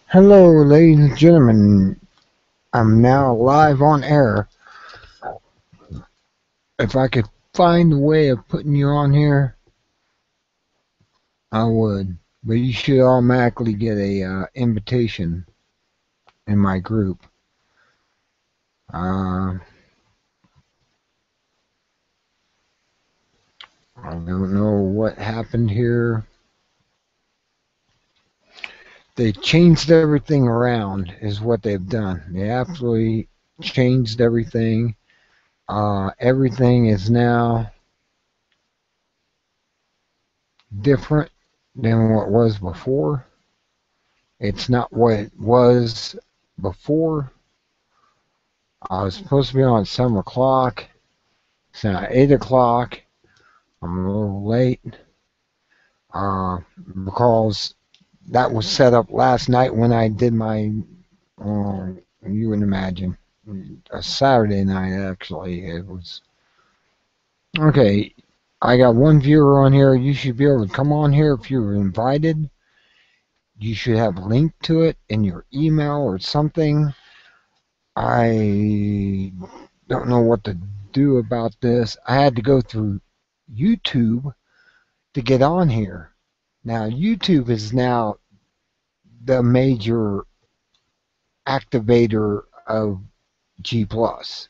Hello, ladies and gentlemen. I'm now live on air. If I could find a way of putting you on here, I would. But you should automatically get a invitation in my group. Uh, I don't know what happened here. They changed everything around, is what they've done. They absolutely changed everything. Everything is now different than what was before. It's not what it was before. I was supposed to be on at 7 o'clock. It's now 8 o'clock. I'm a little late uh, because that was set up last night when I did my, uh, you would imagine, a Saturday night actually. It was, okay, I got one viewer on here. You should be able to come on here if you were invited. You should have a link to it in your email or something. I don't know what to do about this. I had to go through YouTube to get on here. Now, YouTube is now the major activator of G Plus.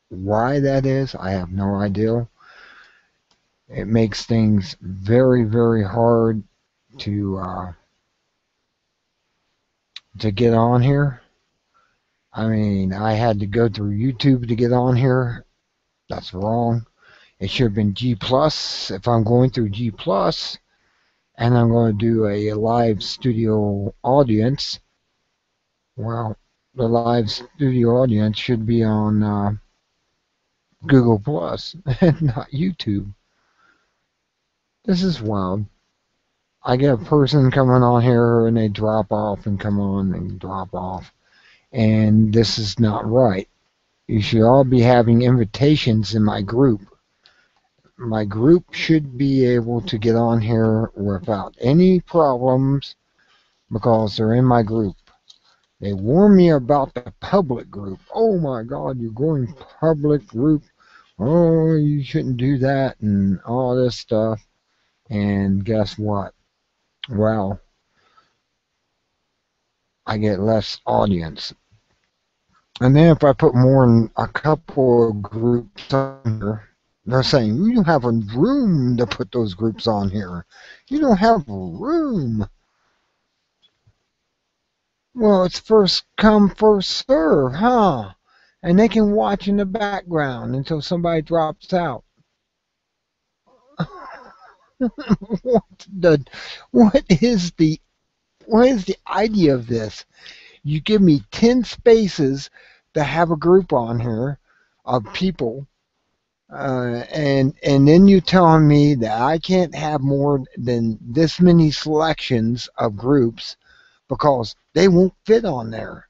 Why that is, I have no idea. It makes things very, very hard to to get on here. I mean, I had to go through YouTube to get on here. That's wrong. It should have been G Plus. If I'm going through G Plus, and I'm going to do a live studio audience. Well, the live studio audience should be on Google Plus and not YouTube. This is wild. I get a person coming on here and they drop off and come on and drop off. And this is not right. You should all be having invitations in my group. My group should be able to get on here without any problems because they're in my group. They warn me about the public group. Oh my God, you're going public group. Oh, you shouldn't do that and all this stuff. And guess what? Well, I get less audience. And then if I put more than a couple of groups on here, they're saying, you don't have a room to put those groups on here. You don't have room. Well, it's first come, first serve, huh? And they can watch in the background until somebody drops out. what the what is the what is the idea of this? You give me 10 spaces to have a group on here of people, and then you telling me that I can't have more than this many selections of groups because they won't fit on there.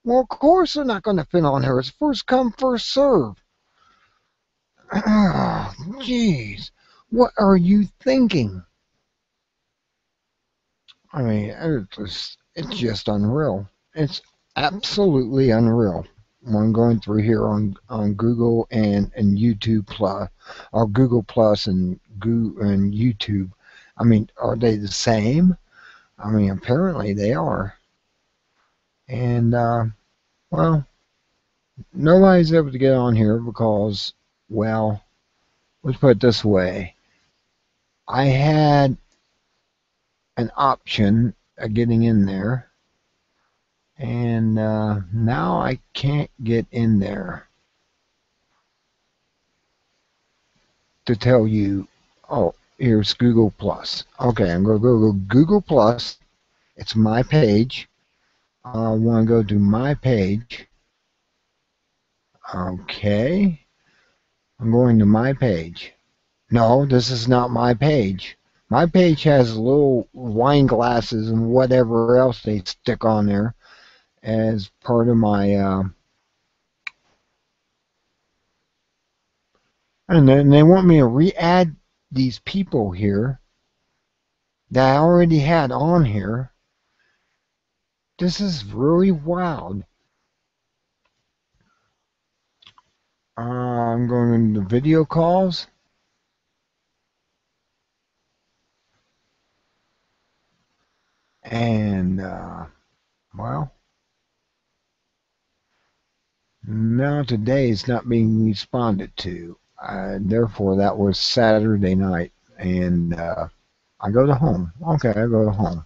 Well, of course they're not going to fit on here. It's first come, first serve. Jeez, what are you thinking? I mean, it's just unreal. It's absolutely unreal. I'm going through here on Google and YouTube Plus, or Google Plus and and YouTube. I mean, are they the same? I mean, apparently they are. And well, nobody's able to get on here because, well, let's put it this way: I had an option of getting in there, and now I can't get in there to tell you, oh, here's Google Plus. Okay, I'm going to go to Google Plus. It's my page. I want to go to my page. Okay, I'm going to my page. No, this is not my page. My page has little wine glasses and whatever else they stick on there as part of my and then they want me to re-add these people here that I already had on here. This is really wild. I'm going into video calls. And, well, now today it's not being responded to. Therefore, that was Saturday night. And I go to home. Okay, I go to home.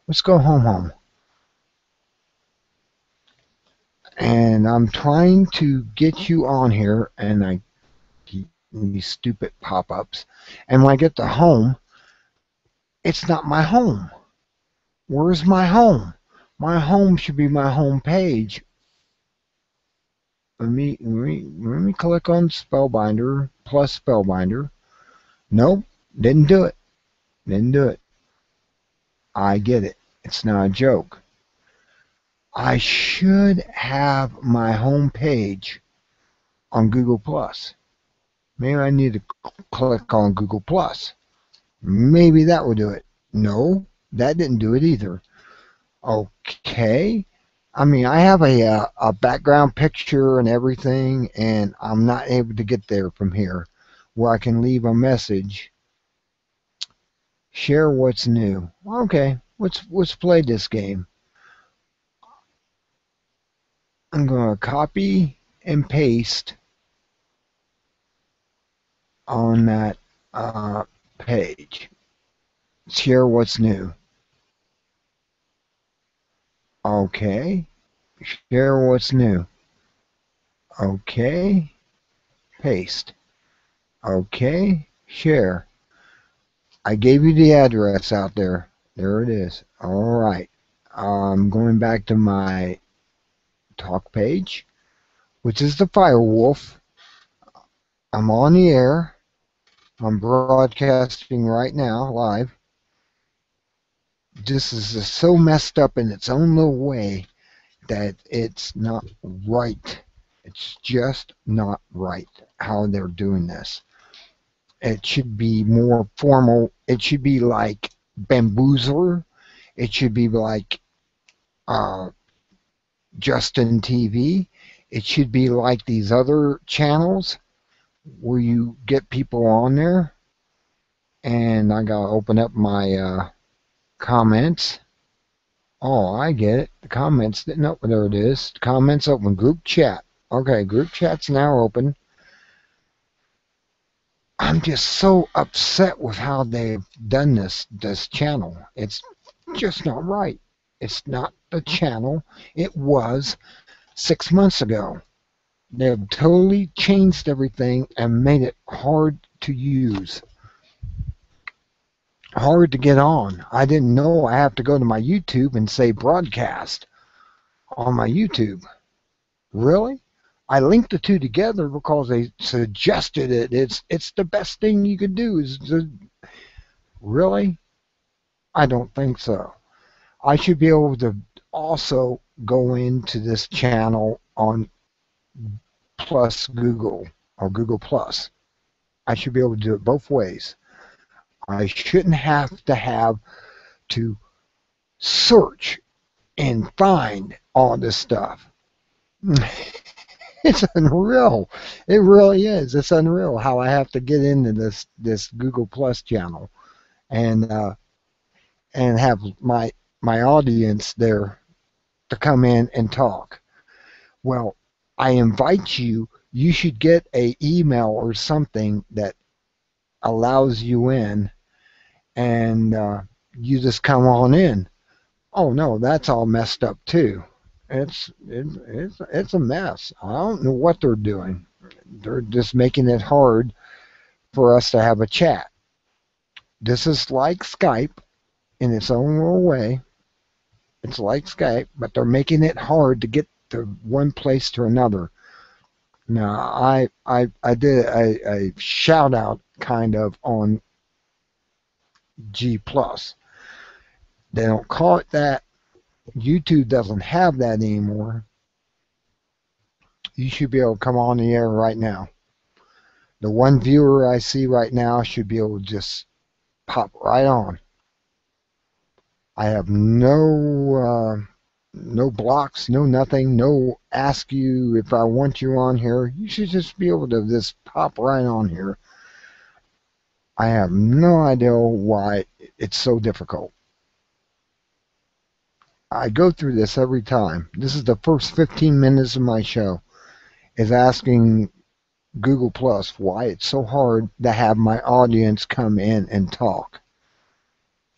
Let's go home. And I'm trying to get you on here, and I keep these stupid pop-ups. And when I get to home, it's not my home. Where's my home? My home should be my home page. Let me click on Spellbinder plus Spellbinder. Nope, didn't do it. Didn't do it. I get it. It's not a joke. I should have my home page on Google Plus. Maybe I need to click on Google Plus. Maybe that will do it. No, that didn't do it either. Okay. I mean, I have a background picture and everything, and I'm not able to get there from here where I can leave a message. Share what's new. Okay, let's play this game. I'm going to copy and paste on that page. Share what's new. Okay. Share what's new. Okay. Paste. Okay. Share. I gave you the address out there. There it is. All right. I'm going back to my talk page, which is the Firewolf. I'm on the air. I'm broadcasting right now, live. This is just so messed up in its own little way that it's not right. It's just not right how they're doing this. It should be more formal. It should be like Bamboozler. It should be like Justin TV. It should be like these other channels where you get people on there. And I gotta open up my comments. Oh, I get it. The comments didn't open. There it is. The comments open. Group chat. Okay, group chat's now open. I'm just so upset with how they've done this channel. It's just not right. It's not the channel it was 6 months ago. They've totally changed everything and made it hard to use. Hard to get on. I didn't know I have to go to my YouTube and say broadcast on my YouTube. Really? I linked the two together because they suggested it. It's the best thing you could do. Really? I don't think so. I should be able to also go into this channel on Plus Google or Google Plus. I should be able to do it both ways. I shouldn't have to search and find all this stuff. It's unreal. It really is. It's unreal how I have to get into this Google Plus channel and have my audience there to come in and talk. Well, I invite you. You should get an email or something that allows you in, and you just come on in. Oh no, that's all messed up too. It's a mess. I don't know what they're doing. They're just making it hard for us to have a chat. This is like Skype in its own little way. It's like Skype, but they're making it hard to get to one place to another. Now, I did a shout out kind of on G+. They don't call it that. YouTube doesn't have that anymore. You should be able to come on the air right now. The one viewer I see right now should be able to just pop right on. I have no no blocks, no nothing, no ask you if I want you on here. You should just be able to just pop right on here. I have no idea why it's so difficult. I go through this every time. This is the first 15 minutes of my show is asking Google Plus why it's so hard to have my audience come in and talk.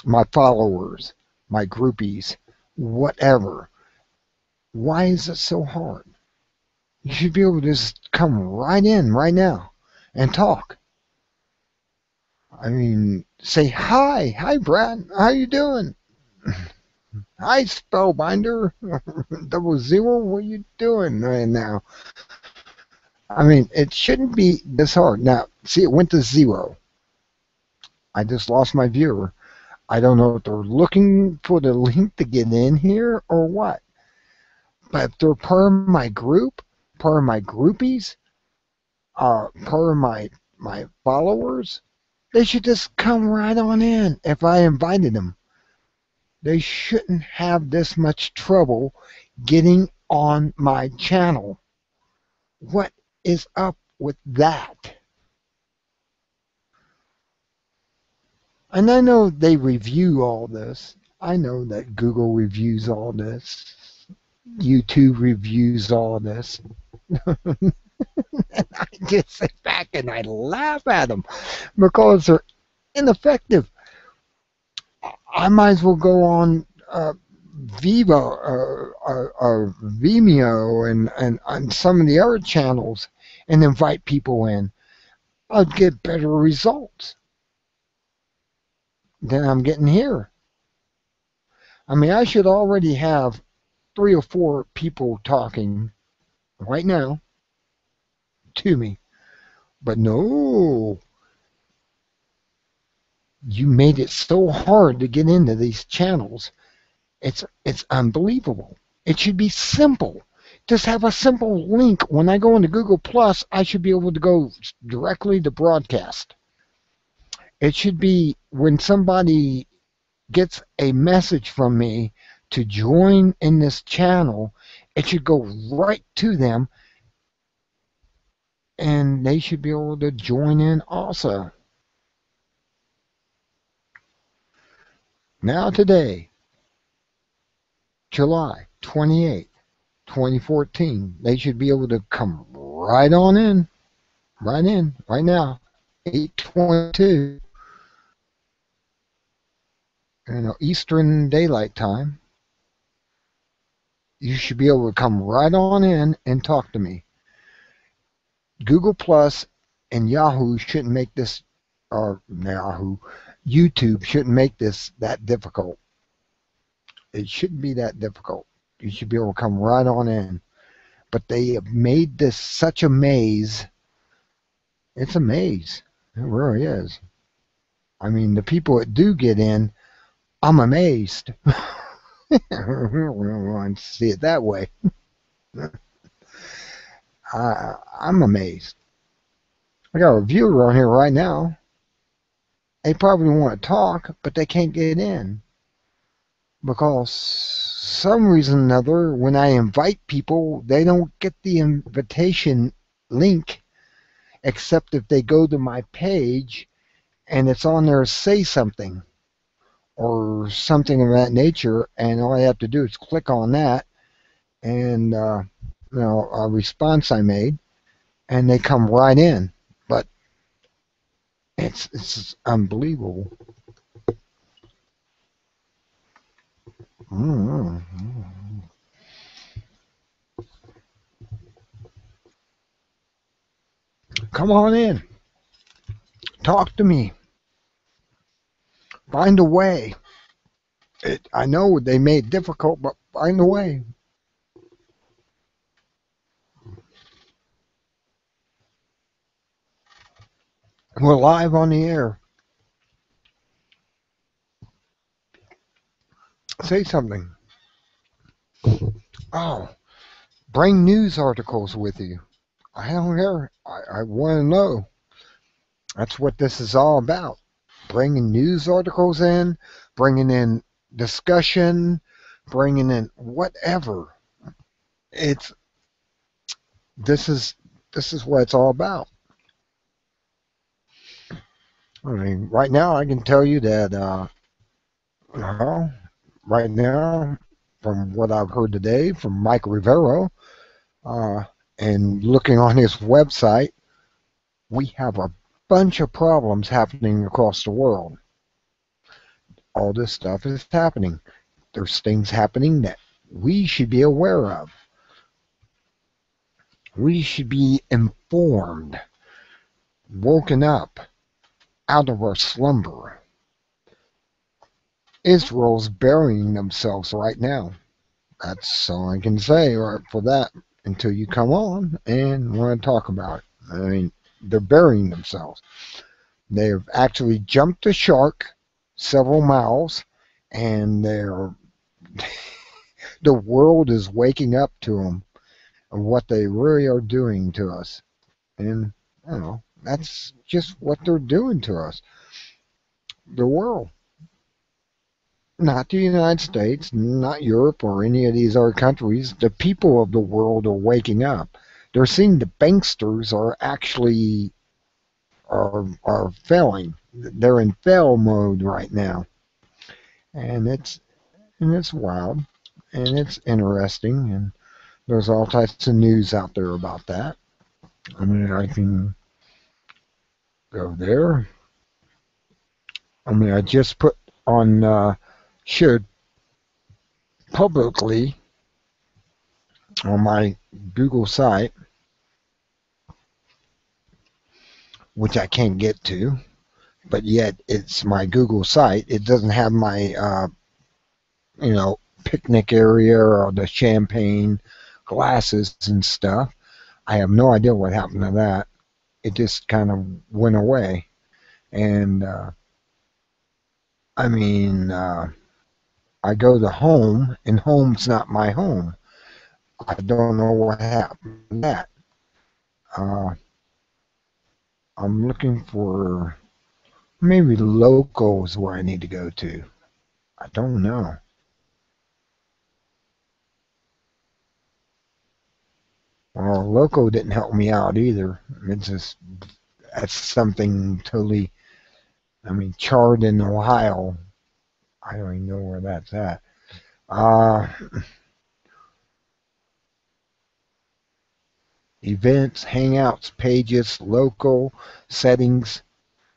My followers, my groupies, whatever. Why is it so hard? You should be able to just come right in right now and talk. I mean, say hi. Hi, Brad. How you doing? Hi, Spellbinder. 00. What you doing right now? I mean, it shouldn't be this hard. Now, see, it went to 0. I just lost my viewer. I don't know if they're looking for the link to get in here or what. But if they're part of my group, part of my groupies, part of my followers, they should just come right on in if I invited them. They shouldn't have this much trouble getting on my channel. What is up with that? And I know they review all this. I know that Google reviews all this. YouTube reviews all this. And I just sit back and I laugh at them because they're ineffective. I might as well go on Vimeo and some of the other channels and invite people in. I'd get better results than I'm getting here. I mean, I should already have 3 or 4 people talking right now to me. But no, you made it so hard to get into these channels. It's unbelievable. It should be simple. Just have a simple link. When I go into Google Plus, I should be able to go directly to broadcast. It should be when somebody gets a message from me to join in this channel, it should go right to them and they should be able to join in also. Now today, July 28th, 2014, they should be able to come right on in, right now, 8:22, Eastern Daylight Time. You should be able to come right on in and talk to me. Google Plus and Yahoo shouldn't make this, or Yahoo, YouTube shouldn't make this that difficult. It shouldn't be that difficult. You should be able to come right on in. But they have made this such a maze. It's a maze. It really is. I mean, the people that do get in, I'm amazed. I don't want to see it that way. I'm amazed. I got a viewer on here right now. They probably want to talk, but they can't get in. Because some reason or another, when I invite people, they don't get the invitation link, except if they go to my page and it's on there, say something or something of that nature, and all I have to do is click on that and a response I made, and they come right in. But it's unbelievable. Come on in. Talk to me. Find a way. I know they made it difficult, but find a way. We're live on the air. Say something. Oh, bring news articles with you. I don't care. I want to know. That's what this is all about. Bringing news articles in, bringing in discussion, bringing in whatever. It's this is what it's all about. I mean, right now I can tell you that well, right now, from what I've heard today from Mike Rivero, uh, and looking on his website, we have a bunch of problems happening across the world. All this stuff is happening. There's things happening that we should be aware of. We should be informed, woken up out of our slumber. Israel's burying themselves right now. That's all I can say for that until you come on and want to talk about it. I mean, they're burying themselves. They've actually jumped the shark several miles, and the world is waking up to them of what they really are doing to us. And, that's just what they're doing to us. The world. Not the United States, not Europe or any of these other countries. The people of the world are waking up. They're seeing the banksters are actually are failing. They're in fail mode right now. And it's wild and it's interesting, and there's all types of news out there about that. I mean, I can go there. I mean, I just put on shared publicly on my Google site, which I can't get to, but yet it's my Google site. It doesn't have my, picnic area or the champagne glasses and stuff. I have no idea what happened to that. It just kind of went away. And, I go to home, and home's not my home. I don't know what happened to that. I'm looking for maybe local is where I need to go to. I don't know. Well, local didn't help me out either. It's just that's something totally. I mean, Chardon, Ohio. I don't even know where that's at. Uh, Events, Hangouts, Pages, Local, Settings.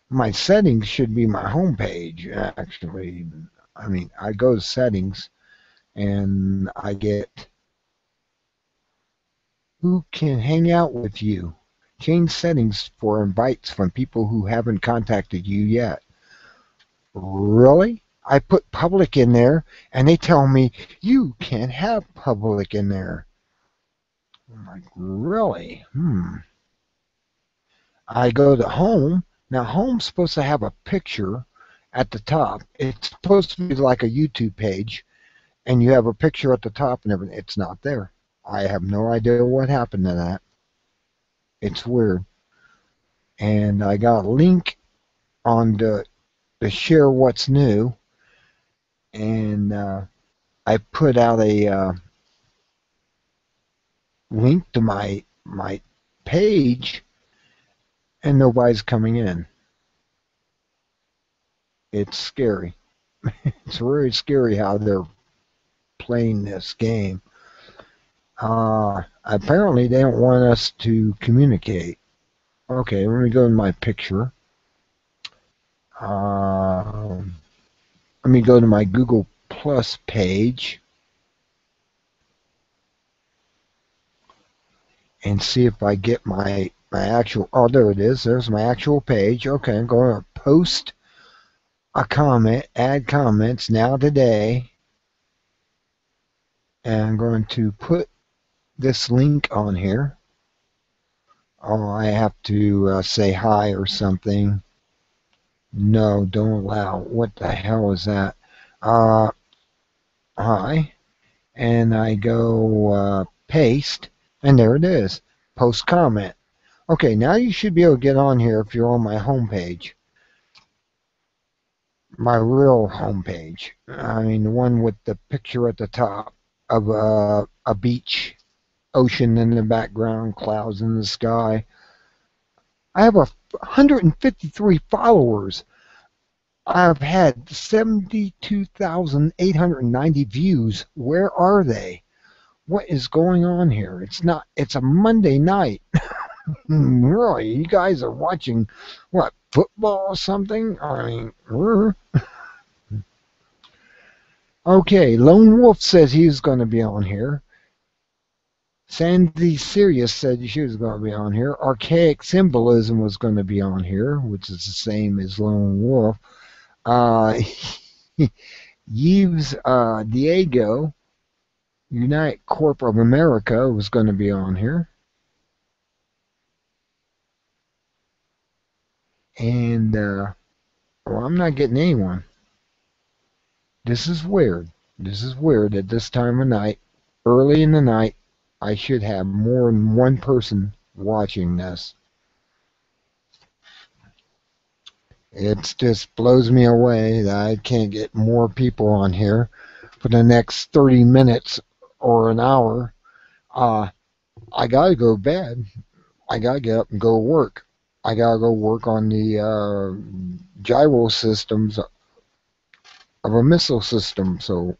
My settings should be my home page, actually. I mean, I go to Settings, and I get who can hang out with you. Change settings for invites from people who haven't contacted you yet. Really? I put public in there, and they tell me you can't have public in there. I'm like, really? I go to home. Now, home's supposed to have a picture at the top. It's supposed to be like a YouTube page, and you have a picture at the top and everything. It's not there. I have no idea what happened to that. It's weird. And I got a link on the share what's new, and I put out a link to my page, and nobody's coming in. It's scary. It's really scary how they're playing this game. Apparently they don't want us to communicate. Okay, let me go to my picture. Let me go to my Google Plus page and see if I get my actual, oh, there it is. There's my actual page. Okay, I'm going to post a comment, add comments now today, and I'm going to put this link on here. Oh, I have to say hi or something. No, don't allow. What the hell is that? Hi. And I go paste, and there it is. Post comment. Okay, now you should be able to get on here if you're on my home page. my real homepage. I mean, the one with the picture at the top of a beach, ocean in the background, clouds in the sky. I have 153 followers. I've had 72,890 views. Where are they? What is going on here? It's a Monday night. Really? You guys are watching what, football or something? I mean, okay, Lone Wolf says he's going to be on here. Sandy Sirius said she was going to be on here. Archaic Symbolism was going to be on here, which is the same as Lone Wolf. Yves Diego, Unite Corp of America, was going to be on here. And, well, I'm not getting anyone. This is weird. This is weird at this time of night. Early in the night, I should have more than one person watching this. It just blows me away that I can't get more people on here for the next 30 minutes or an hour. I got to go to bed. I got to get up and go work. I got to go work on the gyro systems of a missile system. So,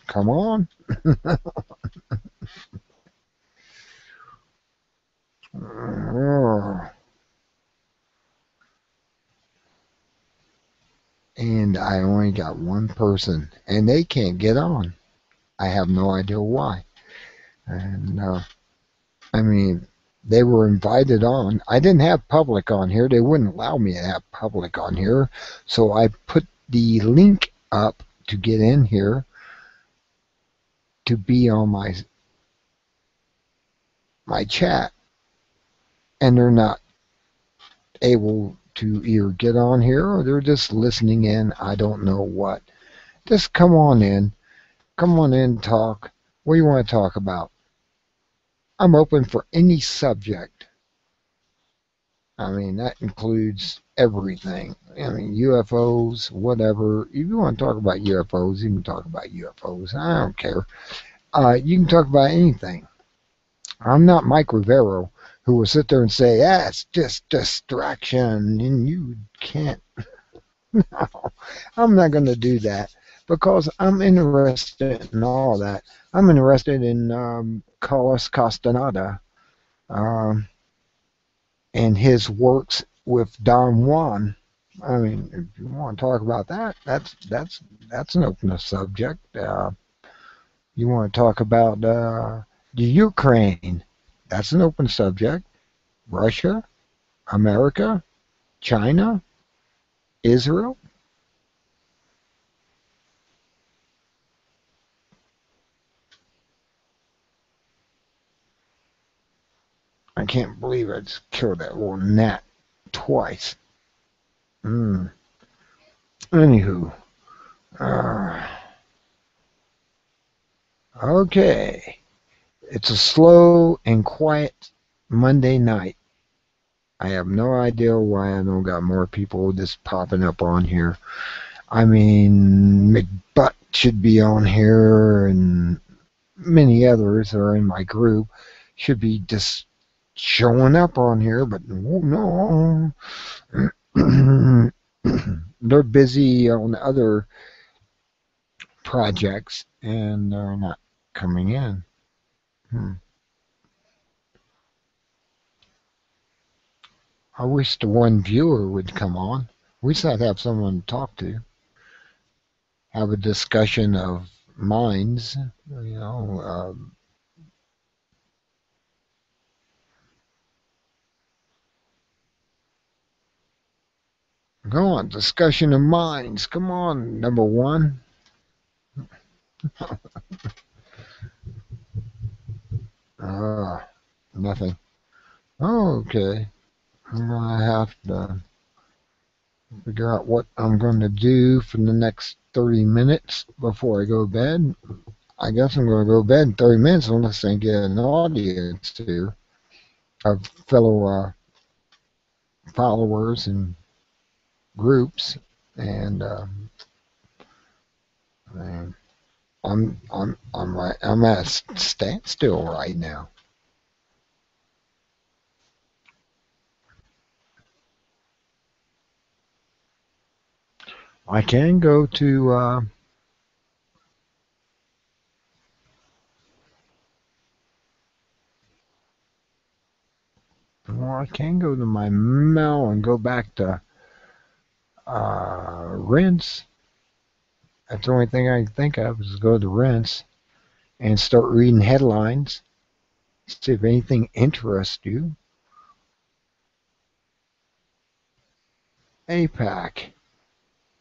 come on. And I only got one person, and they can't get on. I have no idea why. And I mean, they were invited on. I didn't have public on here. They wouldn't allow me to have public on here. So I put the link up to get in here to be on my chat. And they're not able to either get on here or they're just listening in. I don't know what. Just come on in. Come on in and talk. What do you want to talk about? I'm open for any subject. I mean, that includes everything. I mean, UFOs, whatever. If you want to talk about UFOs, you can talk about UFOs. I don't care. You can talk about anything. I'm not Mike Rivero, who will sit there and say, it's just distraction, and you can't. No, I'm not going to do that because I'm interested in all that. I'm interested in Carlos Castaneda and his works with Don Juan. I mean, if you want to talk about that, that's an open subject. You want to talk about the Ukraine? That's an open subject. Russia, America, China, Israel. I can't believe I just killed that little gnat twice. Anywho, okay. It's a slow and quiet Monday night. I have no idea why I don't got more people just popping up on here. I mean, McButt should be on here, and many others that are in my group should be just showing up on here, but no. They're busy on other projects, and they're not coming in. I wish the one viewer would come on. We just have to have someone to talk to. Have a discussion of minds, you know. Go on, discussion of minds. Come on, number one. Nothing. Okay. I'm going to have to figure out what I'm going to do for the next 30 minutes before I go to bed. I guess I'm going to go to bed in 30 minutes unless I get an audience here of fellow followers and groups. And man, I'm at a standstill right now. I can go to well, I can go to my mail and go back to Rinse. That's the only thing I can think of is go to Rinse and start reading headlines. See if anything interests you. APAC.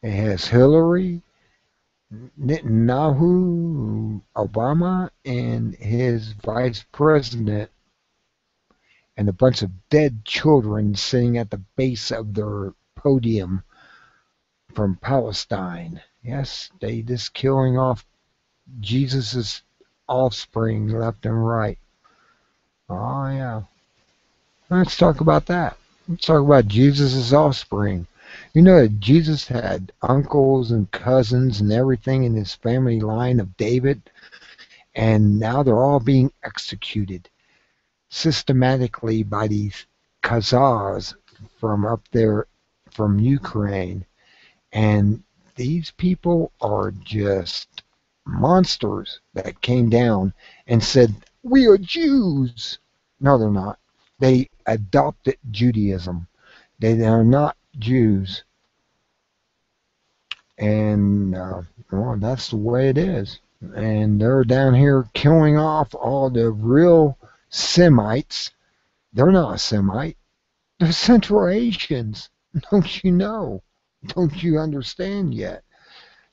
It has Hillary, Netanyahu, Obama, and his vice president, and a bunch of dead children sitting at the base of their podium from Palestine. Yes, they just killing off Jesus's offspring left and right. Oh yeah. Let's talk about that. Let's talk about Jesus's offspring. You know that Jesus had uncles and cousins and everything in his family line of David, and now they're all being executed systematically by these Khazars from up there from Ukraine. And these people are just monsters that came down and said, "We are Jews." No, they're not. They adopted Judaism. They are not Jews. And, well, that's the way it is. And they're down here killing off all the real Semites. They're not Semite. They're Central Asians. Don't you know? Don't you understand yet?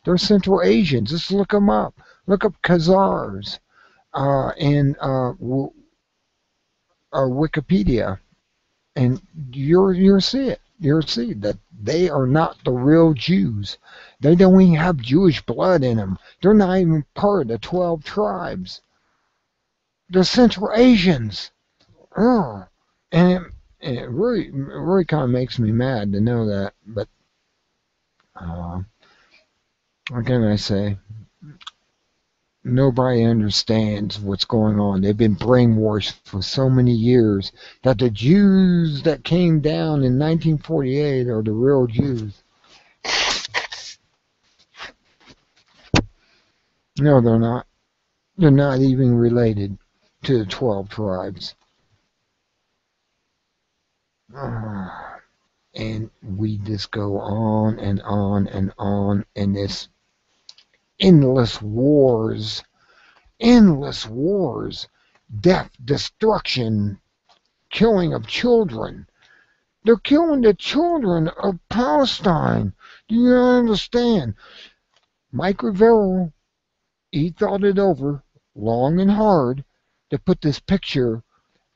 They're Central Asians. Just look them up. Look up Khazars in Wikipedia, and you'll see it. You'll see that they are not the real Jews. They don't even have Jewish blood in them. They're not even part of the 12 tribes. They're Central Asians. Ugh. And it really kind of makes me mad to know that. But uh, what can I say? Nobody understands what's going on. They've been brainwashed for so many years that the Jews that came down in 1948 are the real Jews. No, they're not. They're not even related to the 12 tribes. And we just go on and on and on in this endless wars, death, destruction, killing of children. They're killing the children of Palestine. Do you understand? Mike Rivera, he thought it over long and hard to put this picture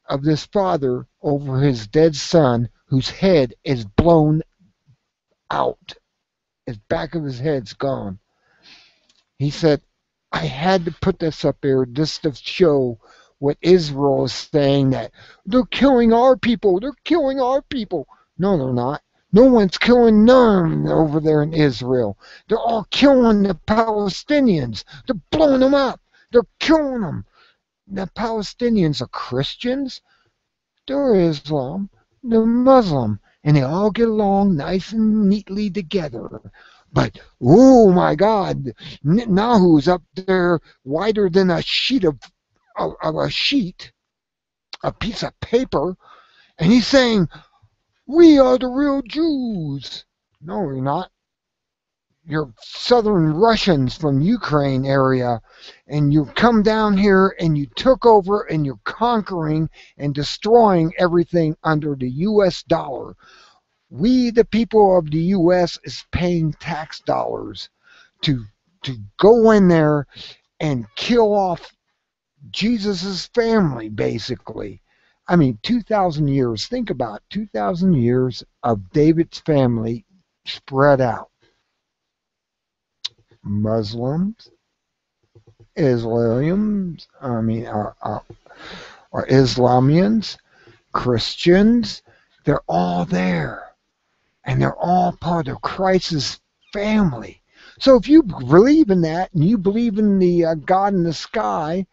of this father over his dead son whose head is blown out. His back of his head's gone. He said, I had to put this up there just to show what Israel is saying, that they're killing our people. They're killing our people. No, they're not. No one's killing none over there in Israel. They're all killing the Palestinians. They're blowing them up. They're killing them. The Palestinians are Christians. They're Islam. They're Muslim. And they all get along nice and neatly together. But, oh my God, Netanyahu's up there wider than a sheet of a sheet, a piece of paper, and he's saying, we are the real Jews. No, you're not. You're southern Russians from Ukraine area, and you come down here and you took over and you're conquering and destroying everything under the U.S. dollar. We, the people of the U.S., is paying tax dollars to go in there and kill off Jesus's family, basically. I mean, 2,000 years. Think about it, 2,000 years of David's family spread out. Muslims, Islamians, or Islamians, Christians, they're all there. And they're all part of Christ's family. So if you believe in that and you believe in the God in the sky,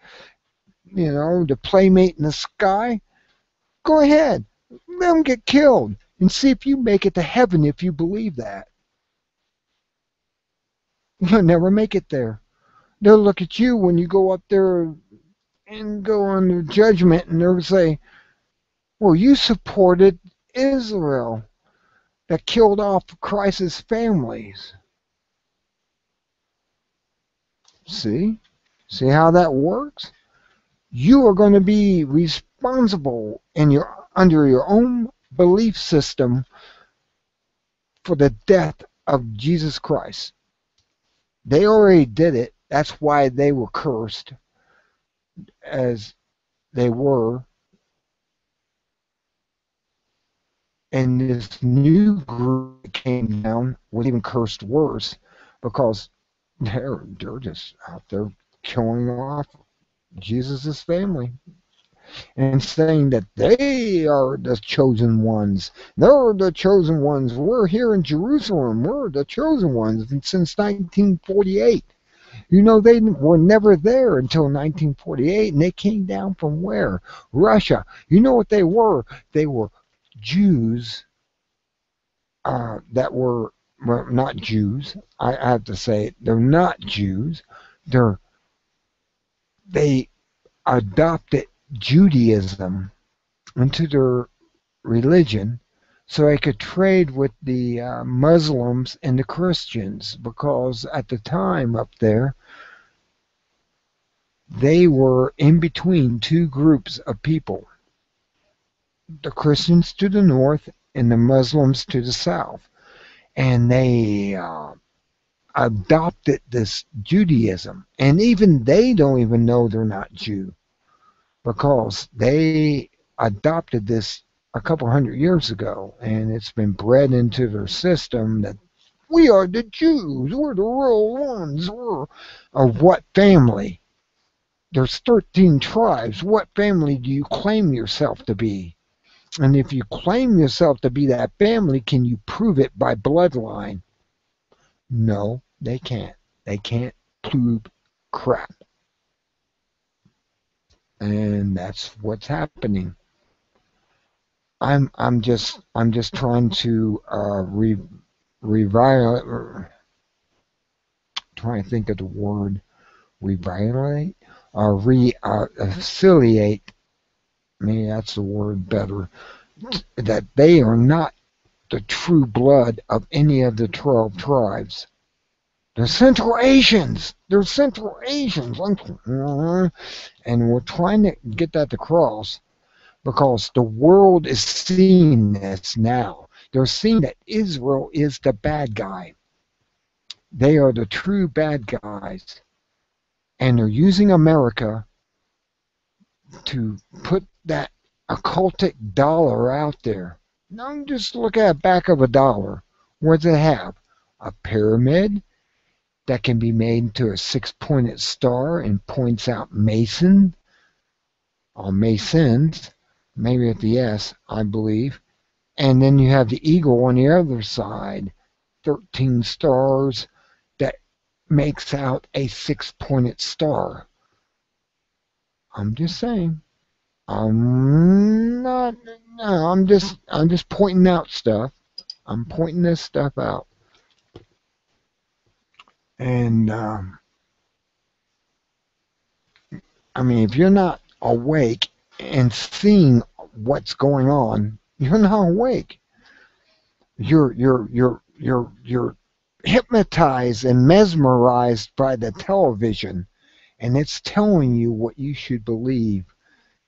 the playmate in the sky, go ahead. Let them get killed and see if you make it to heaven if you believe that. You'll never make it there. They'll look at you when you go up there and go under judgment and they'll say, well, you supported Israel that killed off Christ's families. See? See how that works? You are going to be responsible under your own belief system for the death of Jesus Christ. They already did it. That's why they were cursed as they were. And this new group that came down was even cursed worse because they're just out there killing off Jesus' family and saying that they are the chosen ones. They're the chosen ones. We're here in Jerusalem. We're the chosen ones. And since 1948. They were never there until 1948, and they came down from where? Russia. You know what they were? They were Jews that were, well, not Jews. I have to say it. They're not Jews. They adopted Judaism into their religion so they could trade with the Muslims and the Christians, because at the time up there, they were in between two groups of people, the Christians to the north and the Muslims to the south. And they adopted this Judaism. And even they don't even know they're not Jew, because they adopted this a couple hundred years ago. And it's been bred into their system that we are the Jews. We're the real ones. We're of what family? There's 13 tribes. What family do you claim yourself to be? And if you claim yourself to be that family, can you prove it by bloodline? No, they can't. They can't prove crap. And that's what's happening. I'm just trying to trying to think of the word reviolate. Affiliate, maybe that's the word better, that they are not the true blood of any of the 12 tribes. They're Central Asians. They're Central Asians. And we're trying to get that across because the world is seeing this now. They're seeing that Israel is the bad guy. They are the true bad guys. And they're using America to put that occultic dollar out there. Now just look at the back of a dollar. What does it have? A pyramid that can be made into a 6-pointed star and points out Mason, or Masons, maybe at the S, I believe. And then you have the eagle on the other side, 13 stars that makes out a 6-pointed star. I'm just saying. I'm just pointing out stuff. I'm pointing this stuff out. And if you're not awake and seeing what's going on, you're not awake. You're hypnotized and mesmerized by the television, and it's telling you what you should believe.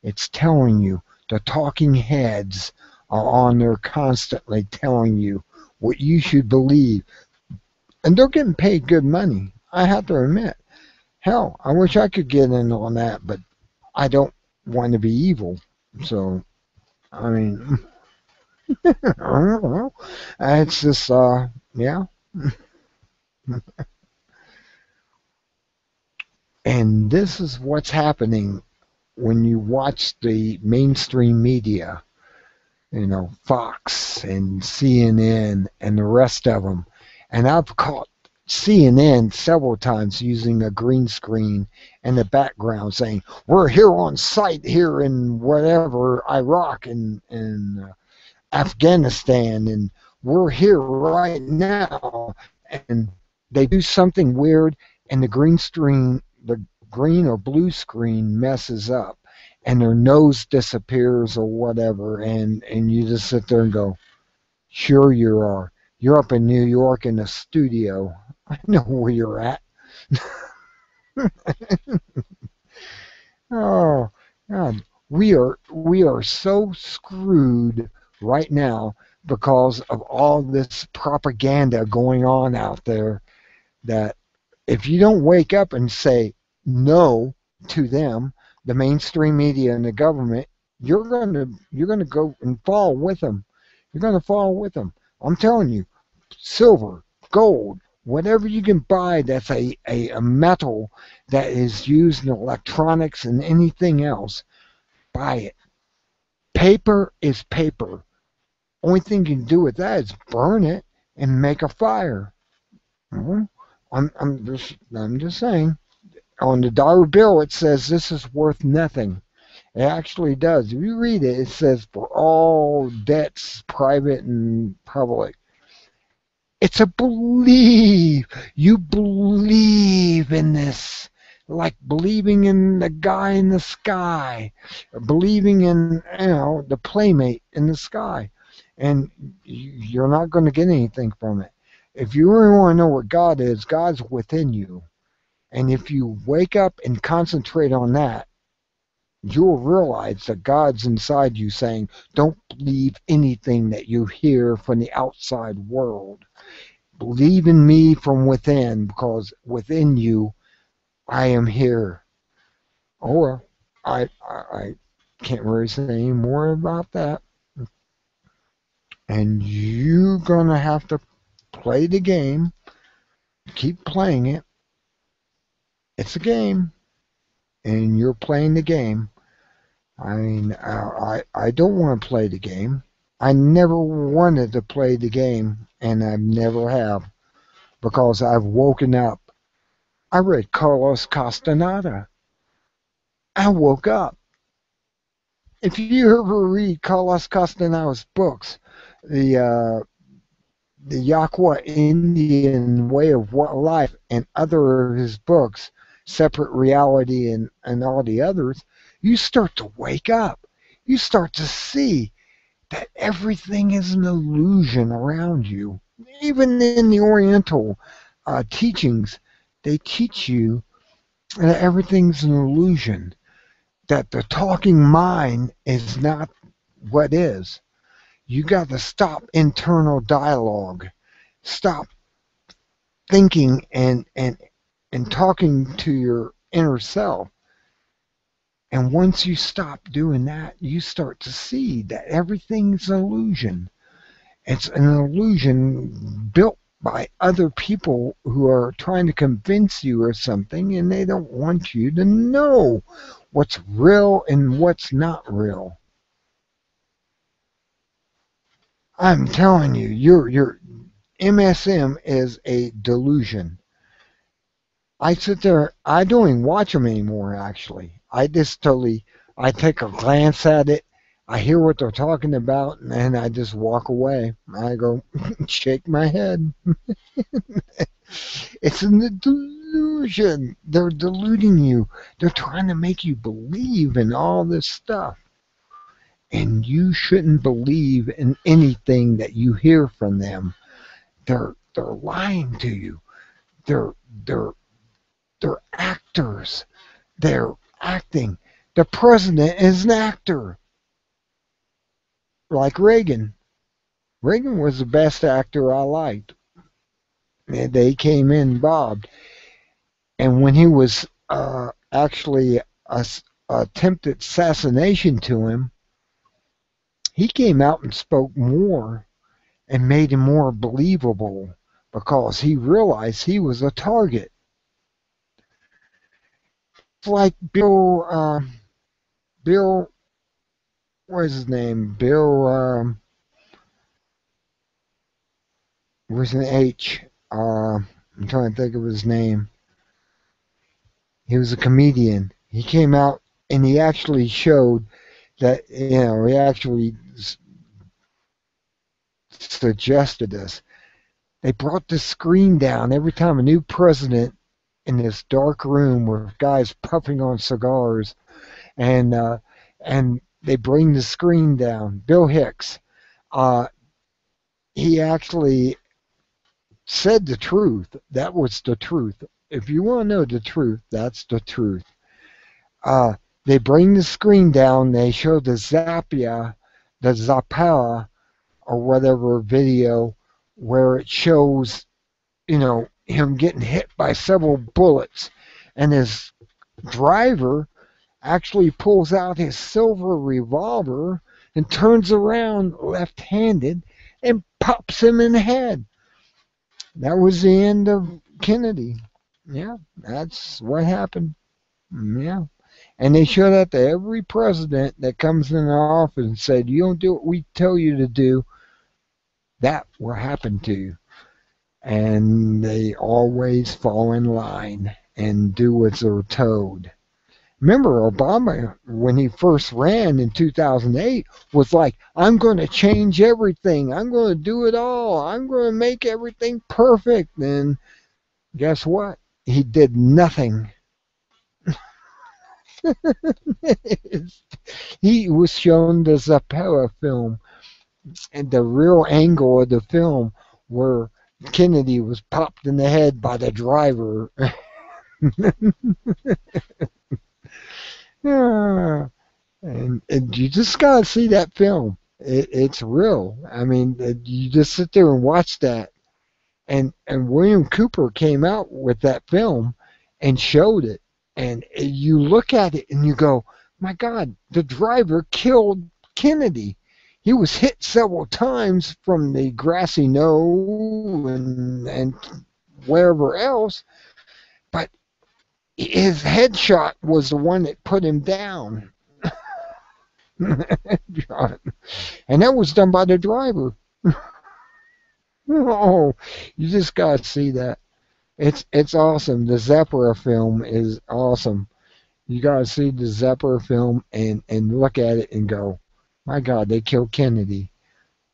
It's telling you. The talking heads are on there constantly telling you what you should believe. And they're getting paid good money, I have to admit. Hell, I wish I could get in on that, but I don't want to be evil. So, I don't know. It's just, yeah. And this is what's happening when you watch the mainstream media, Fox and CNN and the rest of them. And I've caught CNN several times using a green screen in the background saying, we're here on site here in whatever, Iraq and Afghanistan, and we're here right now. And they do something weird, and the green or blue screen messes up, and their nose disappears or whatever, and you just sit there and go, sure you are. You're up in New York in a studio. I know where you're at. Oh God, we are so screwed right now because of all this propaganda going on out there that if you don't wake up and say no to them, the mainstream media and the government, you're gonna go and fall with them. You're gonna fall with them. I'm telling you, silver, gold, whatever you can buy that's a metal that is used in electronics and anything else, buy it. Paper is paper. Only thing you can do with that is burn it and make a fire. Mhm. I'm just saying. On the dollar bill, it says this is worth nothing. It actually does. If you read it, it says for all debts, private and public. It's a belief. You believe in this. Like believing in the guy in the sky, believing in the playmate in the sky, and you're not going to get anything from it. If you really want to know what God is, God's within you, and if you wake up and concentrate on that, you'll realize that God's inside you saying, "Don't believe anything that you hear from the outside world. Believe in me from within, because within you I am here." Oh well, I can't really say any more about that. And you're gonna have to play the game, keep playing it. It's a game, and you're playing the game. I mean, I don't want to play the game. I never wanted to play the game, and I never have, because I've woken up. I read Carlos Castaneda. I woke up. If you ever read Carlos Castaneda's books, the uh, the Yakwa Indian way of life and other of his books, Separate Reality and all the others, you start to wake up. You start to see that everything is an illusion around you. Even in the Oriental teachings, they teach you that everything's an illusion, that the talking mind is not what is. You got to stop internal dialogue. Stop thinking and talking to your inner self. And once you stop doing that, you start to see that everything's an illusion. It's an illusion built by other people who are trying to convince you of something, and they don't want you to know what's real and what's not real. I'm telling you, your MSM is a delusion. I sit there. I don't even watch them anymore. Actually, I just totally. I take a glance at it. I hear what they're talking about, and then I just walk away. I go, shake my head. It's a delusion. They're deluding you. They're trying to make you believe in all this stuff, and you shouldn't believe in anything that you hear from them. They're lying to you. They're they're they're actors. They're acting. The president is an actor, like Reagan. Reagan was the best actor I liked. They came in bobbed, and when he was actually attempted assassination to him, he came out and spoke more and made him more believable because he realized he was a target. It's like Bill, what's his name? Bill, where's an H? I'm trying to think of his name. He was a comedian. He came out and he actually showed that, he actually suggested this. They brought the screen down every time a new president in this dark room with guys puffing on cigars, and they bring the screen down. Bill Hicks, uh, he actually said the truth. That was the truth. If you want to know the truth, that's the truth. Uh, they bring the screen down. They show the Zappala, or whatever video, where it shows, him getting hit by several bullets, and his driver actually pulls out his silver revolver and turns around left-handed and pops him in the head. That was the end of Kennedy. Yeah, that's what happened. Yeah. And they show that to every president that comes in office and said, you don't do what we tell you to do, that will happen to you. And they always fall in line and do what they're told. Remember, Obama, when he first ran in 2008, was like, I'm going to change everything. I'm going to do it all. I'm going to make everything perfect. And guess what? He did nothing. He was shown the Zappala film, and the real angle of the film where Kennedy was popped in the head by the driver. Yeah. And you just gotta see that film. It's real. I mean, you just sit there and watch that. And William Cooper came out with that film and showed it. And you look at it and you go, my God, the driver killed Kennedy. He was hit several times from the grassy knoll and wherever else, but his headshot was the one that put him down. And that was done by the driver. Oh, you just gotta see that. It's awesome. The Zappala film is awesome. You gotta see the Zappala film and look at it and go, my God, they killed Kennedy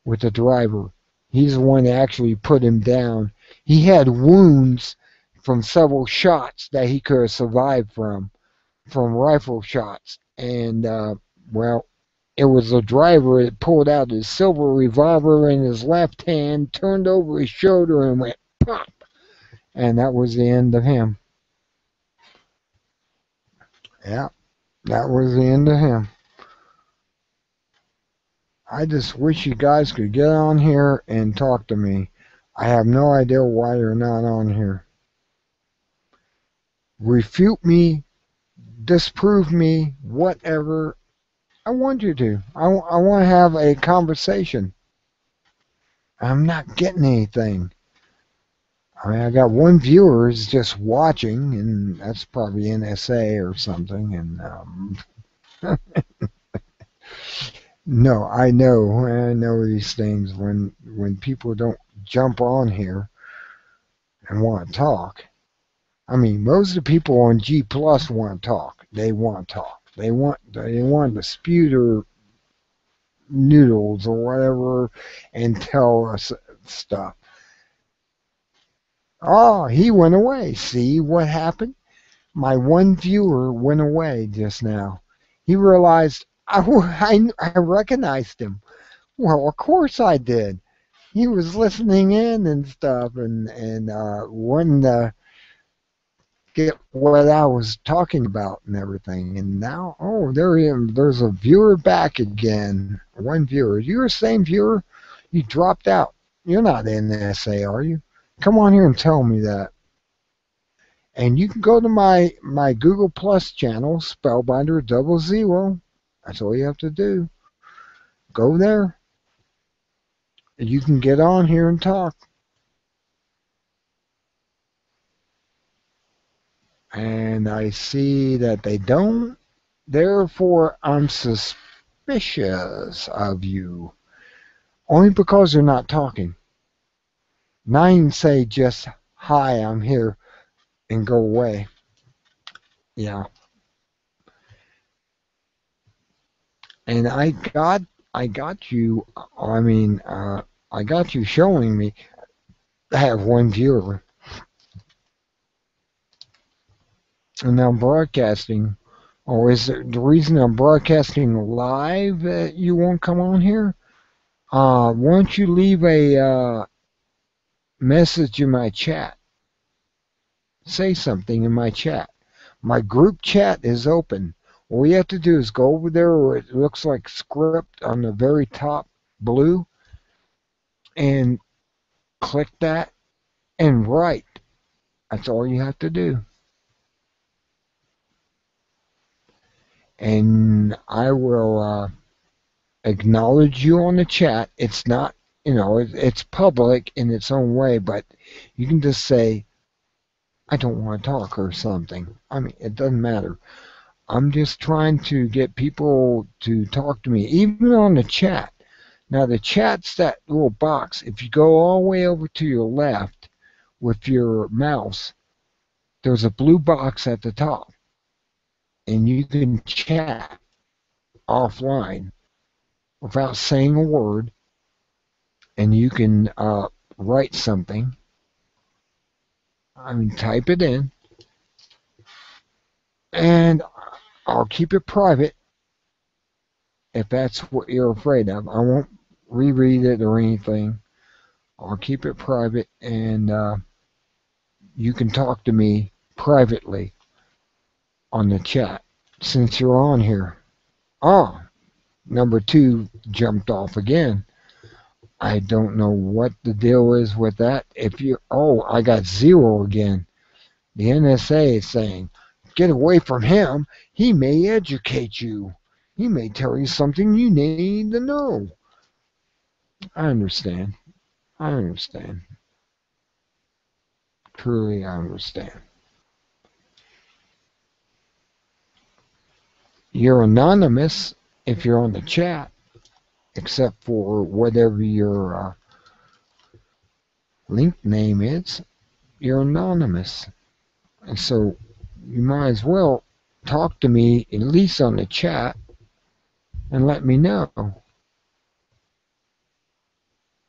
with the driver. He's the one that actually put him down. He had wounds from several shots that he could have survived from rifle shots. And, well, it was the driver that pulled out his silver revolver in his left hand, turned over his shoulder, and went pop. And that was the end of him. Yeah, that was the end of him. I just wish you guys could get on here and talk to me. I have no idea why you're not on here. Refute me, disprove me, whatever. I want you to. I want to have a conversation. I'm not getting anything. I mean, I got one viewer who's just watching, and that's probably NSA or something. And no, I know these things. When people don't jump on here and want to talk. I mean, most of the people on G Plus want to talk. They want to talk. They want to spew their noodles or whatever and tell us stuff. Oh, he went away. See what happened? My one viewer went away just now. He realized I recognized him. Well, of course I did. He was listening in and stuff and wanting to get what I was talking about and everything. And now, oh, there's a viewer back again. One viewer. You're the same viewer? You dropped out. You're not NSA, are you? Come on here and tell me that. And you can go to my Google Plus channel, Spellbinder 00. That's all you have to do. Go there. You can get on here and talk. And I see that they don't. Therefore, I'm suspicious of you. Only because they're not talking. 9 say just hi, I'm here, and go away. Yeah. And I got you. I mean, I got you showing me. I have one viewer, and I'm broadcasting. Or is it the reason I'm broadcasting live that you won't come on here? Why don't you leave a message in my chat? Say something in my chat. My group chat is open. All you have to do is go over there where it looks like script on the very top blue and click that and write. That's all you have to do. And I will acknowledge you on the chat. It's not, it's public in its own way, but you can just say, I don't want to talk or something. I mean, it doesn't matter. I'm just trying to get people to talk to me, even on the chat. Now, the chat's that little box. If you go all the way over to your left with your mouse, there's a blue box at the top, and you can chat offline without saying a word, and you can write something. I mean, type it in, and I'll keep it private if that's what you're afraid of. I won't reread it or anything. I'll keep it private, and you can talk to me privately on the chat since you're on here. Oh, number 2 jumped off again. I don't know what the deal is with that. I got 0 again. The NSA is saying, get away from him. He may educate you. He may tell you something you need to know. I understand. I understand. Truly, I understand. You're anonymous if you're on the chat, except for whatever your link name is. You're anonymous. And so you might as well talk to me, at least on the chat, and let me know.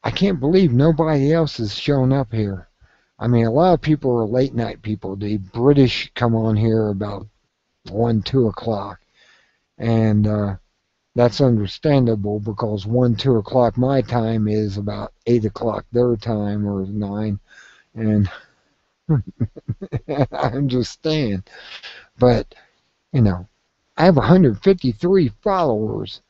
I can't believe nobody else has shown up here. I mean, a lot of people are late night people. The British come on here about 1, 2 o'clock. And that's understandable because 1, 2 o'clock my time is about 8 o'clock their time or 9. And I understand. But, I have 153 followers.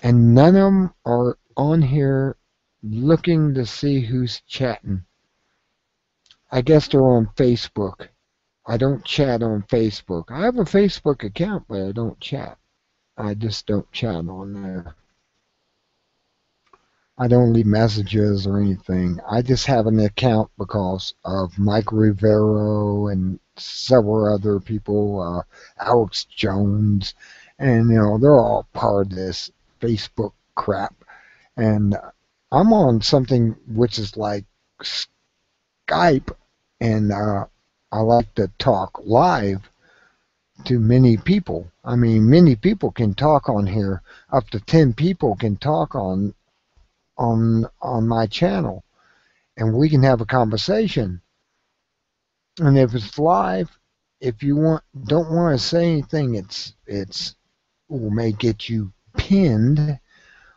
And none of them are on here looking to see who's chatting. I guess they're on Facebook. I don't chat on Facebook. I have a Facebook account, but I don't chat. I just don't chat on there. I don't leave messages or anything. I just have an account because of Mike Rivero and several other people, Alex Jones, and they're all part of this Facebook crap. And I'm on something which is like Skype, and I like to talk live to many people. I mean, many people can talk on here. Up to 10 people can talk on my channel, and we can have a conversation. And if it's live, if you don't want to say anything, it's may get you pinned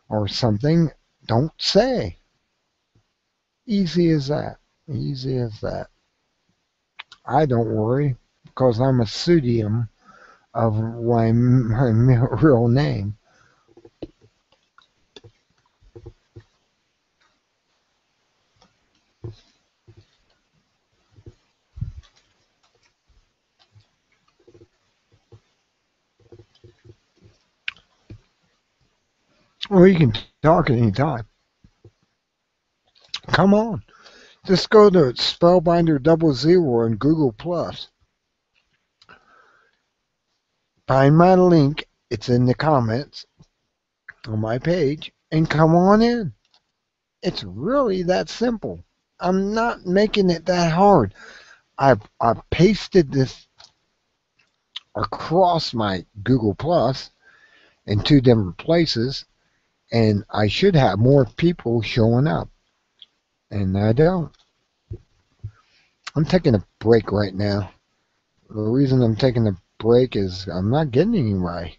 or something. Don't say. Easy as that. Easy as that. I don't worry because I'm a pseudonym of my real name. Well, you can talk at any time. Come on. Just go to Spellbinder 00 on Google Plus. Find my link. It's in the comments on my page, and come on in. It's really that simple. I'm not making it that hard. I've pasted this across my Google Plus in two different places, and I should have more people showing up, and I don't. I'm taking a break right now. The reason I'm taking a break is I'm not getting anywhere.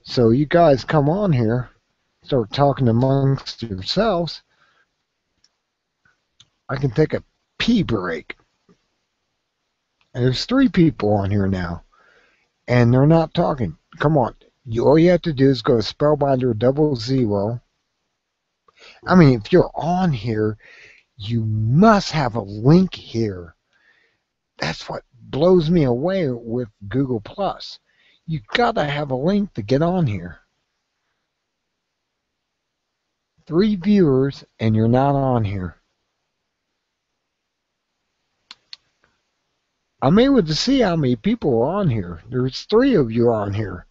So you guys come on here, start talking amongst yourselves. I can take a pee break. And there's three people on here now, and they're not talking. Come on. All you have to do is go to Spellbinder 00. I mean, if you're on here, you must have a link here. That's what blows me away with Google Plus. You gotta have a link to get on here. 3 viewers and you're not on here. I'm able to see how many people are on here. There's 3 of you on here.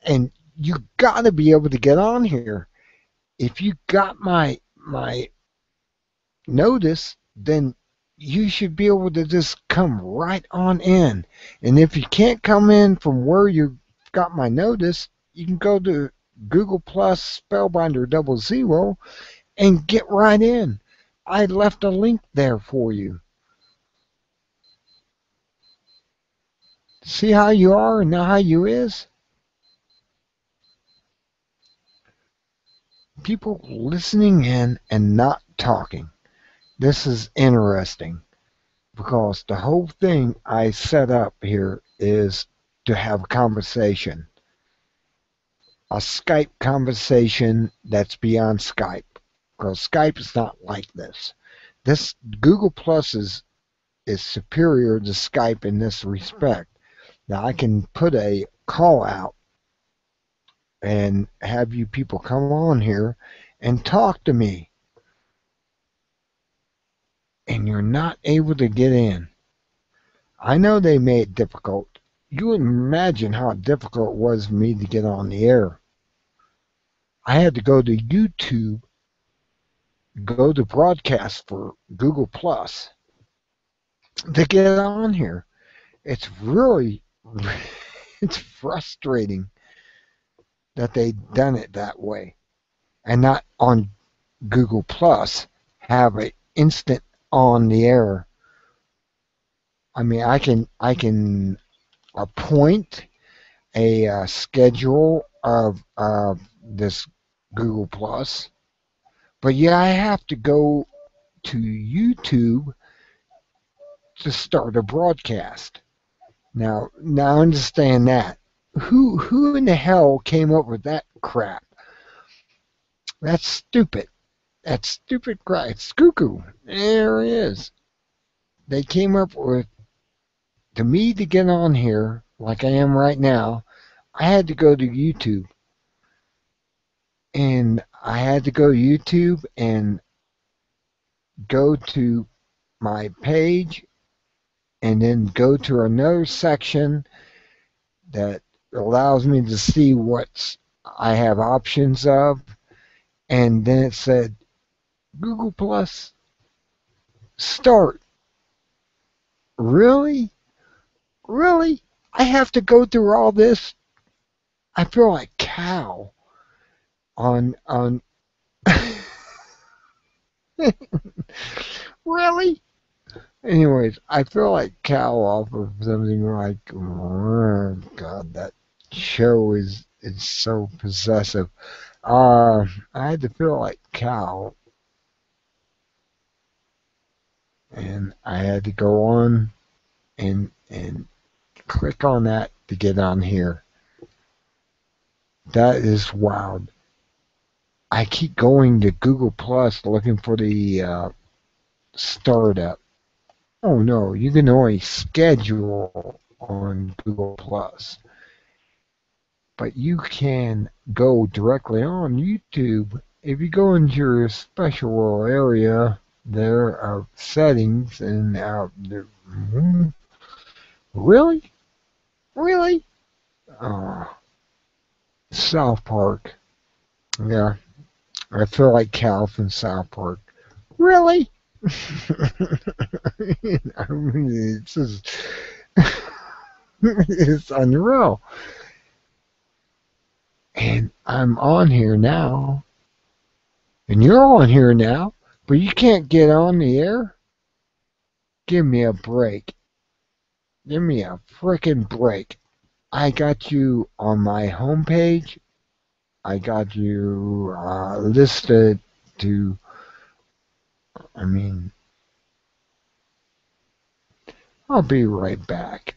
And you gotta be able to get on here. If you got my notice, then you should be able to just come right on in. And if you can't come in from where you got my notice, you can go to Google Plus Spellbinder 00 and get right in. I left a link there for you. See how you are and now how you is? People listening in and not talking. This is interesting because the whole thing I set up here is to have a conversation. A Skype conversation that's beyond Skype. Because Skype is not like this. This Google Plus is superior to Skype in this respect. Now I can put a call out and have you people come on here and talk to me. And you're not able to get in. I know they made it difficult. You wouldn't imagine how difficult it was for me to get on the air. I had to go to YouTube, go to broadcast for Google Plus to get on here. It's really, it's frustrating that they done it that way, and not on Google Plus have an instant on the air. I mean, I can appoint a schedule of this Google Plus, but yeah, I have to go to YouTube to start a broadcast. Now understand that. Who in the hell came up with that crap? That's stupid. That's stupid crap. It's cuckoo. There it is. They came up with, to me to get on here like I am right now, I had to go to YouTube. And I had to go to YouTube and go to my page and then go to another section that allows me to see what I have options of. And then it said, Google Plus, start. Really? Really? I have to go through all this? I feel like cow on really? Anyways, I feel like cow off of something like, oh, God, that show is so possessive. I had to feel like cow, and I had to go on and click on that to get on here. That is wild. I keep going to Google Plus looking for the startup. Oh no, you can only schedule on Google Plus. But you can go directly on YouTube. If you go into your special area, there are settings and really? Really? Oh, South Park. Yeah, I feel like Cal from South Park. Really? I mean, it's just, it's unreal. And I'm on here now, and you're on here now, but you can't get on the air? Give me a break. Give me a frickin' break. I got you on my homepage. I got you listed to, I mean, I'll be right back.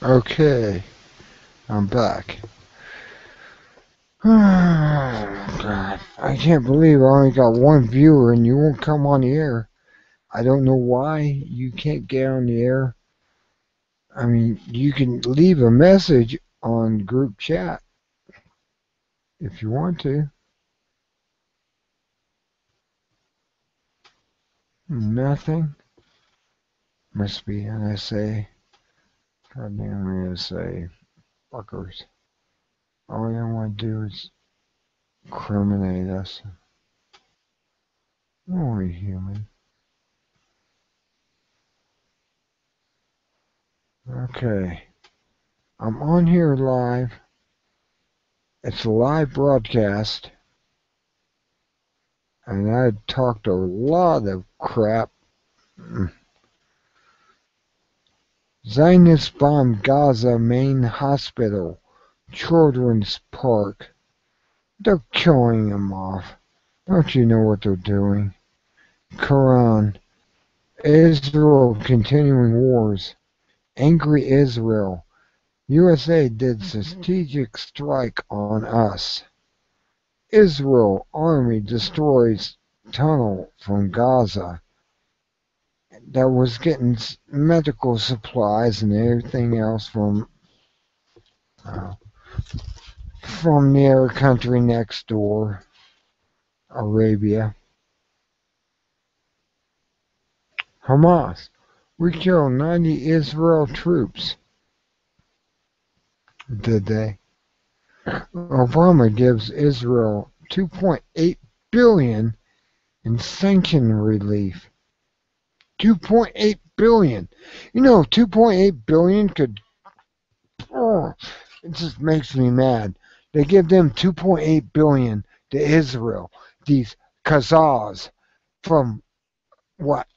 Okay, I'm back. Oh, God. I can't believe I only got one viewer and you won't come on the air. I don't know why you can't get on the air. I mean, you can leave a message on group chat if you want to. Nothing. Must be NSA. Goddamn NSA. Fuckers. All they want to do is criminate us. Only human. Okay. I'm on here live. It's a live broadcast. And I talked a lot of crap. Zionists bombed Gaza main hospital, children's park. They're killing them off. Don't you know what they're doing? Quran. Israel continuing wars. Angry Israel. USA did strategic strike on us. Israel army destroys tunnel from Gaza that was getting medical supplies and everything else uh, from their country next door, Arabia. Hamas. We killed 90 Israel troops. Did they? Obama gives Israel 2.8 billion in sanction relief. 2.8 billion. You know, 2.8 billion could. Oh, it just makes me mad. They give them 2.8 billion to Israel. These Khazars from what?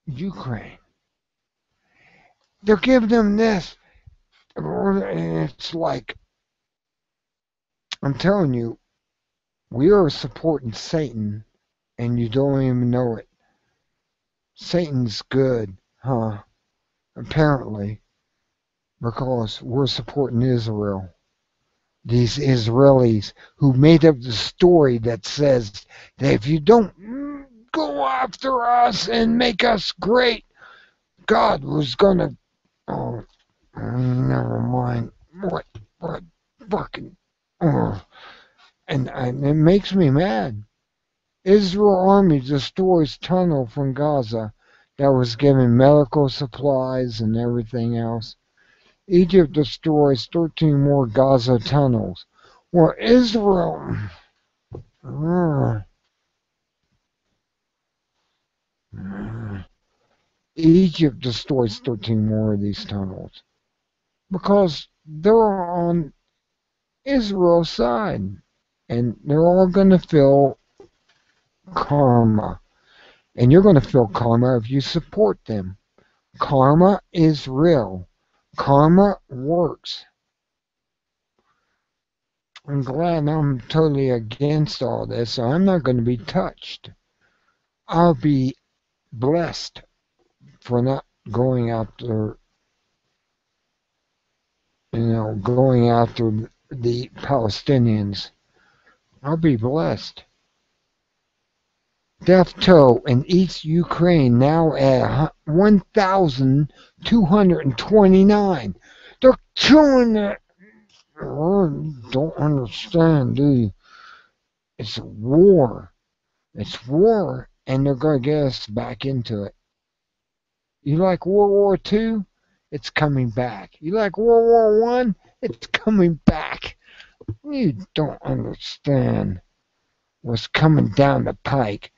Ukraine. They're giving them this. And it's like, I'm telling you, we are supporting Satan and you don't even know it. Satan's good, huh? Apparently, because we're supporting Israel. These Israelis who made up the story that says that if you don't go after us and make us great, God was gonna. Oh, never mind. What fucking. Oh, and it makes me mad. Israel army destroys tunnel from Gaza that was given medical supplies and everything else. Egypt destroys 13 more Gaza tunnels. Well, Israel. uh, Egypt destroys 13 more of these tunnels because they're on Israel's side and they're all going to feel karma. And you're going to feel karma if you support them. Karma is real. Karma works. I'm glad I'm totally against all this, so I'm not going to be touched. I'll be blessed for not going after, going after the Palestinians. I'll be blessed. Death toll in East Ukraine now at 1,229. They're killing it. Don't understand, do you? It's war. It's war, and they're going to get us back into it. You like World War II? It's coming back. You like World War One? It's coming back. You don't understand what's coming down the pike.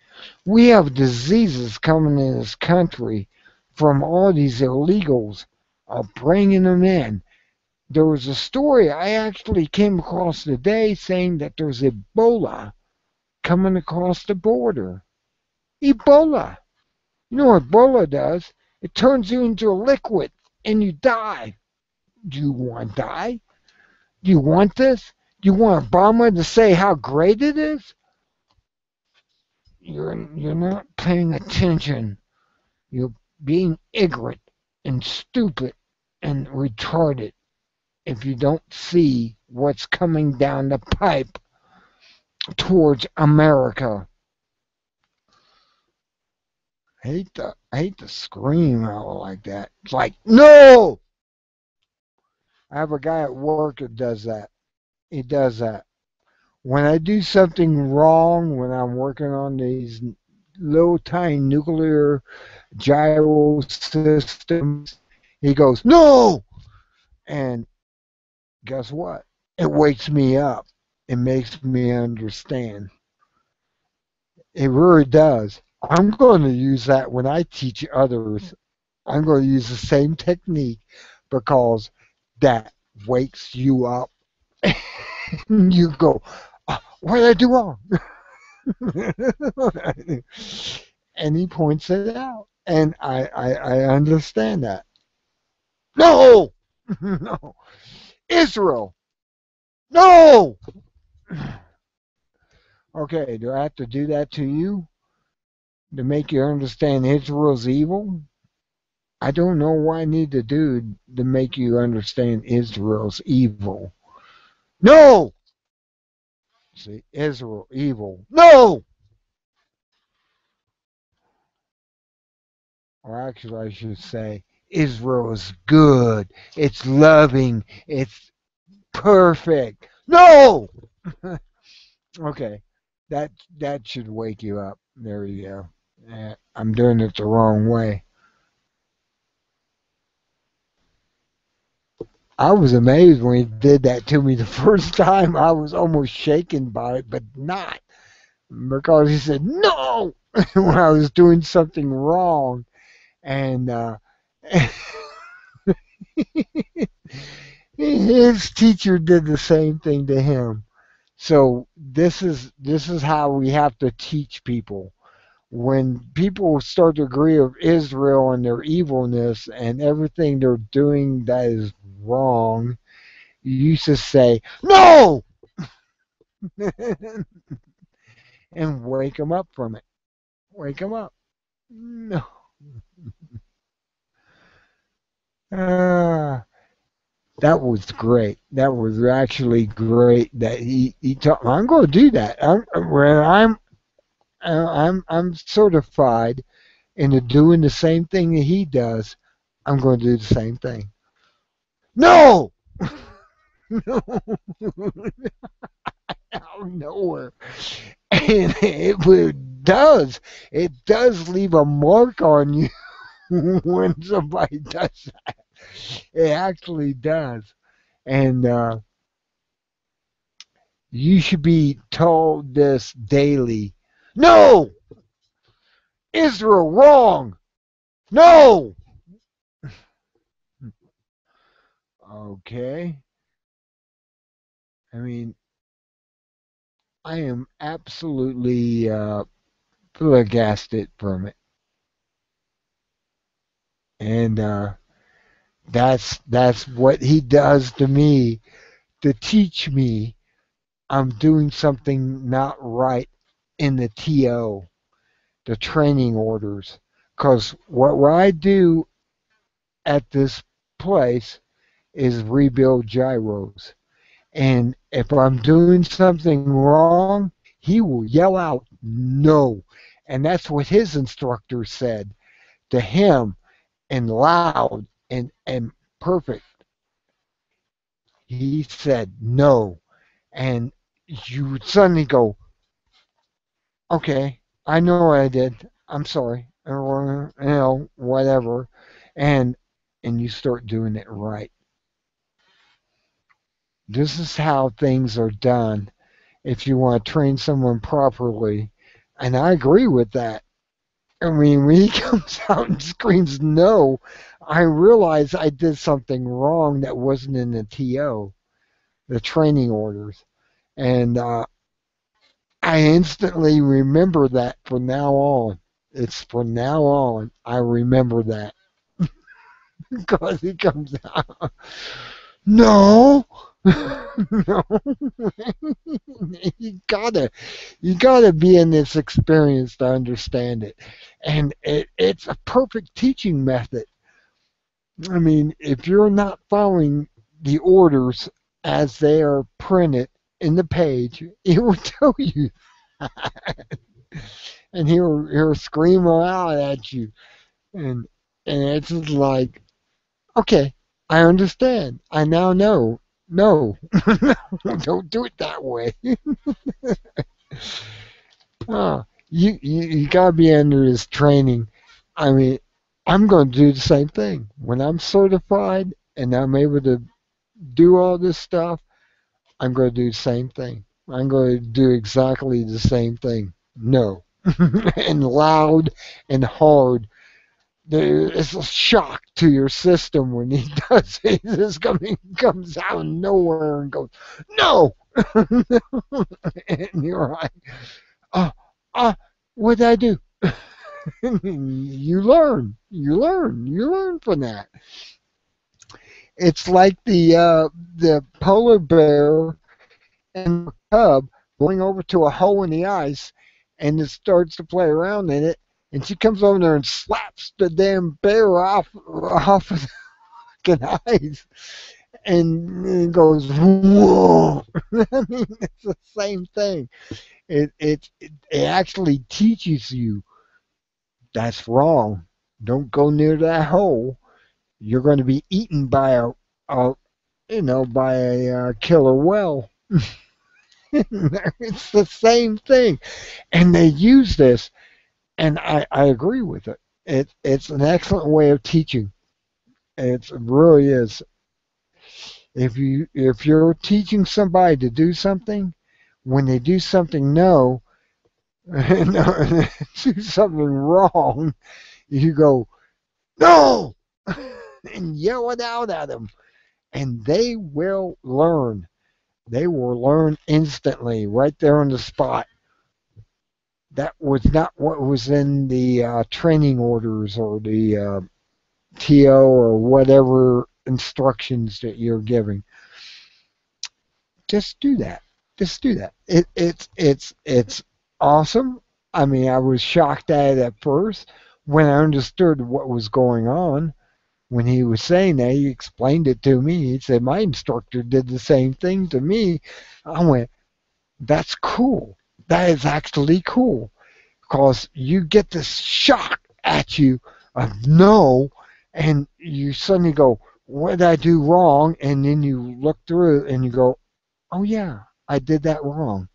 We have diseases coming in this country from all these illegals are bringing them in. There was a story I actually came across today saying that there's Ebola coming across the border. Ebola. You know what Ebola does? It turns you into a liquid and you die. Do you want to die? Do you want this? Do you want Obama to say how great it is? You're not paying attention. You're being ignorant and stupid and retarded if you don't see what's coming down the pipe towards America. I hate to scream out like that. It's like, no! I have a guy at work that does that. He does that. When I do something wrong, when I'm working on these little tiny nuclear gyro systems, he goes, no! And guess what? It wakes me up. It makes me understand. It really does. I'm going to use that when I teach others. I'm going to use the same technique because that wakes you up. You go, what did I do wrong? And he points it out. And I understand that. No! No! Israel! No! Okay, do I have to do that to you to make you understand Israel's evil? I don't know what I need to do to make you understand Israel's evil. No! See, Israel evil. No! Or actually, I should say, Israel is good. It's loving. It's perfect. No! Okay, that should wake you up. There you go. I'm doing it the wrong way. I was amazed when he did that to me the first time. I was almost shaken by it, but not because he said no when I was doing something wrong, and his teacher did the same thing to him. So this is how we have to teach people. When people start to agree with Israel and their evilness and everything they're doing that is wrong, you just say no and wake them up from it. Wake them up. No. Ah, that was great. That was actually great. That he taught. I'm going to do that. I'm certified into doing the same thing that he does. I'm going to do the same thing. No, no, out of nowhere, and does. It does leave a mark on you when somebody does that. It actually does, and you should be told this daily. No, Israel wrong. No. Okay. I mean, I am absolutely flabbergasted from it, and that's what he does to me to teach me I'm doing something not right in the TO, the training orders. Because what I do at this place is rebuild gyros. And if I'm doing something wrong, he will yell out, no. And that's what his instructor said to him and loud and perfect. He said, no. And you would suddenly go, okay, I know what I did. I'm sorry. Or, whatever. And and you start doing it right. This is how things are done if you want to train someone properly. And I agree with that. I mean, when he comes out and screams no, I realize I did something wrong that wasn't in the TO, the training orders. And I instantly remember that from now on. It's from now on, I remember that because he comes out. No, no, you gotta, you gotta be in this experience to understand it, and it's a perfect teaching method. I mean, if you're not following the orders as they are printed in the page, it will tell you, and he'll scream out at you, and and it's just like, okay, I understand. I now know. No, don't do it that way. You gotta be under his training. I mean, I'm going to do the same thing when I'm certified and I'm able to do all this stuff. I'm going to do the same thing. I'm going to do exactly the same thing. No, and loud and hard. It's a shock to your system when he does it. He just comes out of nowhere and goes, no! And you're like, uh, uh, what did I do? You learn from that. It's like the polar bear and the cub going over to a hole in the ice, and it starts to play around in it, and she comes over there and slaps the damn bear off of the fucking ice, and it goes whoa. I mean, it's the same thing. It actually teaches you that's wrong. Don't go near that hole. You're going to be eaten by a by a killer whale. It's the same thing, and they use this, and I agree with it. It's an excellent way of teaching. It really is. If you're teaching somebody to do something, when they do something no, do something wrong, you go no, and yell it out at them, and they will learn. They will learn instantly, right there on the spot. That was not what was in the training orders or the TO or whatever instructions that you're giving. Just do that. Just do that. It's awesome. I mean, I was shocked at it at first when I understood what was going on. When he was saying that, he explained it to me. He said my instructor did the same thing to me. I went, "That's cool. That is actually cool." Because you get this shock at you of no, and you suddenly go, "What did I do wrong?" And then you look through and you go, "Oh yeah, I did that wrong."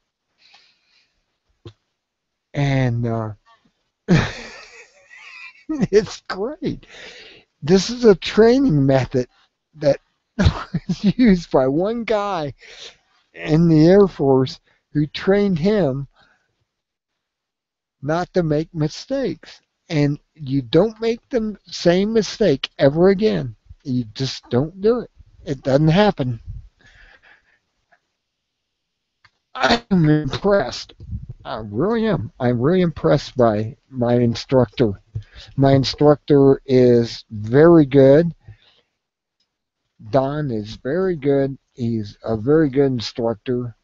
And it's great. This is a training method that was used by one guy in the Air Force who trained him not to make mistakes. And you don't make the same mistake ever again. You just don't do it. It doesn't happen. I'm impressed. I really am. I'm really impressed by my instructor. My instructor is very good. Don is very good. He's a very good instructor.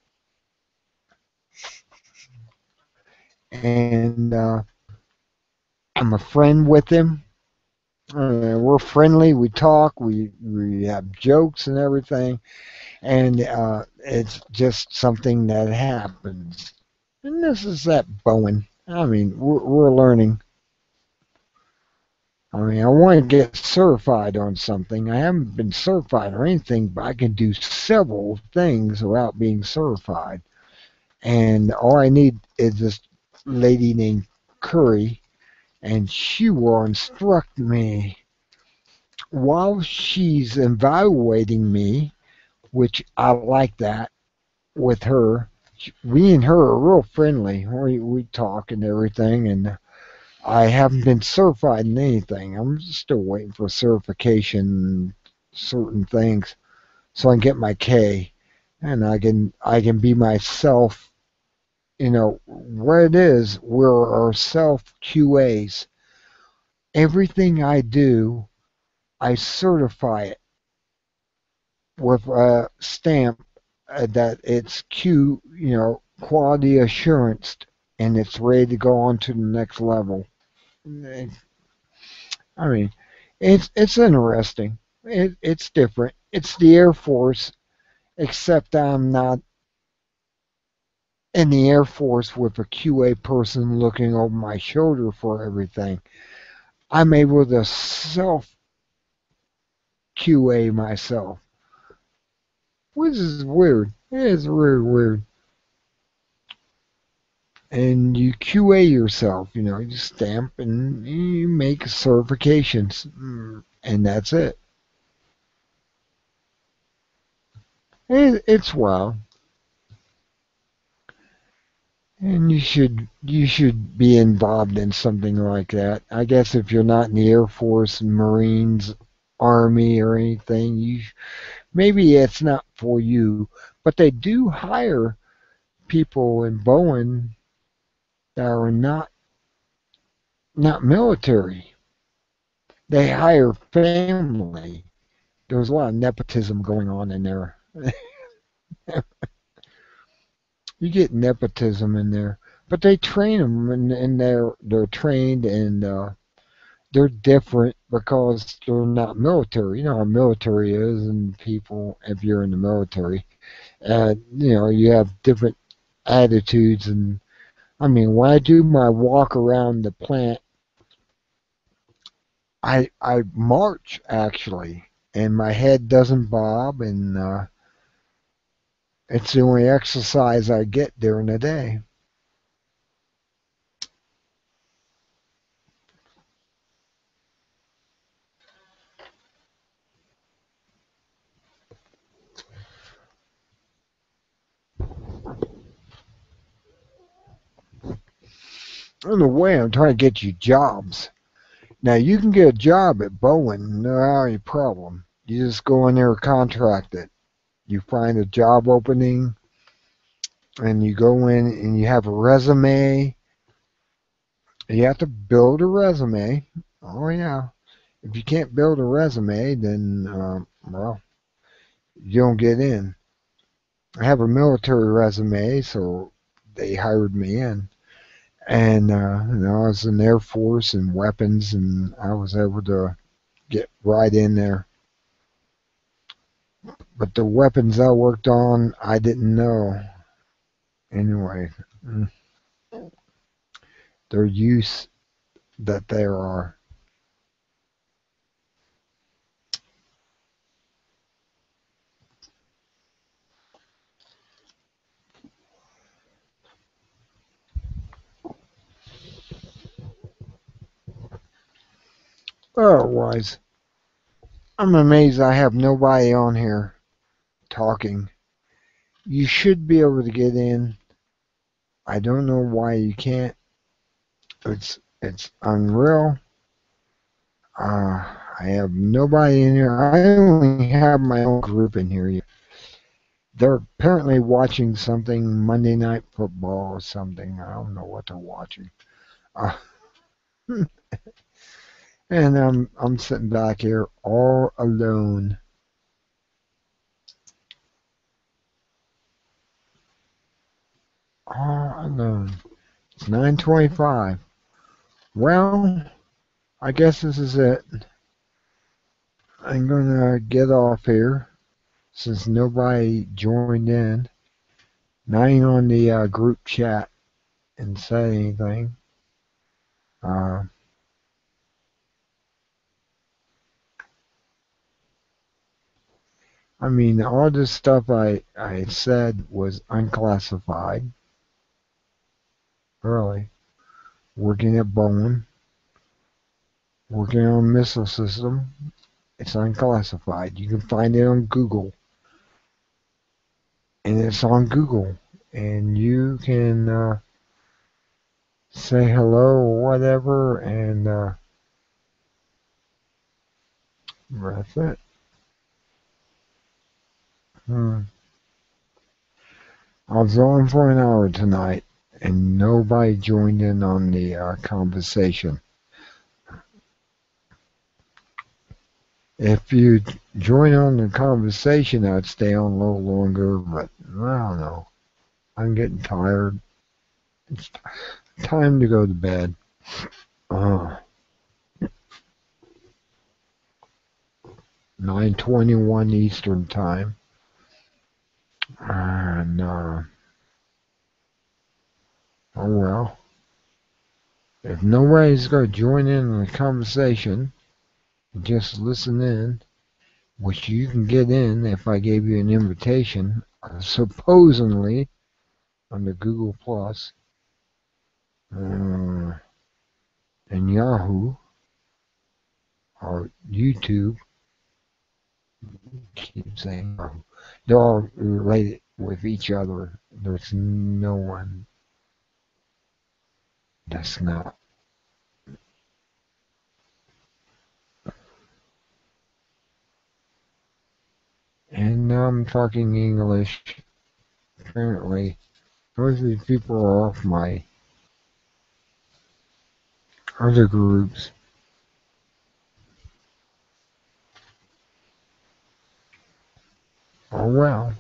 And I'm a friend with him. We're friendly. We talk. We have jokes and everything. And it's just something that happens. And this is that Bowen. I mean, we're learning. I mean, I want to get certified on something. I haven't been certified or anything, but I can do several things without being certified. And all I need is this lady named Curry, and she will instruct me while she's evaluating me, which I like that with her. Me and her are real friendly. We talk and everything, and I haven't been certified in anything. I'm still waiting for certification, certain things, so I can get my K, and I can be myself. What it is, we're our self QAs. Everything I do, I certify it with a stamp that it's quality assurance, and it's ready to go on to the next level. I mean, it's interesting. It's different. It's the Air Force, except I'm not in the Air Force with a QA person looking over my shoulder for everything. I'm able to self QA myself, which is weird. It is really weird. And you QA yourself, you stamp and you make certifications, and that's it. It's wild. And you should be involved in something like that. I guess if you're not in the Air Force, Marines, Army, or anything, maybe it's not for you. But they do hire people in Bowen that are not military. They hire family. There's a lot of nepotism going on in there. You get nepotism in there, but they train them, and they're trained, and they're different because they're not military. You know how military is, and people, if you're in the military, you have different attitudes. And I mean, when I do my walk around the plant, I march actually, and my head doesn't bob, and it's the only exercise I get during the day. In a way, I'm trying to get you jobs. Now you can get a job at Bowen, no any problem. You just go in there and contract it. You find a job opening and you go in and you have a resume. You have to build a resume. Oh, yeah. If you can't build a resume, then, well, you don't get in. I have a military resume, so they hired me in. And, I was in the Air Force and weapons, and I was able to get right in there. But the weapons I worked on, I didn't know. Anyway, their use that there are. Otherwise, I'm amazed I have nobody on here talking. You should be able to get in. I don't know why you can't. It's unreal. I have nobody in here. I only have my own group in here. They're apparently watching something, Monday Night Football or something. I don't know what they're watching. Uh, and I'm sitting back here all alone. All alone. It's 9:25. Well, I guess this is it. I'm gonna get off here since nobody joined in. Not even on the group chat and said anything. Uh, I mean, all this stuff I said was unclassified. Really. Working at Boeing, working on a missile system. It's unclassified. You can find it on Google. And it's on Google. And you can say hello or whatever, and that's it. Hmm. I was on for an hour tonight, and nobody joined in on the conversation. If you join on the conversation, I'd stay on a little longer, but I don't know. I'm getting tired. It's time to go to bed. Uh, 9:21 Eastern time. And, oh well. If nobody's going to join in on the conversation, just listen in, which you can get in if I gave you an invitation, supposedly under Google Plus and Yahoo or YouTube. Keep saying Yahoo. They're all related with each other. There's no one that's not. And now I'm talking English. Apparently, most of these people are off my other groups. Oh well.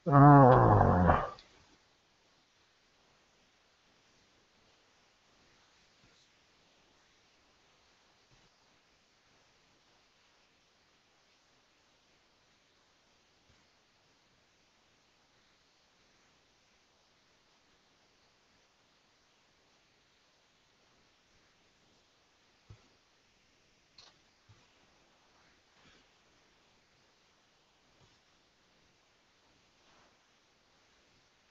Ah,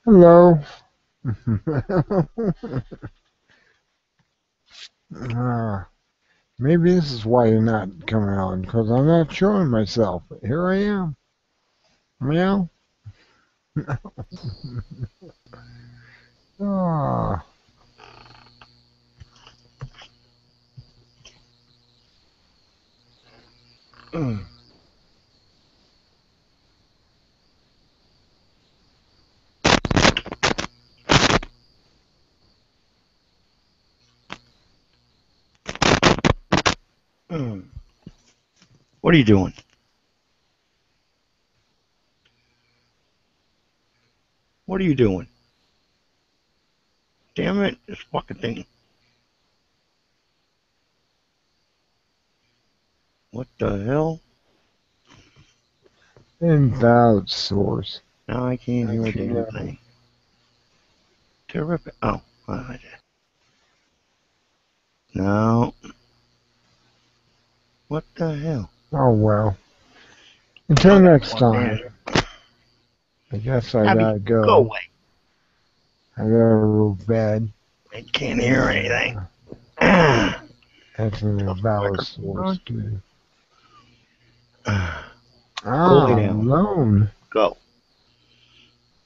hello. Ah, maybe this is why you're not coming on, because I'm not showing myself. Here I am. Meow. Ah. Mm. Mm. What are you doing? What are you doing? Damn it, this fucking thing. What the hell? Invalid source. Now I can't I hear a damn can't. thing. Terrific. Oh, no. What the hell? Oh well. Until I got next plugged time. in. I guess I Abby, gotta go go. away. I gotta go to bed. I can't hear anything. Uh, Tell that's an the invalid microphone source on. too. Go lay Ah, down. alone. Go.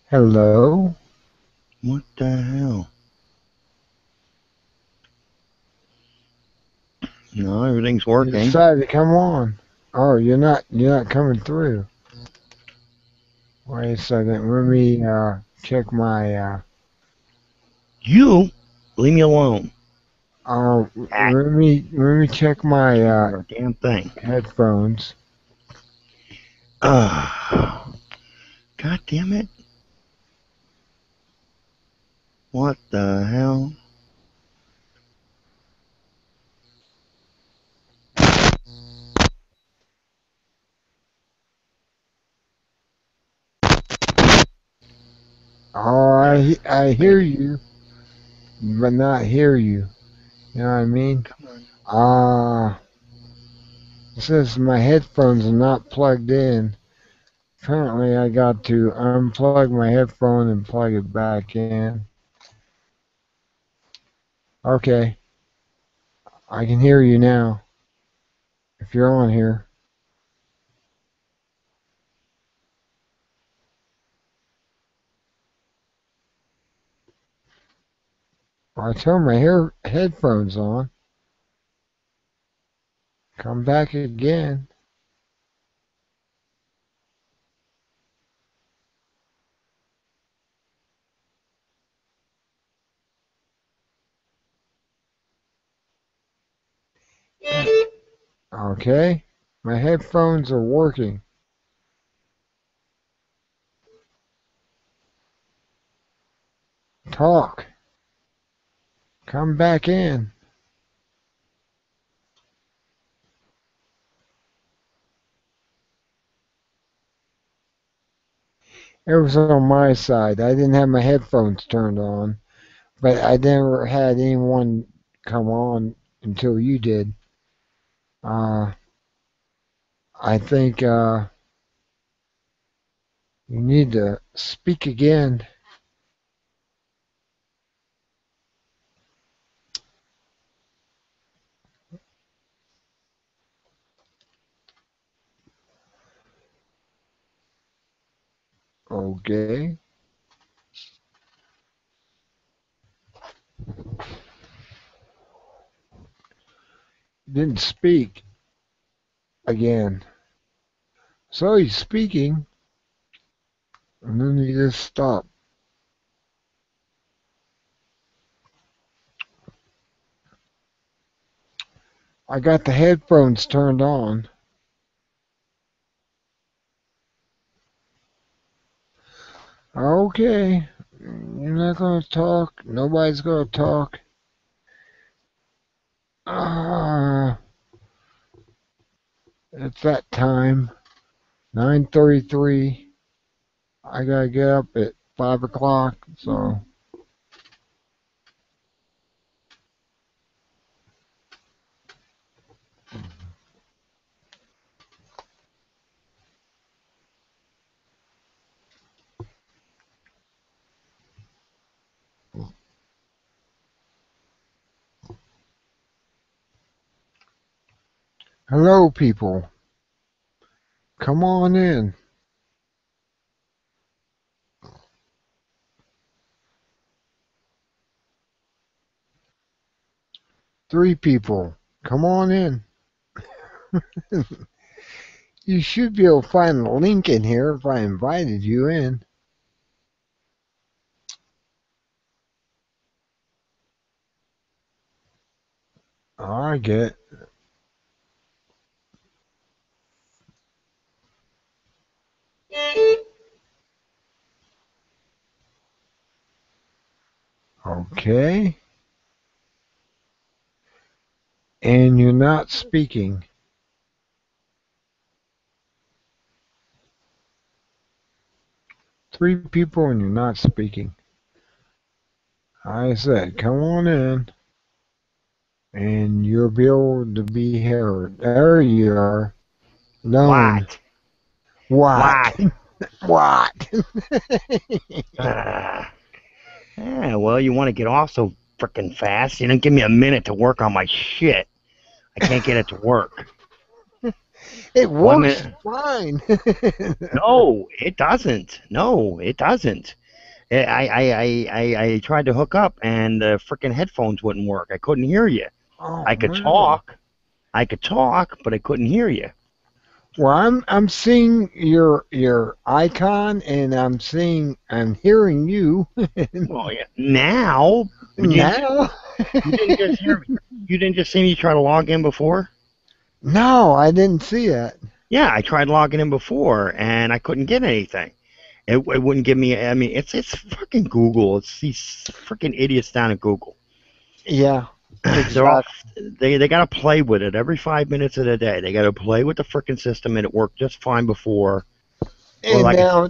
Hello. What the hell? No, everything's You working. decided to come on. Oh, you're not coming through. Wait a second. Let me check my You leave me alone. Hack. let me check my Can't hear a damn thing. headphones. God damn it. What the hell? Oh, Yes. I hear Thank you. you, but not hear you. You know what I mean? Come on. It says my headphones are not plugged in. Apparently, I got to unplug my headphone and plug it back in. Okay, I can hear you now. If you're on here, I turned my headphones on. Come back again. Okay, my headphones are working. Talk. Come back in. It was on my side. I didn't have my headphones turned on, but I never had anyone come on until you did. Uh, I think you need to speak again. Okay. Didn't speak again. So he's speaking, and then he just stopped. I got the headphones turned on. Okay. You're not going to talk. Nobody's going to talk. Ah, it's that time. 9:33. I gotta get up at 5 o'clock. So hello, people. Come on in. 3 people. Come on in. You should be able to find a link in here if I invited you in. Oh, I get it. Okay. And you're not speaking. Three people and you're not speaking. I said, come on in. And you'll be able to be heard. There you are. Known. What? What? What? What? Yeah, well, you want to get off so frickin' fast. You don't give me a minute to work on my shit. I can't get it to work. It One works minute. fine. No, it doesn't. No, it doesn't. I tried to hook up and the frickin' headphones wouldn't work. I couldn't hear you. Oh, I could really? talk, but I couldn't hear you. Well, I'm seeing your icon and I'm hearing you Well, yeah. Now, now. you didn't just hear me. You didn't just see me try to log in before? No, I didn't see it. Yeah, I tried logging in before and I couldn't get anything. It wouldn't give me. I mean, it's fucking Google. It's these freaking idiots down at Google. Yeah, They're all exactly. they got to play with it every 5 minutes of the day. They got to play with the freaking system, and it worked just fine before. Or And like I said,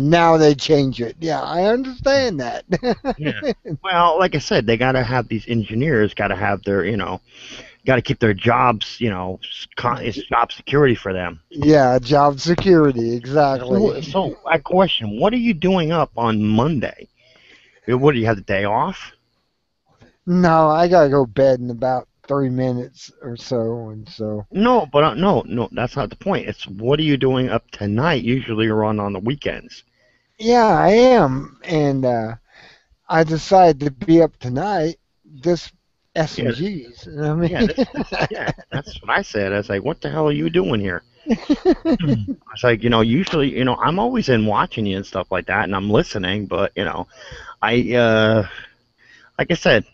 now they change it. Yeah, I understand that. yeah. Well, like I said, they got to have these engineers. Got to have their got to keep their jobs. It's job security for them. Yeah, job security, So, exactly. so I question, what are you doing up on Monday? What do you have the day off? No, I gotta go bed in about 3 minutes or so, and so No, but no, that's not the point. It's what are you doing up tonight? Usually you're on the weekends. yeah, I am, and I decided to be up tonight. This S Yeah, and G's. I mean, yeah, yeah. That's what I said. I was like, what the hell are you doing here? I was like, usually, I'm always in watching you and stuff like that, and I'm listening, but I like I said,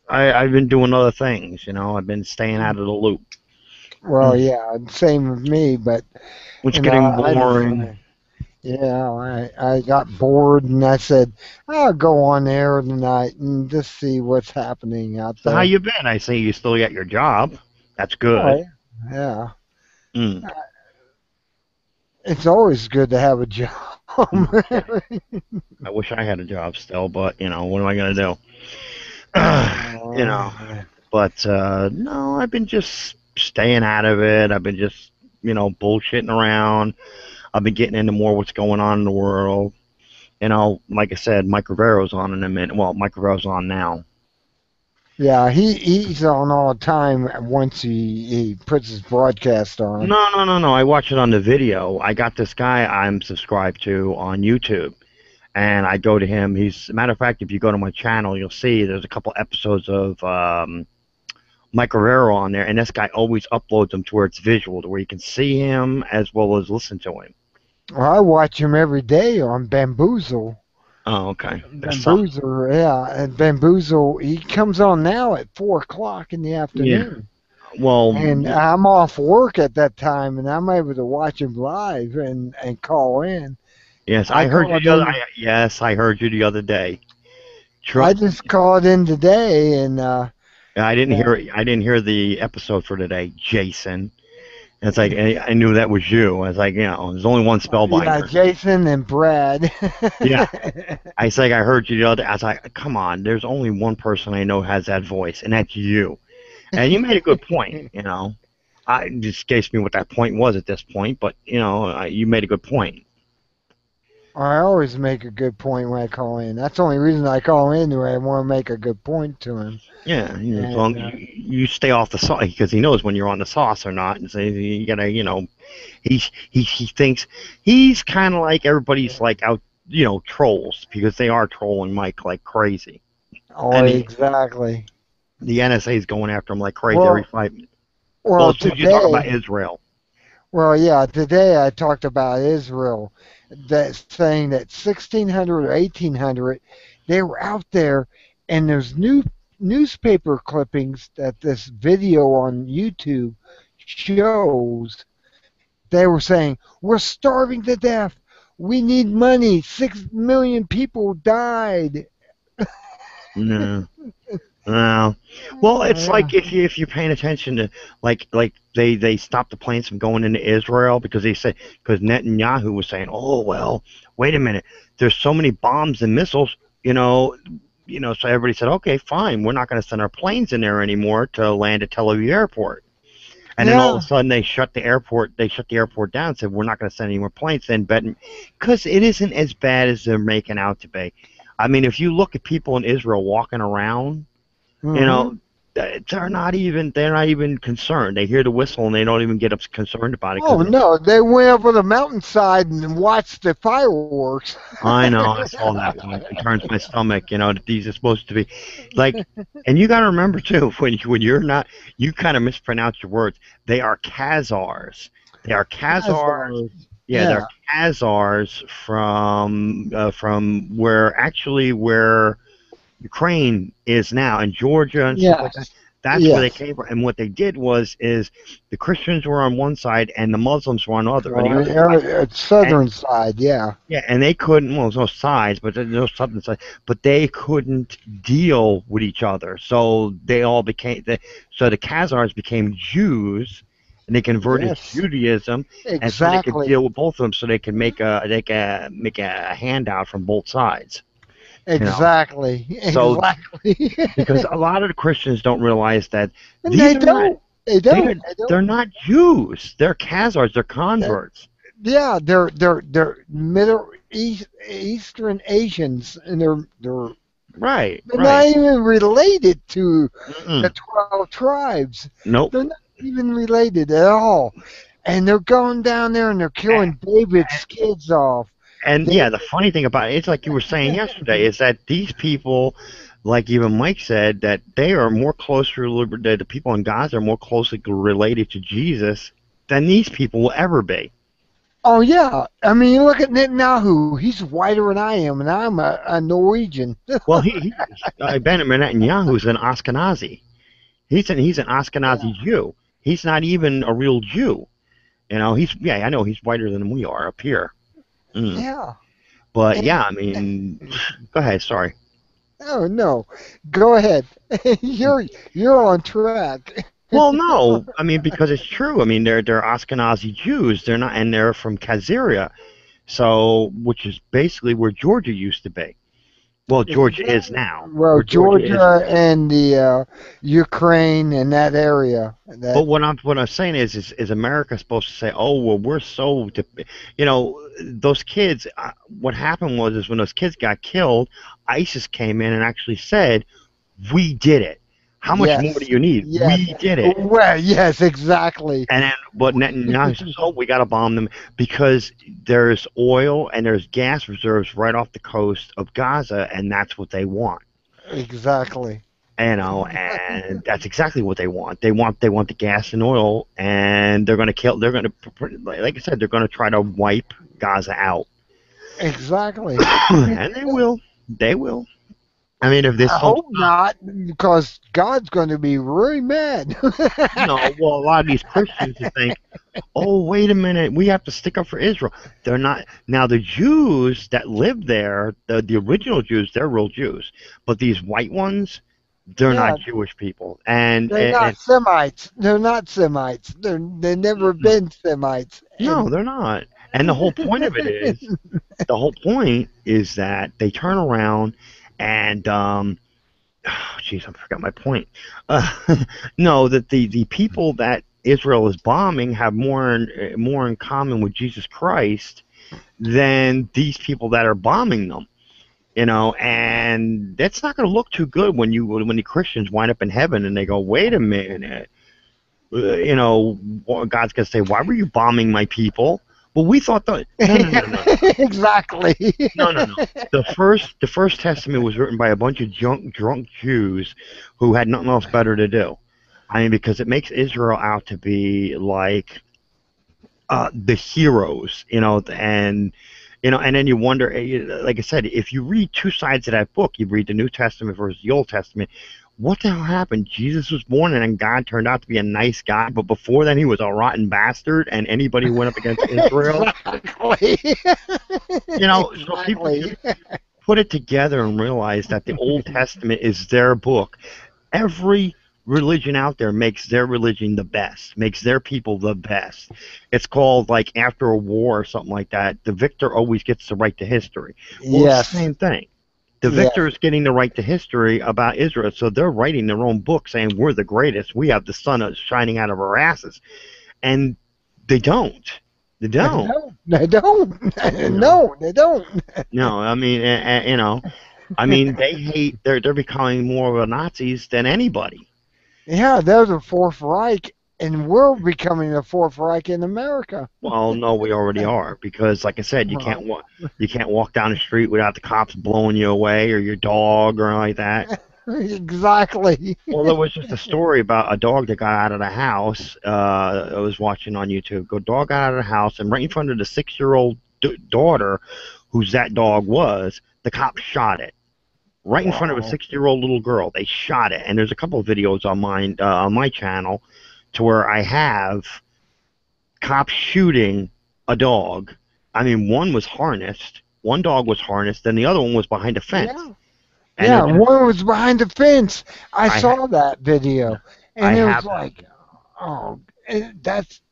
I've been doing other things. I've been staying out of the loop. well, yeah, same with me, but It's you know, getting I boring. decided. Yeah, I got bored and I said, I'll go on there tonight and just see what's happening out So how there. you been? I say you still got your job. That's good. Oh, yeah. Mm. It's always good to have a job. Yeah, I wish I had a job still, but what am I gonna do? you know, Uh, but no, I've been just staying out of it. I've been just bullshitting around. I've been getting into more what's going on in the world. Like I said, Mike Rivero's on in a minute. Well, Mike Rivero's on now. yeah, he's on all the time once he puts his broadcast on. No, no, no, no. I watch it on the video. I got this guy I'm subscribed to on YouTube, and I go to him. He's, matter of fact, if you go to my channel, you'll see there's a couple episodes of Mike Rivero on there, and this guy always uploads them to where it's visual, to where you can see him as well as listen to him. Well, I watch him every day on Bamboozle. Oh, okay. That's something. Bamboozle, yeah, and Bamboozle. He comes on now at 4 o'clock in the Yeah. afternoon. Well, And I'm off work at that time, and I'm able to watch him live and call in. yes, I I heard you called the other. in. Yes, I heard you the other day. I Truck. just called in today, and I didn't yeah, hear. I didn't hear the episode for today, Jason. And it's like I knew that was you. I was like, there's only one yeah, spellbinder. Jason and Brad. Yeah. I was like, I heard you the other day. I was like, come on, there's only one person I know has that voice, and that's you. And you made a good point. I just escapes me what that point was at this point, but you made a good point. I always make a good point when I call in. That's the only reason I call in, where I want to make a good point to him. Yeah, as And long as you stay off the sauce, because he knows when you're on the sauce or not, and so you gotta, he thinks he's kind of like everybody's like out, trolls because they are trolling Mike like crazy. oh, And exactly. The NSA is going after them like crazy every Well, 5 minutes. Well, well, as soon as you talk about today, Israel. well, yeah, today I talked about Israel, that saying that 1600 or 1800, they were out there, and there's new newspaper clippings that this video on YouTube shows. They were saying, "We're starving to death. We need money. 6 million people died." No. No. Well, it's Yeah. like if you're paying attention to like they stopped the planes from going into Israel because they said because Netanyahu was saying, oh well, wait a minute, there's so many bombs and missiles, so everybody said, okay, fine, we're not going to send our planes in there anymore to land at Tel Aviv airport. And then all of a Yeah. sudden they shut the airport down and said we're not going to send any more planes. Then because it isn't as bad as they're making out to be. I mean, if you look at people in Israel walking around you Hmm. know, they're not even concerned. They hear the whistle and they don't even get concerned about it Oh because no, they went up on the mountainside and watched the fireworks. I know I saw that one. It turns my stomach. That these are supposed to be like, and you got to remember too when you're not, you kind of mispronounce your words. They are Khazars. They are Khazars. Dinosaurs. Yeah, they're Yeah. Khazars from where Ukraine is now, and Georgia and stuff like that. Yes. That's where they Yes. came from. And what they did is the Christians were on one side and the Muslims were on the other side. And Southern side. Yeah. yeah, and they couldn't. Well, there's no sides, but there's no southern side. But they couldn't deal with each other, so they all became. So the Khazars became Jews, and they converted to Yes. Judaism, and so they could Exactly. deal with both of them. So they could make a handout from both sides. You know. Exactly. So Exactly. because a lot of the Christians don't realize that And these they are not don't. They they're don't. They they're don't. not Jews. They're Khazars. They're They're, converts. yeah, they're Middle East, Eastern Asians, and Right, they're not right. even related to the Mm-mm. 12 tribes. Nope. They're not even related at all. And they're going down there and they're And, killing David's kids off. and They, yeah, the funny thing about it, it's like you were saying yesterday, is that these people, like even Mike said, that they are more closely the people in Gaza are more closely related to Jesus than these people will ever be. oh, yeah. I mean, you look at Netanyahu. He's whiter than I am, and I'm a Norwegian. Well, Benjamin Netanyahu is an Ashkenazi. He's an Yeah. Ashkenazi Jew. He's not even a real Jew. I know he's whiter than we are up here. Mm. Yeah. But And, yeah, I mean, go ahead. Sorry. oh, no. Go ahead. You're on track. Well, no, I mean because it's true. I mean they're Ashkenazi Jews. They're not, and they're from Khazaria, so which is basically where Georgia used to be. Well, Georgia is Exactly. now. Well, Where Georgia is. Georgia and the Ukraine and that area. But That what I'm saying is America supposed to say, oh well, we're so, those kids. What happened is when those kids got killed, ISIS came in and actually said, we did it. How much more do yes, you need? yes. We did it. Well, yes, exactly. And then what Netanyahu says, oh, we got to bomb them because there's oil and there's gas reserves right off the coast of Gaza, and that's what they want. Exactly. And that's exactly what they want. They want the gas and oil, and they're going to kill. They're going to, like I said, they're going to try to wipe Gaza out, Exactly. and they will. They will. I mean, if this I whole hope not, because God's going to be really mad. well, a lot of these Christians who think, oh, wait a minute, we have to stick up for Israel. They're not. Now, the Jews that live there, the original Jews, they're real Jews. But these white ones, they're Yeah, not Jewish people. And, they're and, not and Semites. They're not Semites. They've never been Semites. no, And they're not. And the whole point is that they turn around and, jeez, I forgot my point. No, that the people that Israel is bombing have more in common with Jesus Christ than these people that are bombing them. And that's not going to look too good when the Christians wind up in heaven and they go, wait a minute, God's going to say, why were you bombing my people? Well, we thought that no. Exactly. No. The first testament was written by a bunch of drunk Jews who had nothing else better to do. I mean, because it makes Israel out to be like the heroes, and then you wonder, like I said, if you read two sides of that book, you read the New Testament versus the Old Testament. What the hell happened? Jesus was born, and then God turned out to be a nice guy, but before then he was a rotten bastard, and anybody who went up against Israel, Exactly. so people Exactly. just put it together and realize that the Old Testament is their book. Every religion out there makes their religion the best, makes their people the best. It's called, like, after a war or something like that, the victor always gets the right to history. Well, it's the Yes. same thing. The Yes. victor is getting the right to history about Israel, so they're writing their own book saying we're the greatest. We have the sun shining out of our asses, and they don't. They don't. No, they don't. You know. No, they don't. No, I mean, they hate. They're becoming more of a Nazis than anybody. Yeah, they're the Fourth Reich, and we're becoming the Fourth Reich in America. Well, no, we already are because, like I said, you can't walk down the street without the cops blowing you away or your dog or like that. Exactly. Well, there was just a story about a dog that got out of the house. I was watching on YouTube. Go dog got out of the house, and right in front of the 6-year-old daughter, whose that dog was, the cops shot it. Right in front of a Wow. 6-year-old little girl, they shot it. And there's a couple of videos on my channel, to where I have cops shooting a dog. I mean, one was harnessed. One dog was harnessed, and the other one was behind a fence. Yeah. And Yeah, they're just, one was behind the fence. I I saw that video, I and it was have like, oh, that's.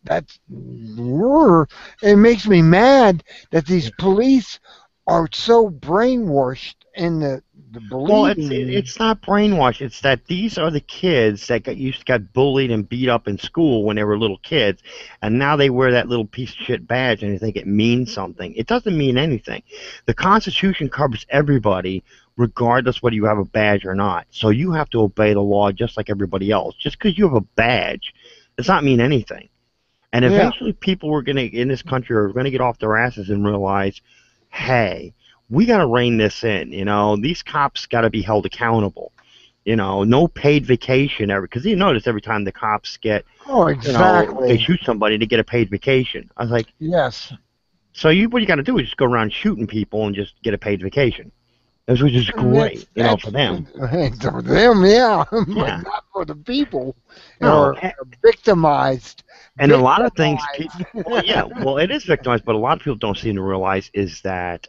It makes me mad that these police are so brainwashed in the Well, believing. it's not brainwash. It's that these are the kids that got bullied and beat up in school when they were little kids, and now they wear that little piece of shit badge and they think it means something. It doesn't mean anything. The Constitution covers everybody, regardless whether you have a badge or not. So you have to obey the law just like everybody else. Just because you have a badge does not mean anything. And Yeah, eventually, people in this country are gonna get off their asses and realize, hey, we got to rein this in. These cops got to be held accountable. No paid vacation because you notice every time the cops get, oh, they exactly. shoot somebody to get a paid vacation. I was like, Yes. so what you got to do is just go around shooting people and just get a paid vacation. Which is And great, that's for them. for them, yeah, but Yeah. not for the people who No, are victimized. and a lot of things, Victimized. well, yeah, well, it is victimized, but a lot of people don't seem to realize is that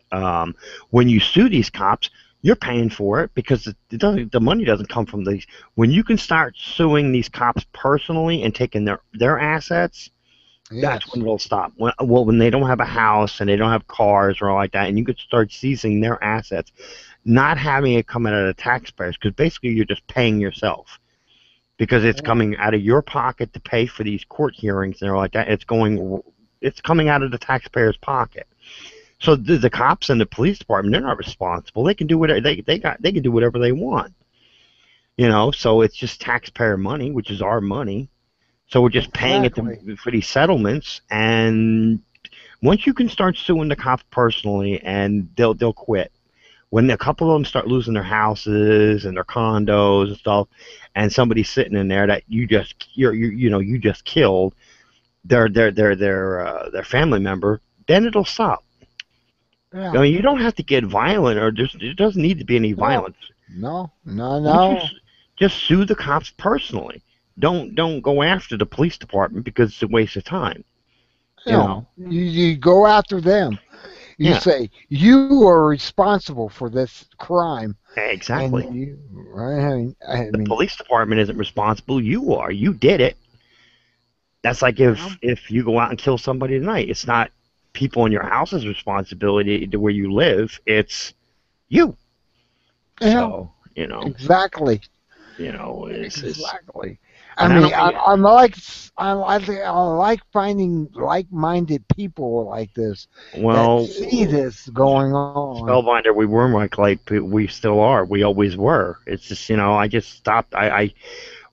when you sue these cops, you're paying for it because the money doesn't come from these. When you can start suing these cops personally and taking their assets, that's Yes. when it'll stop. When they don't have a house and they don't have cars or like that, and you could start seizing their assets, not having it come out of the taxpayers, because basically you're just paying yourself because it's Yeah. coming out of your pocket to pay for these court hearings and like that. It's coming out of the taxpayer's pocket. So the cops and the police department, they're not responsible. They can do whatever they can do whatever they want. So it's just taxpayer money, which is our money. So we're just paying it Exactly. for these settlements, and once you can start suing the cops personally, and they'll quit. When a couple of them start losing their houses and their condos and stuff, and somebody's sitting in there that you just killed their family member, then it'll stop. I Yeah. mean, you don't have to get violent, or there doesn't need to be any No. violence. No. No. Once you No. just sue the cops personally. Don't go after the police department because it's a waste of time. You No. know? You go after them. You Yeah, say you are responsible for this crime, and exactly. you. I The mean, police department isn't responsible. You are. You did it. That's like yeah. if you go out and kill somebody tonight. It's not people in your house's responsibility to where you live. It's you. Yeah. So Exactly. it's Exactly. I and I mean, don't. I like finding like-minded people like this that Well, see this going on. Spellbinder, we were like we still are. We always were. It's just I just stopped.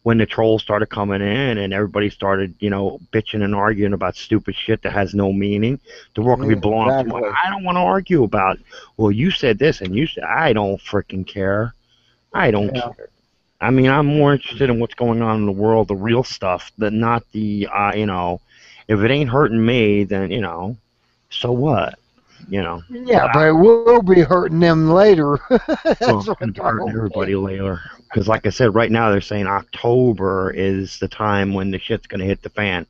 when the trolls started coming in and everybody started, bitching and arguing about stupid shit that has no meaning, the world could be blown up tomorrow. Exactly. I don't want to argue about, well, you said this and you said, I don't freaking care. I don't Yeah. care. I mean, I'm more interested in what's going on in the world, the real stuff, than not the, if it ain't hurting me, then, so what? Yeah, But but it will be hurting them later. well, That's it's going what to be the hurting whole everybody thing. later. Because, like I said, right now they're saying October is the time when the shit's going to hit the fan.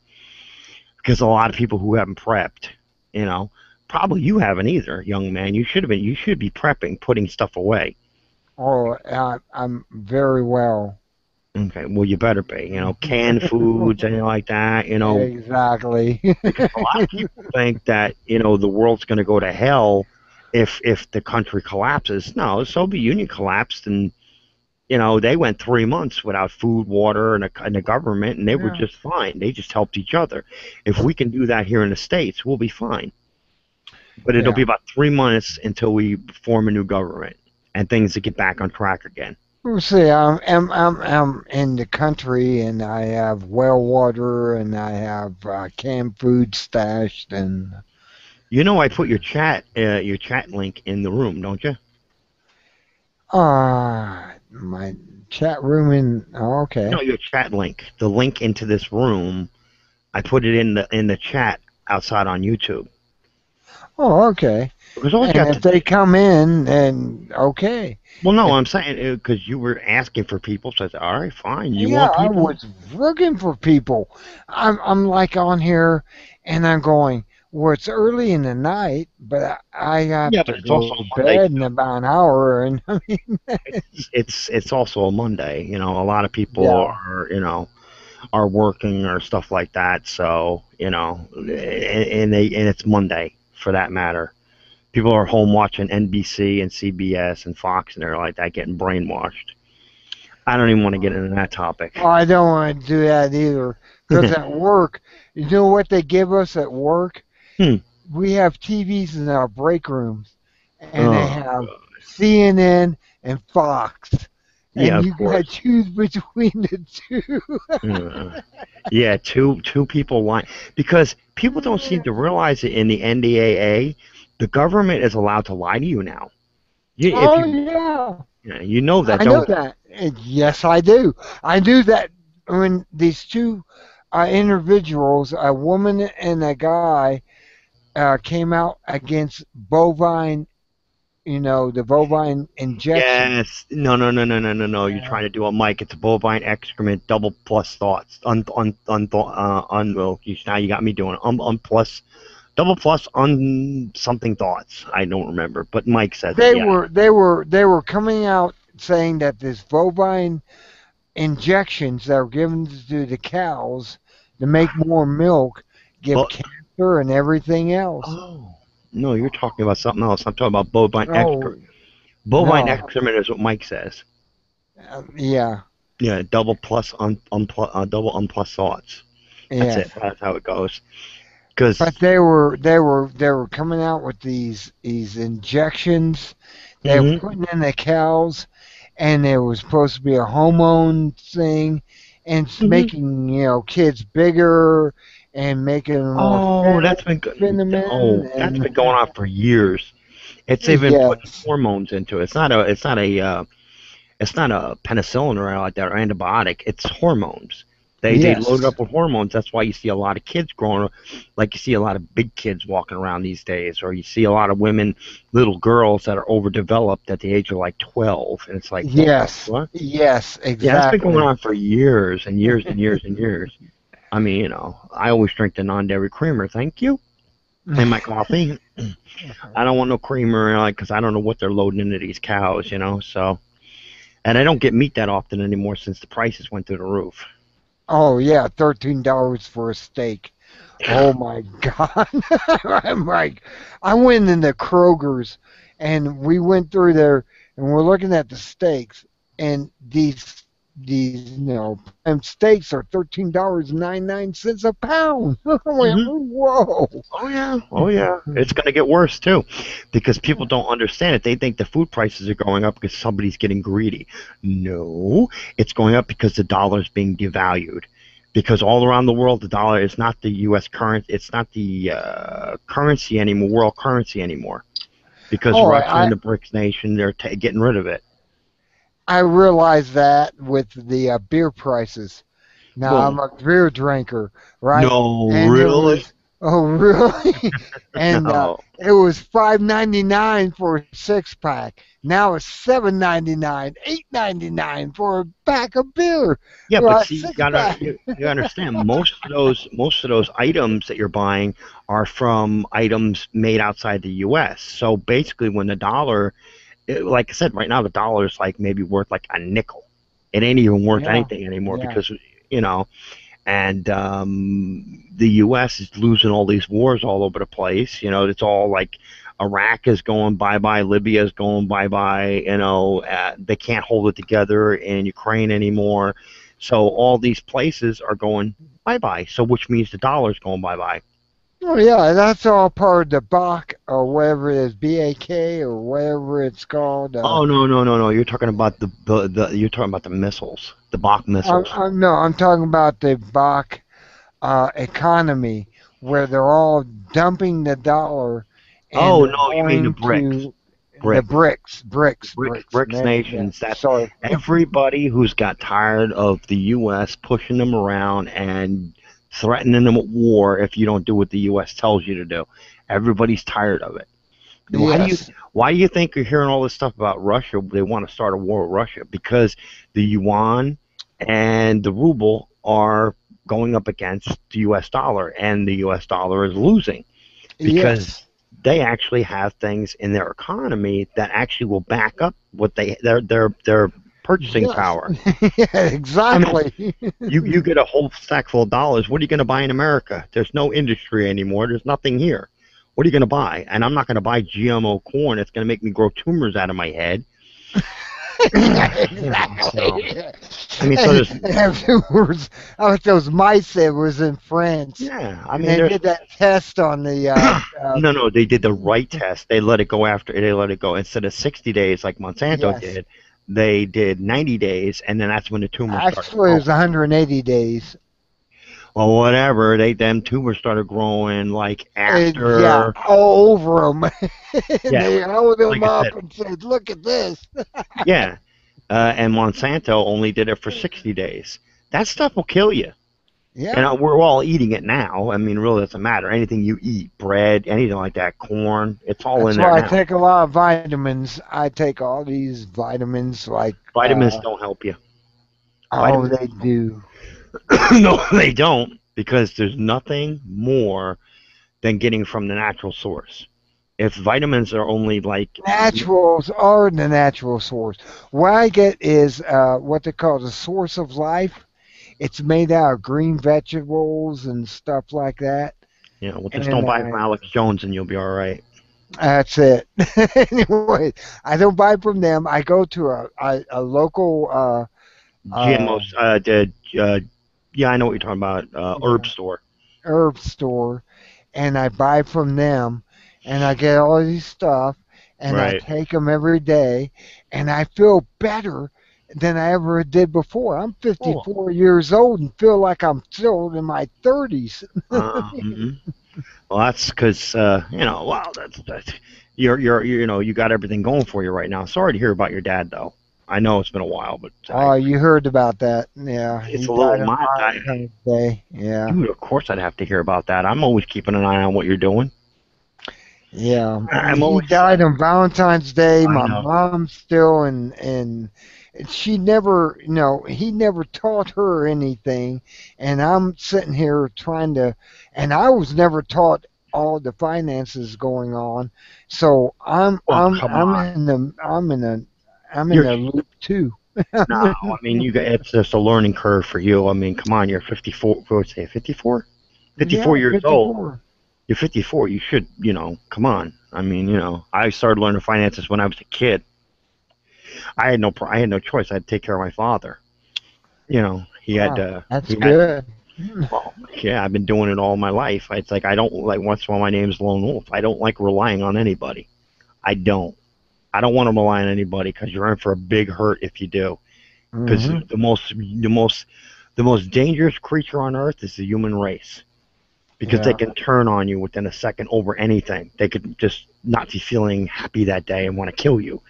Because a lot of people who haven't prepped, you know, probably you haven't either, young man. You should have been. You should be prepping, putting stuff away. Oh, I'm very well. Okay, well, you better be. Canned foods, anything like that. Exactly. Because a lot of people think that the world's going to go to hell if the country collapses. No, the Soviet Union collapsed, and they went 3 months without food, water, and a government, and they were Yeah. just fine. They just helped each other. If we can do that here in the States, we'll be fine. But it'll be Yeah. about 3 months until we form a new government and things to get back on track again. We'll see. I'm in the country, and I have well water, and I have canned food stashed, and I put your chat link in the room, don't you? my chat room in. Oh, No, okay. your chat link, the link into this room. I put it in the chat outside on YouTube. Oh, okay. Because all you And have if to do. they come in, then okay. Well, no, If I'm saying because you were asking for people, so I said, all right, fine. You Yeah, want I people? was looking for people. I'm like on here, and I'm going. Well, it's early in the night, but I have Yeah, but to it's also go to a Monday bed in too. about an hour, and I mean, It's also a Monday. A lot of people yeah, are working or stuff like that. So and it's Monday for that matter. People are home watching NBC and CBS and Fox and they're like that, getting brainwashed. I don't even want to get into that topic. I don't want to do that either. Because at work, you know what they give us at work? Hmm. We have TVs in our break rooms, and they Oh have God. CNN and Fox, Yeah, and of you got to course. choose between the two. Uh, yeah, two people lie because people don't seem to realize it in the NDAA. The government is allowed to lie to you now. If Oh you yeah, you know that, I know don't you? that. Yes, I do. I knew that when these two individuals, a woman and a guy, came out against bovine, the bovine injection. Yes. No, no, no, no, no, no, no. You're Yeah. trying to do a mic. It's a bovine excrement, double plus thoughts. Well, now you got me doing double plus on something thoughts. I don't remember, but Mike says it. Yeah. They were coming out saying that this bovine injections that were given to the cows to make more milk give But cancer and everything else. oh no, you're talking about something else. I'm talking about bovine Oh excrement. Bovine no, excrement is what Mike says. yeah, Yeah, double plus double on plus thoughts. That's yes. it. That's how it goes. Because But they were coming out with these injections they were hmm putting in the cows, and it was supposed to be a hormone thing, and it's hmm making kids bigger and making them more oh, feminine that's and been going on for years. It's even putting yes, hormones into it. It's not a penicillin or like that or antibiotic. It's hormones. They load it yes, up with hormones. That's why you see a lot of kids growing up, like you see a lot of big kids walking around these days, or you see a lot of women, little girls that are overdeveloped at the age of like 12, and it's like yes, what? yes, Yeah, that's been going exactly. on for years and years and years and years. I mean, I always drink the non-dairy creamer, thank you, in my coffee. I don't want no creamer, like, because I don't know what they're loading into these cows. So, and I don't get meat that often anymore since the prices went through the roof. Oh yeah, $13 for a steak. Oh my God. I'm like, I went in the Kroger's, and we went through there, and we're looking at the steaks, and these these, prime steaks are $13.99 a pound. I went, Hmm. whoa. Oh yeah, oh yeah. It's gonna get worse too, because people don't understand it. They think the food prices are going up because somebody's getting greedy. No, it's going up because the dollar is being devalued. Because all around the world, the dollar is not the U.S. currency. It's not the currency anymore, world currency anymore. Because Oh, Russia I and the BRICS nation, they're getting rid of it. I realized that with the beer prices. Now I'm Well, a beer drinker, right? no, And it really? was, oh really? And No. it was $5.99 for a 6 pack. Now it's $7.99, $8.99 for a pack of beer, Yeah, but right? see, you Six gotta pack. you understand most of those items that you're buying are from items made outside the U.S. So basically, when the dollar, like I said, right now the dollar is like maybe worth like a nickel. It ain't even worth Yeah, anything anymore yeah. because you know, and the U.S. is losing all these wars all over the place. It's all like Iraq is going bye bye, Libya is going bye bye. They can't hold it together in Ukraine anymore. So all these places are going bye bye. So which means the dollar's going bye bye. Oh yeah, that's all part of the BAC or whatever it is, BAK or whatever it's called. Oh no no no no! You're talking about the you're talking about the missiles, the Bach missiles. No, I'm talking about the BAC economy where they're all dumping the dollar and Oh they're no, you mean the going BRICS? to the BRICS. BRICS Yeah, nations. That's sorry. everybody who's got tired of the U.S. pushing them around and threatening them with war if you don't do what the U.S. tells you to do. Everybody's tired of it. Why do you Yes. why do you think you're hearing all this stuff about Russia? They want to start a war with Russia because the yuan and the ruble are going up against the U.S. dollar, and the U.S. dollar is losing because Yes. they actually have things in their economy that actually will back up what their purchasing Yes. power. Yeah, I mean, exactly. you get a whole stack full of dollars. What are you going to buy in America? There's no industry anymore. There's nothing here. What are you going to buy? And I'm not going to buy GMO corn. It's going to make me grow tumors out of my head. Yeah, So exactly. I mean, so And there's afterwards, like those mice that was in France, yeah. I and mean, they there's did that test on the. no, no. They did the right test. They let it go after. They let it go instead of 60 days like Monsanto Yes, did. They did 90 days, and then that's when the tumors started actually, it was growing. 180 days. Well, whatever. Them tumors started growing like Yeah, after. all over them, and Yeah, they held them like I said. up and said, "Look at this." Yeah, and Monsanto only did it for 60 days. That stuff will kill you. And Yeah, we're all eating it now. I mean, really doesn't matter. Anything you eat, bread, anything like that, corn, it's all in that's there why I now. take a lot of vitamins. I take all these vitamins, like, Vitamins don't help you. oh, Vitamins, they do. no, they don't, because there's nothing more than getting from the natural source. If vitamins are only like, Naturals are the natural source. What I get is what they call the source of life. It's made out of green vegetables and stuff like that. well, just And don't buy from Alex Jones and you'll be all right. that's it. Anyway, I don't buy from them. I go to a local GMOs, yeah, I know what you're talking about. Herb yeah, store. herb store, and I buy from them, and I get all these stuff, and I Right. take them every day, and I feel better than I ever did before. I'm Oh, 54 years old and feel like I'm still in my 30s. mhm. Well, that's because wow, that's you got everything going for you right now. Sorry to hear about your dad, though. I know it's been a while, but Oh, you heard about that? Yeah, it's he a little died on mad. Valentine's Day. Yeah, Dude, of course I'd have to hear about that. I'm always keeping an eye on what you're doing. yeah. I'm He always. died on Valentine's Day. I My know. mom's still and she never, he never taught her anything. And I'm sitting here trying to, and I was never taught all the finances going on. So I'm Well, I'm come I'm on. in the I'm in a I'm in You're a loop too. no. I mean, it's just a learning curve for you. I mean, come on. You're 54. What would say 54? 54 Yeah, years old. 54. You're 54. You should, come on. I mean, I started learning finances when I was a kid. I had no choice. I had to take care of my father. he had That's he had. good. Well, yeah, I've been doing it all my life. It's like I don't like. Once why my name's Lone Wolf. I don't like relying on anybody. I don't. I don't want to rely on anybody because you're in for a big hurt if you do. Because Hmm. the most dangerous creature on earth is the human race. Because they Yeah. can turn on you within a second over anything. They could just not be feeling happy that day and want to kill you.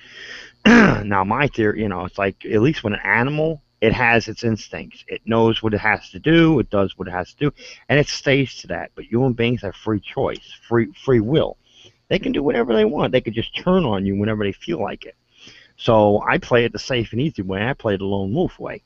Now, my theory, it's like at least with an animal, it has its instincts. It knows what it has to do. It does what it has to do, and it stays to that. But human beings have free choice, free will. They can do whatever they want. They could just turn on you whenever they feel like it. So I play it the safe and easy way. I play the lone wolf way.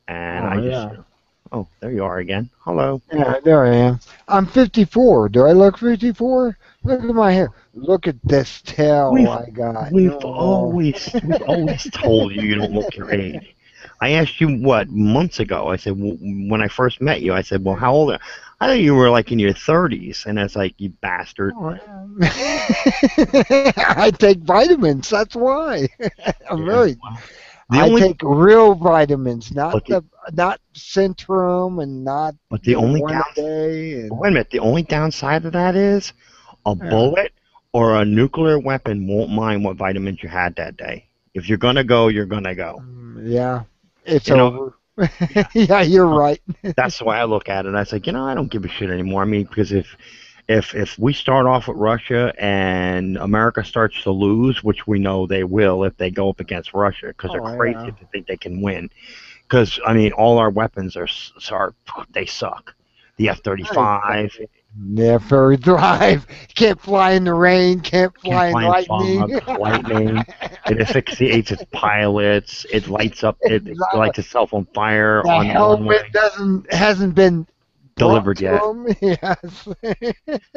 And Oh I just, yeah. oh, there you are again. Hello. Yeah, there I am. I'm 54. Do I look 54? Look at my hair. Look at this tail We've I got. we've Oh. always told you you don't look your age. I asked you what months ago. I said when I first met you. I said, well, how old are? I thought you were like in your 30s, and it's like you bastard. Oh, I take vitamins. That's why. I'm Yeah. very. Well, the I only take real vitamins, but the not Centrum and not but the the only one down a day and wait a minute. The only downside of that is a yeah. bullet or a nuclear weapon won't mind what vitamins you had that day. If you're gonna go, you're gonna go. Yeah, it's You know. over. Yeah. Yeah, you're right. That's the way I look at it. I say, I don't give a shit anymore. I mean, because if we start off with Russia and America starts to lose, which we know they will if they go up against Russia, because they're Oh crazy yeah. if they think they can win. Because I mean, all our weapons are they suck. The F-35 Exactly. Never drive. Can't fly in the rain. Can't can fly in fly in lightning. fog, lightning. It asphyxiates its pilots. It lights up. It Exactly. lights itself on fire The on the helmet runway. hasn't been brought Delivered to yet. them. Yes.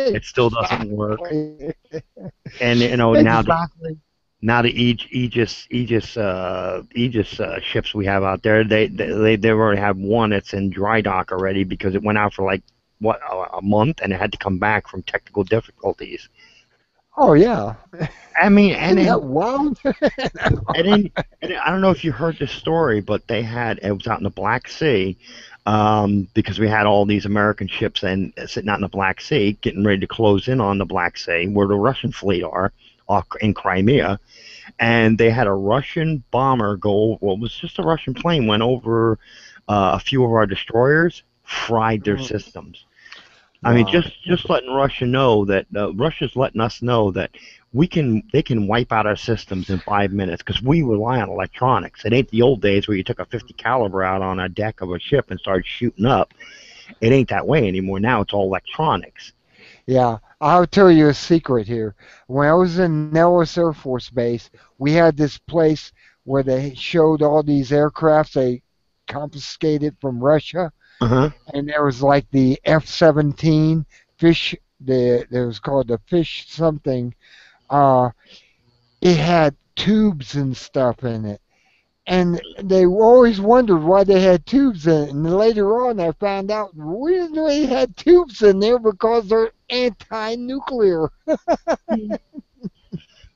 It still doesn't work. Exactly. And Exactly. now the Aegis ships we have out there, they've already had one that's in dry dock already because it went out for like what a month and it had to come back from technical difficulties. Oh yeah. I mean, Isn't that wild? and then and I don't know if you heard this story, but it was out in the Black Sea. Because we had all these American ships and sitting out in the Black Sea, getting ready to close in on the Black Sea, where the Russian fleet are, off in Crimea, and they had a Russian bomber go. Well, it was just a Russian plane went over a few of our destroyers, fried their systems. I mean, Wow. just letting Russia know that Russia's letting us know that they can wipe out our systems in 5 minutes because we rely on electronics. It ain't the old days where you took a 50 caliber out on a deck of a ship and started shooting up. It ain't that way anymore. Now it's all electronics. Yeah, I'll tell you a secret here. When I was in Nellis Air Force Base, we had this place where they showed all these aircrafts they confiscated from Russia, Uh huh. and there was like the F-17 fish. It was called the fish something. Uh, it had tubes and stuff in it. And they always wondered why they had tubes in it. And later on, I found out the reason they had tubes in there because they're anti-nuclear.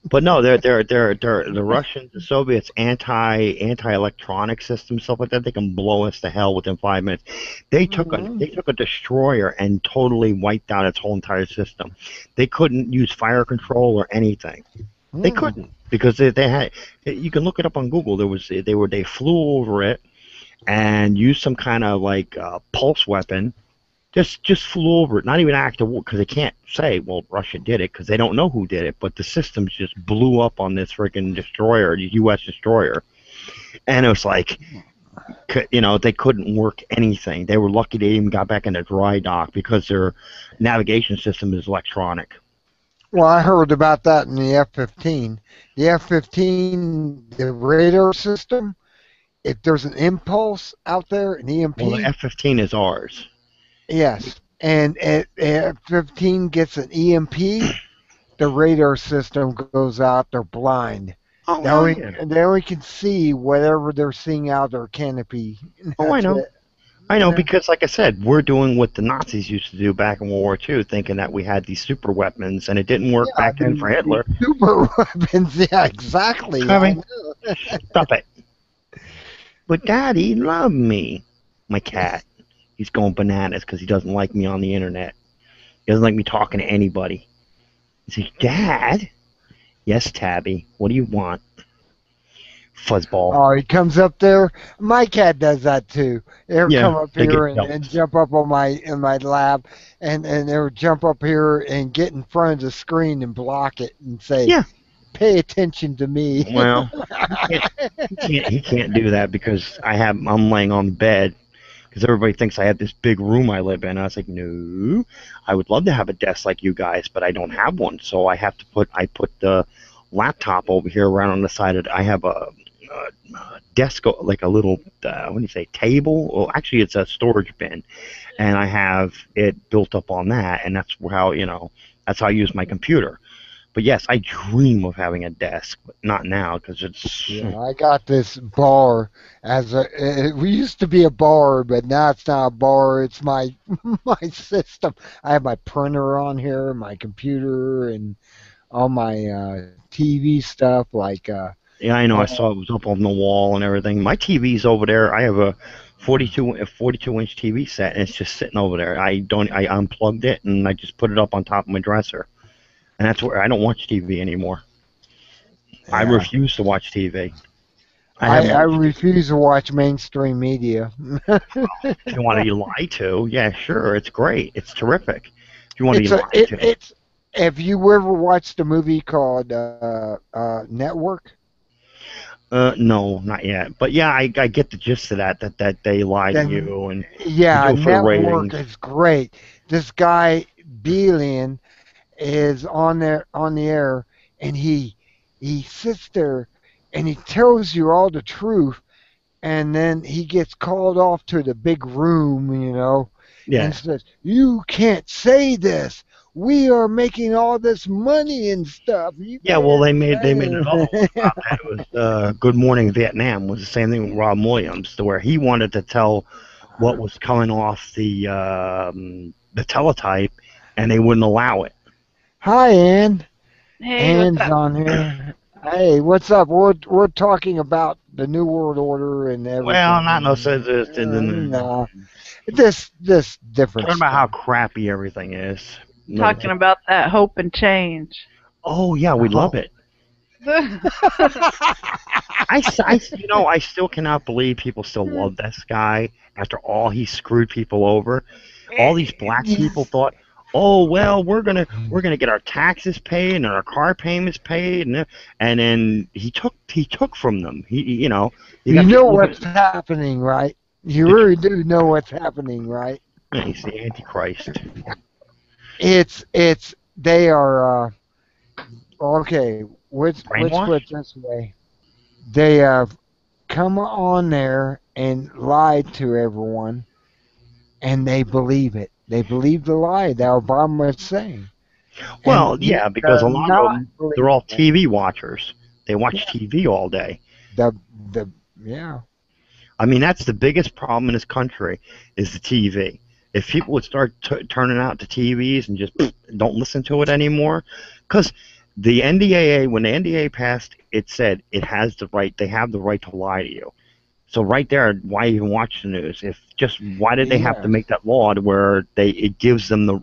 But no, they're the Russians, the Soviets, anti electronic system stuff like that. They can blow us to hell within 5 minutes. Mhm. They took a destroyer and totally wiped out its whole entire system. They couldn't use fire control or anything. They Mm. couldn't because they had. You can look it up on Google. They flew over it and used some kind of like pulse weapon. Just flew over it, not even active because they can't say, well, Russia did it because they don't know who did it. But the systems just blew up on this freaking destroyer, the U.S. destroyer, and it was like, they couldn't work anything. They were lucky they even got back into dry dock because their navigation system is electronic. Well, I heard about that in the F-15. The F-15, the radar system, if there's an impulse out there, an Well, the EMP, F-15 is ours. yes, and F-15 gets an EMP, the radar system goes out, they're blind. Oh hell yeah! They only can see whatever they're seeing out their canopy. Oh, I That's know. it. I know Yeah. because, like I said, we're doing what the Nazis used to do back in World War II, thinking that we had these super weapons, and it didn't work Yeah, back then for these Hitler. super weapons. Yeah, exactly. I I mean, know. stop it. But Daddy, love me. My cat. He's going bananas because he doesn't like me on the internet. He doesn't like me talking to anybody. He says, Dad? Yes, Tabby. What do you want? Fuzzball. Oh, he comes up there. My cat does that too. They'll Yeah, come up they get here and jealous. jump up on my in my lap, and they'll jump up here and get in front of the screen and block it and say, Yeah. "Pay attention to me." Well, he can't do that because I'm laying on the bed because everybody thinks I have this big room I live in. I was like, no, I would love to have a desk like you guys, but I don't have one. So I put the laptop over here around on the side of. I have a desk, like a little what do you say, table? Well, actually, it's a storage bin, and I have it built up on that, and that's how I use my computer. But yes, I dream of having a desk, but not now because it's. Yeah, I got this bar we used to be a bar, but now it's not a bar. It's my my system. I have my printer on here, my computer, and all my TV stuff Yeah, I know. I uh, saw it was up on the wall and everything. My TV's over there. I have a 42-inch TV set, and it's just sitting over there. I unplugged it and I just put it up on top of my dresser, and that's where I don't watch TV anymore. I yeah. refuse to watch TV. I I, haven't I watched. refuse to watch mainstream media. If you want to lie to, yeah, sure, it's great. It's terrific. If you want to It's a lie it, to, it's. Have you ever watched a movie called Network? no, not yet. But yeah, I get the gist of that they lie to Then you and they yeah, do it for the Network ratings. is great. This guy Belian is on the air, and he sits there and he tells you all the truth, and then he gets called off to the big room, and Yeah. says, "You can't say this. We are making all this money and stuff. You Yeah, well, can't they made another one say." about that. It was Good Morning Vietnam was the same thing with Rob Williams, to where he wanted to tell what was coming off the teletype, and they wouldn't allow it. Hi, Ann. Hey, what's Ann's up? on here. Hey, what's up? We're talking about the New World Order and Well, not no everything. sense. No, this different Talking about how stuff. crappy everything is. No, Talking about that hope and change. oh yeah, we love Oh. it. I still cannot believe people still love this guy after all he screwed people over. All these black people thought, oh well, we're gonna get our taxes paid and our car payments paid, and then he took from them. He You got know people. what's happening, right? You Did really do know what's happening, right? you, he's the Antichrist. It's they are okay. Let's put Brainwashed? it this way. They have come on there and lied to everyone, and they believe it. They believe the lie that Obama is saying, Well, and yeah, because a they're lot of not them, they're believing all it. TV watchers. They watch Yeah, TV all day. the the yeah. I mean, that's the biggest problem in this country is the TV. If people would start turning out the TVs and just don't listen to it anymore, because the NDAA, when the NDAA passed, it said they have the right to lie to you. So right there, why even watch the news? Why did they have to Yes. make that law to where it gives them the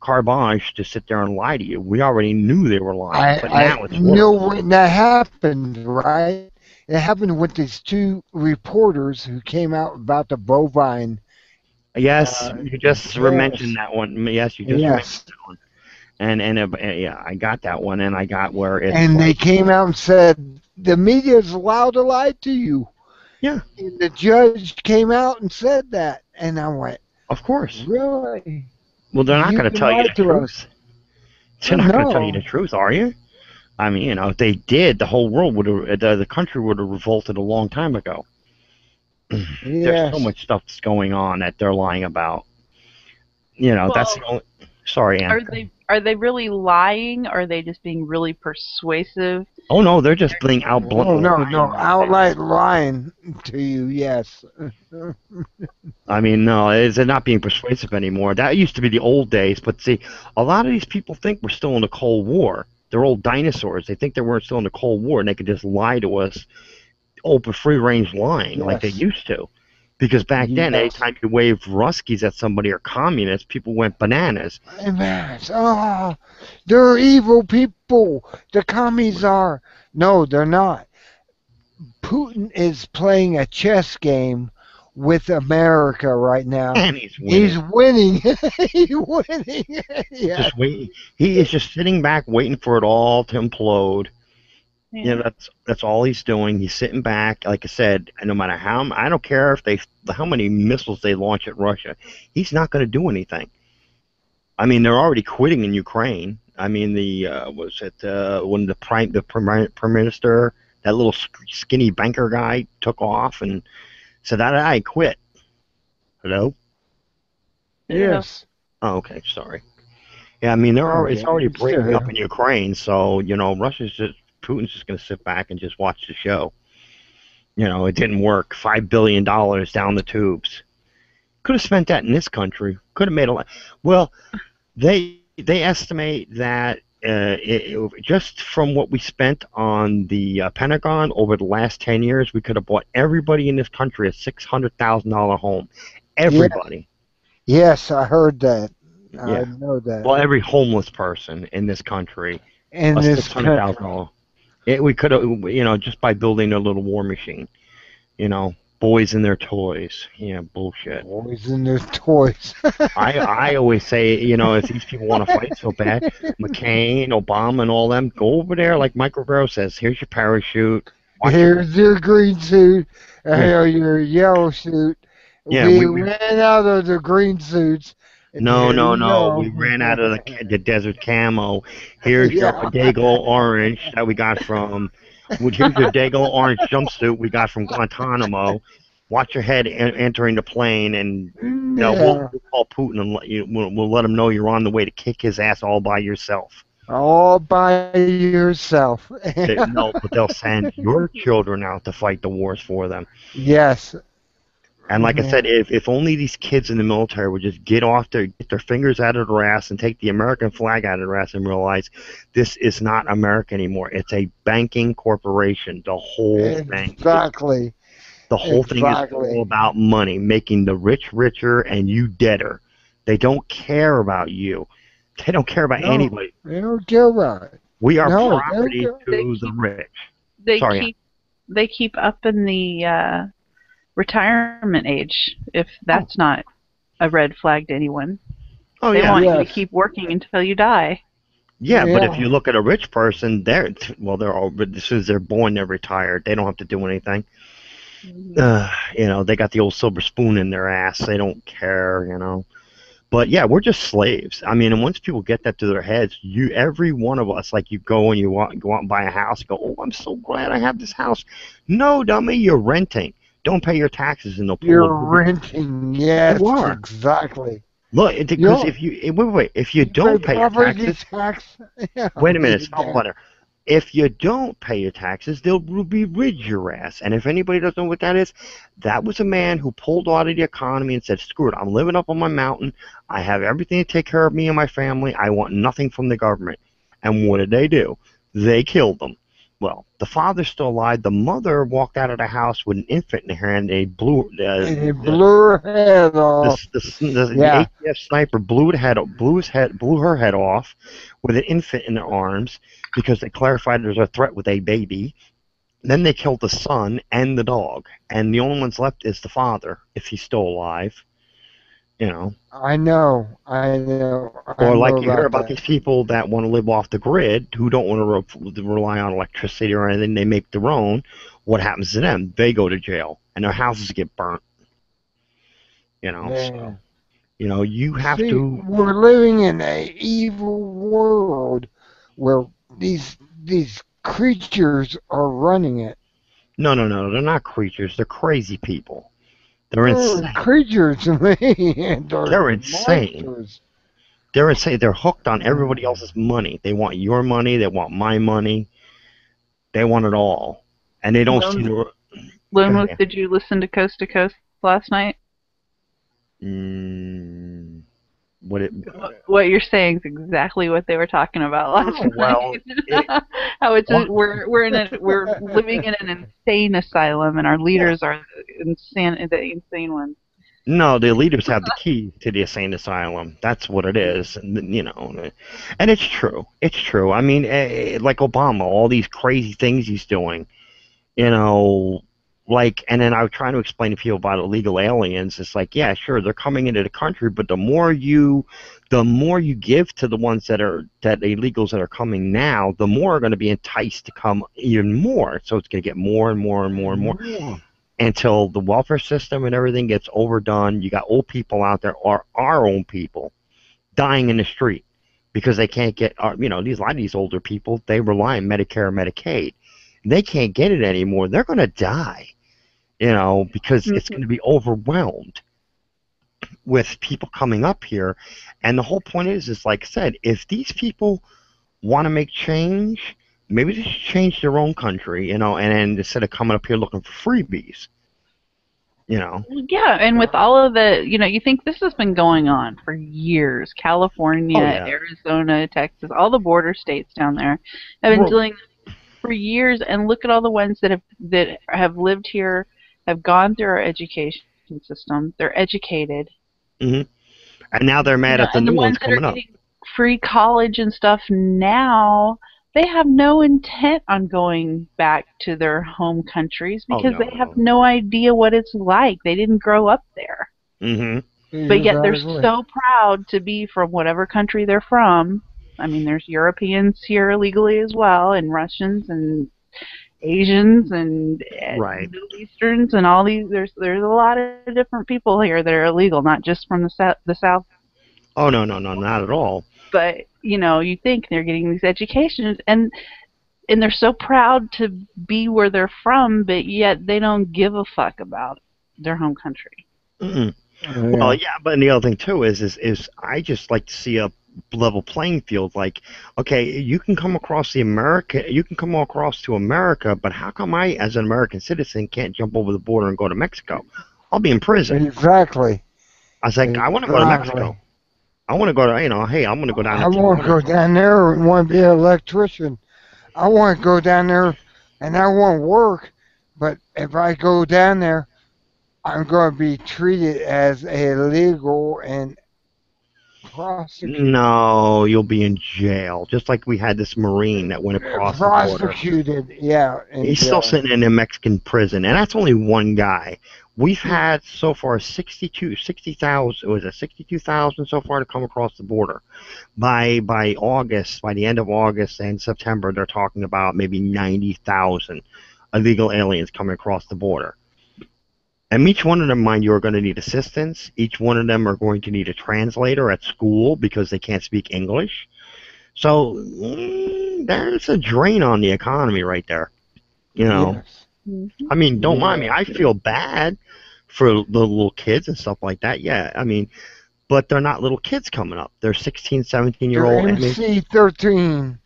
carbage to sit there and lie to you? We already knew they were lying, but I now it's know worse. when that happened, right? It happened with these two reporters who came out about the bovine. Yes, Uh, you just mentioned yes, that one. Yes, you just mentioned yes. that one. And yeah, I got that one, and I got where it's And they like, came out and said the media is allowed to lie to you. yeah, And the judge came out and said that, and I went, of course. "Really? Well, they're not You going to can tell you lie the to us?" truth. They're not going to tell you the No. truth, are you? I mean, if they did, the whole world would have, the country would have revolted a long time ago. There's so Yes. much stuff that's going on that they're lying about. That's the Well, only. Sorry, Ann. are they really lying? Or are they just being really persuasive? Oh no, they're just being out Oh bluntly no, lying no, nowadays. outright lying to you. Yes. I mean, no, they're not being persuasive anymore. That used to be the old days, but see, a lot of these people think we're still in the Cold War. They're old dinosaurs. They think that we're still in the Cold War, and they could just lie to us open free range line like they Yes. used to. Because back then, Yes. anytime you waved Ruskies at somebody or communists, people went bananas. Man, oh, they're evil people. The commies are. No, they're not. Putin is playing a chess game with America right now. And he's He's winning. winning. He's winning. Yes. Just waiting. He is just sitting back waiting for it all to implode. Yeah. That's all he's doing. He's sitting back, like I said, and no matter I don't care if how many missiles they launch at Russia, he's not going to do anything. I mean, they're already quitting in Ukraine. I mean, when the prime minister, that little skinny banker guy, took off and said that I quit. Hello? Yes. Oh, okay, sorry. Yeah, I mean, it's Okay. already I'm still breaking up here. in Ukraine, so Putin's just going to sit back and just watch the show. It didn't work. $5 billion down the tubes. Could have spent that in this country. Could have made a lot. Well, they estimate that just from what we spent on the Pentagon over the last 10 years, we could have bought everybody in this country a $600,000 home. Yeah. Everybody. Yes, I heard that. I Yeah. know that. Well, every homeless person in this country, In a this $600,000. We could have, just by building a little war machine. Boys and their toys. Yeah, bullshit. boys and their toys. I always say, if these people want to fight so bad, McCain, Obama, and all them, go over there, like Mike Rivero says. Here's your parachute. Watch Here's your green suit. Yeah. Your yellow suit. Yeah, we we ran out of the green suits. no, Here no, you no. go. We ran out of the desert camo. Here's your Yeah. Dago orange that we got from. Here's your Dago orange jumpsuit we got from Guantanamo. Watch your head entering the plane, and Yeah. we'll call Putin and we'll let him know you're on the way to kick his ass all by yourself. All by yourself. No, but they'll send your children out to fight the wars for them. Yes. And like I Yeah. said, if only these kids in the military would just get their fingers out of their ass and take the American flag out of their ass and realize this is not America anymore. It's a banking corporation. The whole thing. Exactly. The whole thing is all about money, making the rich richer and you deader. They don't care about you. They don't care about No. anybody. They don't care about it. We are No, they property don't to They the keep- rich. They Sorry, keep they keep up in the retirement age if that's not a red flag to anyone. Oh They yeah. want you to Yes. keep working until you die. Yeah, but if Yeah. you look at a rich person, they're all as soon as they're born, they're retired. They don't have to do anything. They got the old silver spoon in their ass. They don't care. But yeah, we're just slaves. I mean, and once people get that to their heads, every one of us, like you go and go out and buy a house, go, oh, I'm so glad I have this house. No, dummy, you're renting. Don't pay your taxes and they'll pull You're renting. Yes. You are. Exactly. Look, because if you don't pay your taxes, wait a minute, stop there. If you don't pay your taxes, they'll be rid your ass. And if anybody doesn't know what that is, that was a man who pulled out of the economy and said, screw it, I'm living up on my mountain. I have everything to take care of me and my family. I want nothing from the government. And what did they do? They killed them. Well, the father's still alive. The mother walked out of the house with an infant in her hand. They blew her head off. the Yeah. ATF sniper blew her head off with an infant in their arms because they clarified there's a threat with a baby. Then they killed the son and the dog, and the only one's left is the father, if he's still alive. I know. Or like you hear about these people that want to live off the grid, who don't want to rely on electricity or anything. They make their own. What happens to them? They go to jail, and their houses get burnt. So, you have to. We're living in an evil world where these creatures are running it. No, they're not creatures. They're crazy people. They're insane. Creatures, man. They're insane. Monsters. They're insane. They're hooked on everybody else's money. They want your money. They want my money. They want it all, and they don't see the. Lone Wolf, did you listen to Coast last night? what it. What you're saying is exactly what they were talking about last Oh, well, night. How it's well, we're living in an insane asylum, and our yeah. leaders are the insane ones. No, the leaders have the key to the insane asylum. That's what it is, and, and it's true. It's true. I mean, like Obama, all these crazy things he's doing. You know, like, and then I was trying to explain to people about illegal aliens. It's like, yeah, sure, they're coming into the country, but the more you give to the ones that illegals that are coming now, the more are going to be enticed to come even more. So it's going to get more and more and more and more until the welfare system and everything gets overdone. You got old people out there, or our own people, dying in the street because they can't get, a lot of these older people, they rely on Medicare and Medicaid. They can't get it anymore. They're going to die, because it's going to be overwhelmed with people coming up here. And the whole point is like I said, if these people want to make change, maybe they should change their own country, and then instead of coming up here looking for freebies, Yeah, and with all of the, you think this has been going on for years. California, Oh, yeah. Arizona, Texas, all the border states down there have been dealing for years. And look at all the ones that have lived here, have gone through our education system. They're educated. Mm-hmm. And now they're mad at the new ones coming up. Getting free college and stuff now, they have no intent on going back to their home countries because they have no idea what it's like. They didn't grow up there. Mm-hmm. But yet they're so proud to be from whatever country they're from. I mean, there's Europeans here illegally as well, and Russians and Asians and Middle Easterns and all these. There's a lot of different people here that are illegal, not just from the South. Oh, no, not at all. But, you think they're getting these educations, and they're so proud to be where they're from, but yet they don't give a fuck about their home country. Mm-mm. Well, yeah, but the other thing, too, is I just like to see a level playing field. Like, okay, you can come across to America, but how come I, as an American citizen, can't jump over the border and go to Mexico? I'll be in prison. Exactly. I was like, I want to go to Mexico. I want to go to, hey, I'm going to go down. I want to go down there and want to be an electrician. I want to go down there and I want to work, but if I go down there, I'm going to be treated as illegal and prosecuted. No, you'll be in jail. Just like we had this Marine that went across the border. Prosecuted, yeah. He's still sitting in a Mexican prison, and that's only one guy. We've had so far 60,000. Was it 62,000 so far to come across the border? By August, by the end of August and September, they're talking about maybe 90,000 illegal aliens coming across the border. And each one of them, mind you, are going to need assistance. Each one of them are going to need a translator at school because they can't speak English. So there's a drain on the economy right there. Yes. I mean, don't mind me. I feel bad for the little kids and stuff like that. Yeah, I mean, but they're not little kids coming up. They're 16, 17-year-old. MC-13.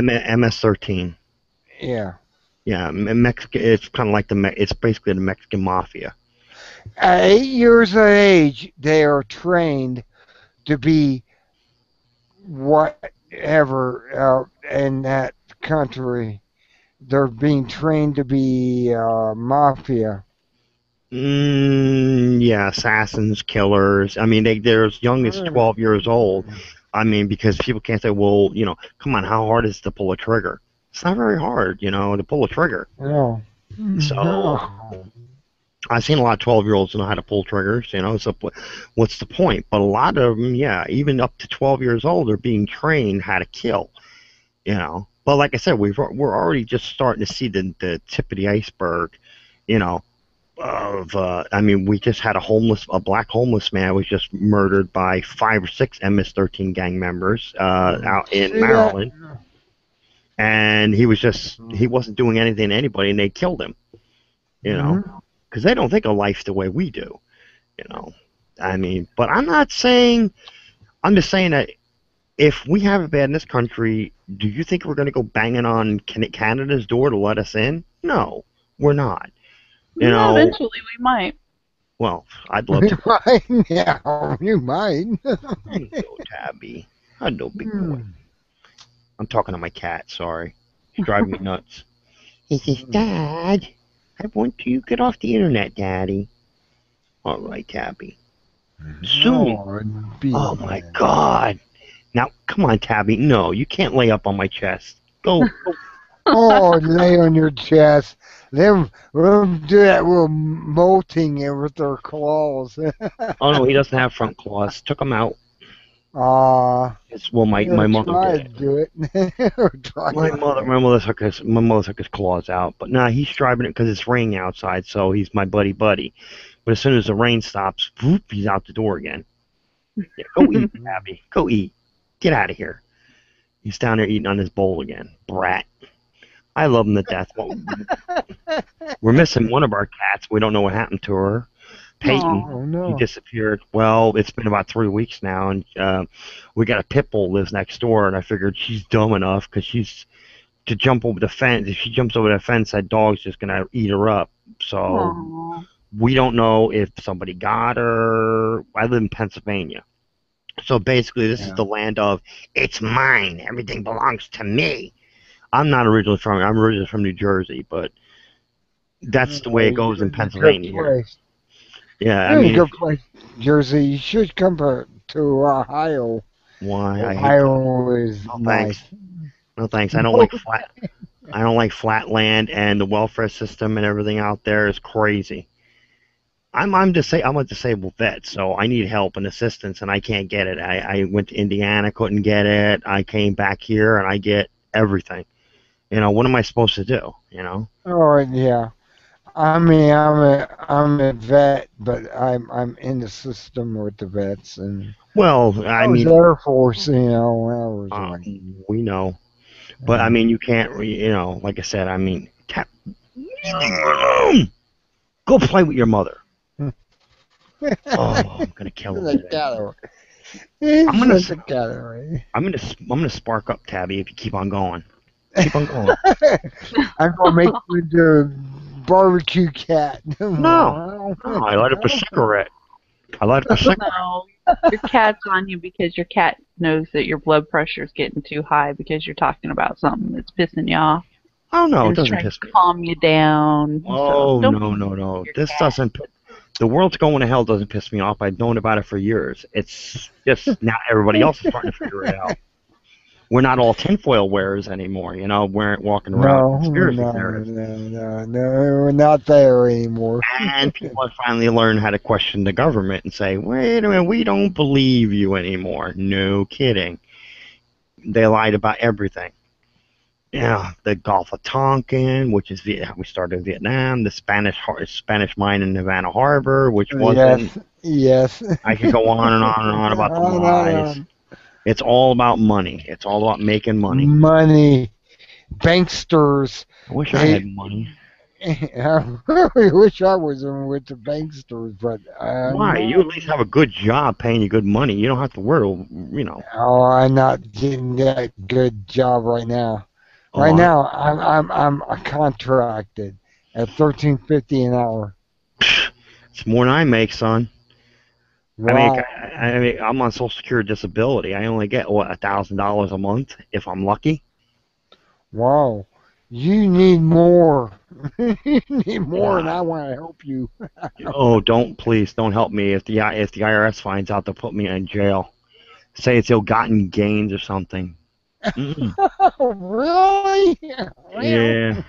MS-13. Yeah. Yeah, Mexican. It's kind of like it's basically the Mexican mafia. At 8 years of age, they are trained to be whatever in that country. They're being trained to be mafia. Yeah, assassins, killers. I mean, they're as young as 12 years old. I mean, because people can't say, well, come on, how hard is it to pull a trigger? It's not very hard, to pull a trigger. No. So I've seen a lot of 12-year-olds know how to pull triggers, so what's the point? But a lot of them, yeah, even up to 12 years old, are being trained how to kill, But like I said, we're already just starting to see the tip of the iceberg, I mean, we just had a black homeless man was just murdered by 5 or 6 MS-13 gang members out in Maryland. And he wasn't doing anything to anybody, and they killed him, because they don't think of life the way we do, I mean, but I'm just saying that if we have it bad in this country, do you think we're going to go banging on Canada's door to let us in? No, we're not. Eventually we might. Well, I'd love to. Right now, you might. Hello, Tabby. Hello, big boy. Hmm. I'm talking to my cat. Sorry, he's driving me nuts. He says, "Dad, I want to get off the internet, Daddy." All right, Tabby. Soon. Oh, be Oh my God. Now, come on, Tabby. No, you can't lay up on my chest. Go. Oh, lay on your chest. Them do that little molting it with their claws. Oh no, he doesn't have front claws. Took him out. Ah, It's well, my mother try did to it. do it. Or try to do it. My mother took his claws out. But nah, he's striving it because it's raining outside, so he's my buddy. But as soon as the rain stops, whoop, he's out the door again. Yeah, go eat, Tabby. Go eat. Get out of here. He's down there eating on his bowl again. Brat. I love him to death. Well, we're missing one of our cats. We don't know what happened to her. Peyton. Oh He no. disappeared. Well, it's been about 3 weeks now, and we got a pit bull lives next door, and I figured she's dumb enough because she's to jump over the fence. If she jumps over the fence, that dog's just gonna eat her up. So Aw. we don't know if somebody got her. I live in Pennsylvania, so basically this is Yeah. the land of it's mine. Everything belongs to me. I'm not originally from. I'm originally from New Jersey, but that's the way it goes in Pennsylvania here. Place. Yeah, I You're in a mean, good place, Jersey. You should come to Ohio. why I hate Ohio is No nice. thanks. No thanks. I don't like flat. I don't like flat land, and the welfare system and everything out there is crazy. I'm a disabled vet, so I need help and assistance, and I can't get it. I went to Indiana, couldn't get it. I came back here, and I get everything. What am I supposed to do? Oh yeah. I mean, I'm a vet, but I'm in the system with the vets, and Well, I I was mean, Air Force, when I was uh, like, we know, but I mean, you can't. Like I said, I mean, go play with your mother. Oh, I'm gonna kill him today. I'm gonna spark up Tabby if you keep on going. Keep on going. I'm gonna make you into barbecue cat. No, I light up a cigarette. No, your cat's on you because your cat knows that your blood pressure is getting too high because you're talking about something that's pissing you off. Oh no, And it it's doesn't trying piss to me. calm you down. Oh So don't no, be no, no. your This cat. doesn't. The world's going to hell doesn't piss me off. I've known about it for years. It's just now everybody else is starting to figure it out. We're not all tinfoil wearers anymore. Walking around conspiracy theorists. No, we're not there anymore. And people have finally learned how to question the government and say, wait a minute, we don't believe you anymore. No kidding. They lied about everything. The Gulf of Tonkin, which is how we started in Vietnam, the Spanish mine in Havana Harbor, which wasn't. Yes. I could go on and on and on about the lies. It's all about money. It's all about making money. Money. Banksters. I wish I had money. I really wish I was with the banksters, but Why? You at least have a good job paying you good money. You don't have to worry, Oh, I'm not getting that good job right now. Oh, Right now, I'm contracted at $13.50 an hour. It's more than I make, son. Wow. I mean, I'm on Social Security disability. I only get $1,000 a month if I'm lucky. Wow. You need more. You need more, and I want to help you. Oh, please don't help me. If the IRS finds out, they'll put me in jail. Say it's ill-gotten gains or something. Really? Yeah.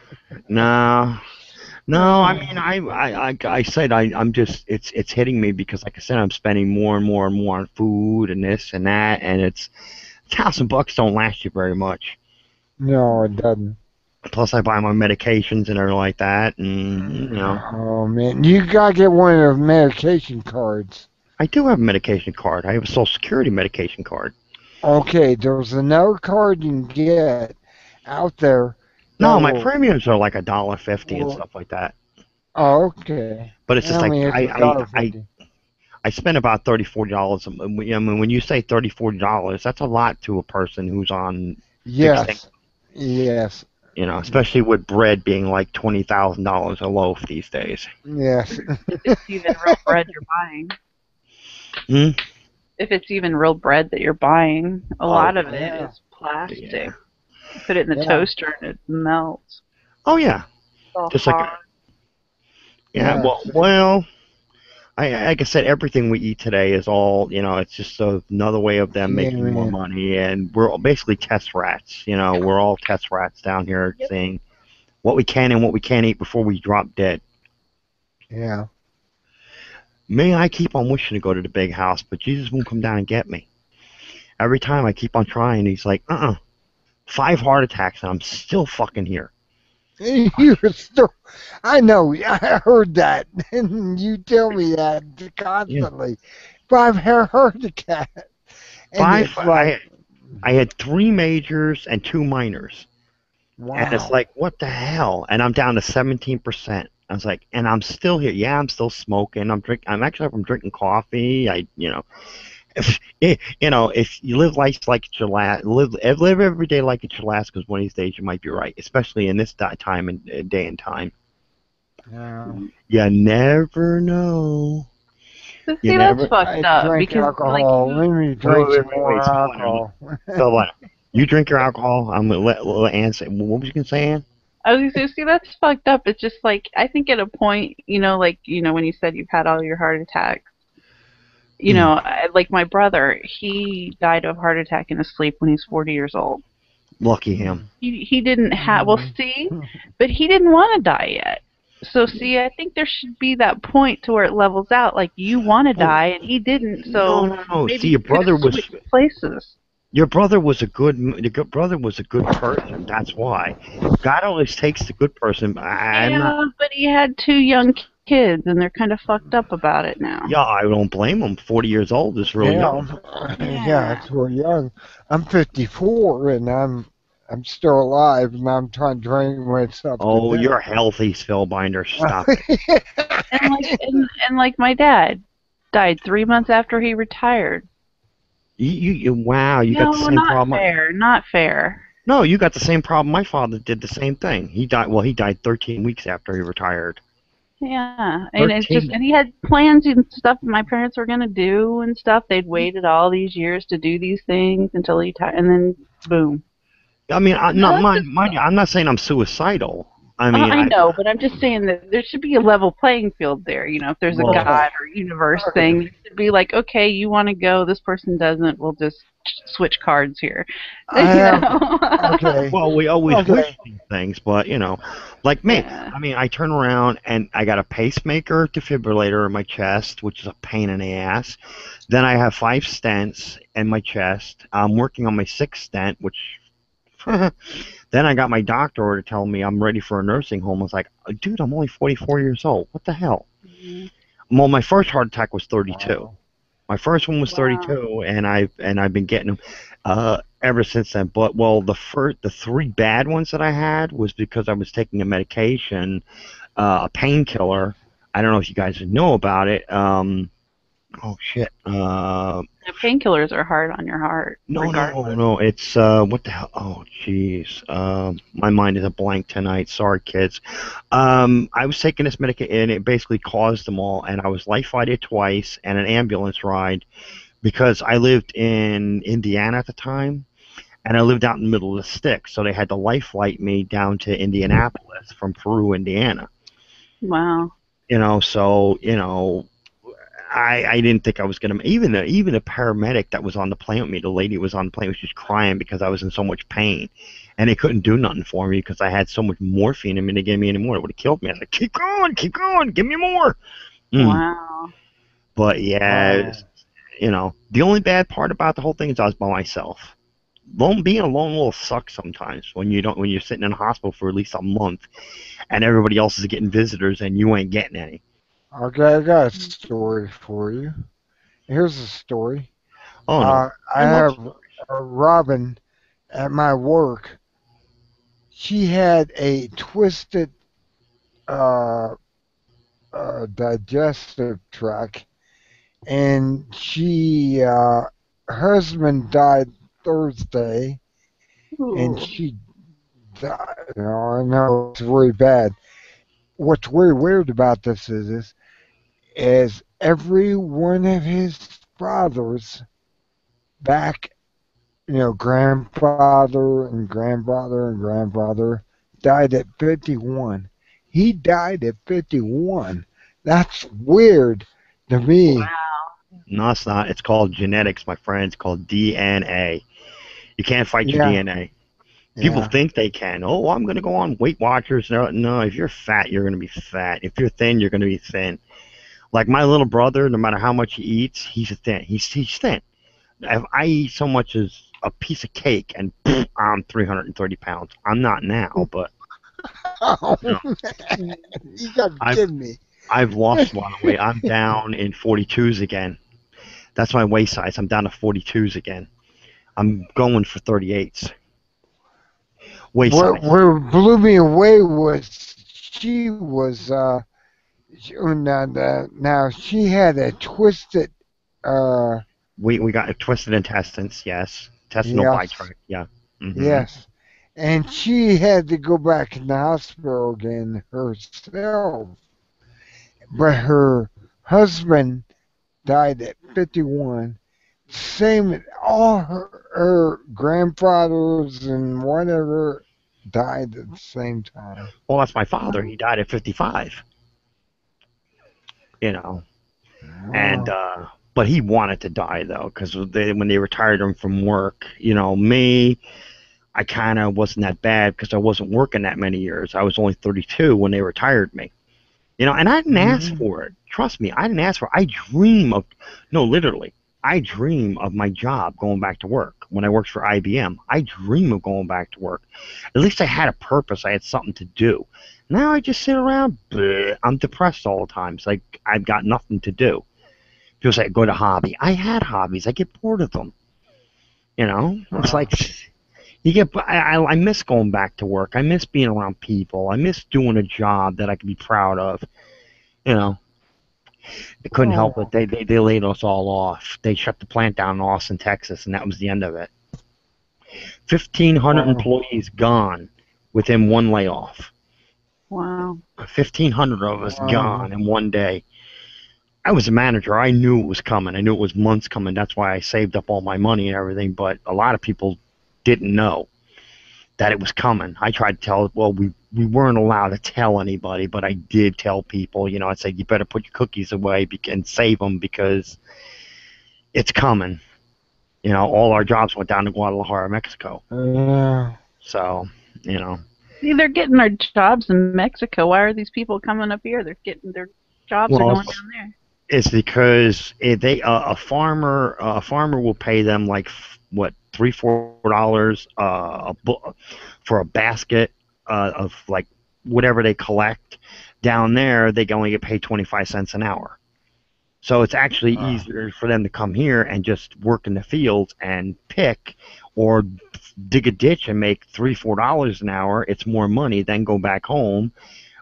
No. I mean, I said I'm just it's hitting me because, like I said, I'm spending more and more and more on food and this and that, and it's $1,000 don't last you very much. No, it doesn't. Plus, I buy my medications and everything like that, and Oh man, you gotta get one of the medication cards. I do have a medication card. I have a Social Security medication card. Okay, there's another card you can get out there. No, my premiums are like $1.50 and stuff like that. Oh, okay. But it's just like $1.50. I spend about $34. I mean, when you say $34, that's a lot to a person who's on. Yes. You know, especially with bread being like $20,000 a loaf these days. Yes. If it's even real bread you're buying. Hmm? If it's even real bread that you're buying, a lot of it yeah. is plastic. Yeah. You put it in the Yeah. toaster and it melts. Oh yeah. It's all Just hard. like yeah. Yeah. Well. Like I said, everything we eat today is all, you know, it's just another way of them Yeah, making more man. money, and we're all basically test rats. You know, we're all test rats down here, Yep. seeing what we can and what we can't eat before we drop dead. Yeah. Me, I keep on wishing to go to the big house, but Jesus won't come down and get me. Every time I keep on trying, he's like, 5 heart attacks, and I'm still fucking here. You're still, I know, I heard that. And you tell me that Yeah. constantly. But I've heard that. And 5, it's like, I had 3 majors and 2 minors. And it's wow. like, what the hell? And I'm down to 17%. I was like, and I'm still here. Yeah, I'm still smoking. I'm drinking coffee. If you live life like it's your last, live every day like it's your last, because one of these days you might be right, especially in this time and day and time. Yeah. You never know. So You see, that's never. fucked I up drink because like alcohol. Let me Wait, drink wait, some wait, more wait. So hold on. alcohol. So what? You drink your alcohol. I'm gonna let Ann say. What was you gonna say, Ann? I was gonna say, see, that's fucked up. It's just like I think at a point, when you said you've had all your heart attacks, like my brother, he died of heart attack in his sleep when he's 40 years old. Lucky him. He didn't have but he didn't want to die yet. So see, I think there should be that point to where it levels out. Like you want to die and he didn't, so No. maybe See, your you could brother was. switch places. Your brother was a good. Your brother was a good person. That's why. God always takes the good person. I'm not. Yeah, but he had 2 young kids, and they're kind of fucked up about it now. Yeah, I don't blame him. 40 years old is real young. Yeah, it's real young. I'm 54 and I'm still alive and I'm trying to drink myself to Oh, death. you're healthy, Spellbinder. Stop it. And like my dad died 3 months after he retired. Wow, you got the No, same not problem. fair. Not fair. No, you got the same problem. My father did the same thing. He died. Well, he died 13 weeks after he retired. Yeah, and it's 13. just, and he had plans and stuff my parents were gonna do and stuff. They'd waited all these years to do these things until he and then boom. I mean, No, that's mind you, I'm not saying I'm suicidal. I mean, I know, but I'm just saying that there should be a level playing field there. If there's a Well, God or universe thing, it should be like, okay, you want to go, this person doesn't, we'll just switch cards here. Okay. well, we always Okay. wish these things, but like me. Yeah. I mean, I turn around and I got a pacemaker defibrillator in my chest, which is a pain in the ass. Then I have 5 stents in my chest. I'm working on my 6th stent, which. Then I got my doctor order telling me I'm ready for a nursing home. I was like, dude, I'm only 44 years old. What the hell? Mm-hmm. Well, my first heart attack was 32. Wow. My first one was 32, and I've been getting them ever since then. But the 3 bad ones that I had was because I was taking a medication, a painkiller. I don't know if you guys know about it. Oh shit. Painkillers are hard on your heart. No. It's what the hell? Oh, jeez. My mind is a blank tonight. Sorry, kids. I was taking this medication, and it basically caused them all. And I was life flighted twice, and an ambulance ride, because I lived in Indiana at the time, and I lived out in the middle of the sticks. So they had to life flight me down to Indianapolis from Peru, Indiana. Wow. I didn't think I was gonna even a paramedic that was on the plane with me. The lady who was on the plane was just crying because I was in so much pain, and they couldn't do nothing for me because I had so much morphine in me. They gave me any more, it would have killed me. I was like, keep going, give me more. Wow. But yeah, the only bad part about the whole thing is I was by myself. Being alone will suck sometimes when you're sitting in a hospital for at least a month, and everybody else is getting visitors and you ain't getting any. Okay, I got a story for you. Here's a story. Oh no. I have Robin at my work. She had a twisted digestive tract, and her husband died Thursday, and Ooh. she I know it's really bad. What's really weird about this is every one of his brothers back, grandfather and grandfather and grandfather died at 51. He died at 51. That's weird to me. Wow. No, it's not. It's called genetics, my friend. It's called DNA. You can't fight your Yeah, DNA. People yeah. think they can. Oh, I'm going to go on Weight Watchers. No, no, if you're fat, you're going to be fat. If you're thin, you're going to be thin. Like my little brother, no matter how much he eats, he's thin. He's thin. If I eat so much as a piece of cake and I'm 330 pounds. I'm not now, but Oh, you know, you gotta be I've kidding me. I've lost a lot of weight. I'm down in 42s again. That's my waist size. I'm down to 42s again. I'm going for 38s. Waist size. What blew me away was she was now she had a twisted uh We got twisted intestines. Yes, intestinal yes, tract. Yeah. Hmm. yes, and she had to go back in the hospital again herself, but her husband died at 51. Same, all her grandfathers and whatever died at the same time. Well, that's my father. He died at 55. You know, and Oh, but he wanted to die though, because when they retired him from work, me, I kind of wasn't that bad because I wasn't working that many years. I was only 32 when they retired me. And I didn't ask mhm. for it. Trust me, I didn't ask for it. I dream of, no, literally, I dream of my job going back to work. When I worked for IBM, I dream of going back to work. At least I had a purpose. I had something to do. Now I just sit around. Bleh, I'm depressed all the time. It's like I've got nothing to do. People say go to hobby. I had hobbies. I get bored of them. It's Uh, like you get. I miss going back to work. I miss being around people. I miss doing a job that I can be proud of. You know, they couldn't help it. oh, They laid us all off. They shut the plant down in Austin, Texas, and that was the end of it. 1,500 wow. employees gone within one layoff. Wow. 1,500 of us Wow. gone in one day. I was a manager. I knew it was coming. I knew it was months coming. That's why I saved up all my money and everything. But a lot of people didn't know that it was coming. I tried to tell. Well, we weren't allowed to tell anybody, but I did tell people. I said you better put your cookies away and save them because it's coming. All our jobs went down to Guadalajara, Mexico. Yeah. So, you know, See, they're getting their jobs in Mexico. Why are these people coming up here? They're getting their jobs are well, going down there. it's because they a farmer will pay them like what $3-4 for a basket of like whatever they collect. Down there, they can only get paid 25 cents an hour. So it's actually Uh, easier for them to come here and just work in the fields and pick or dig a ditch and make $3-4 an hour. It's more money than go back home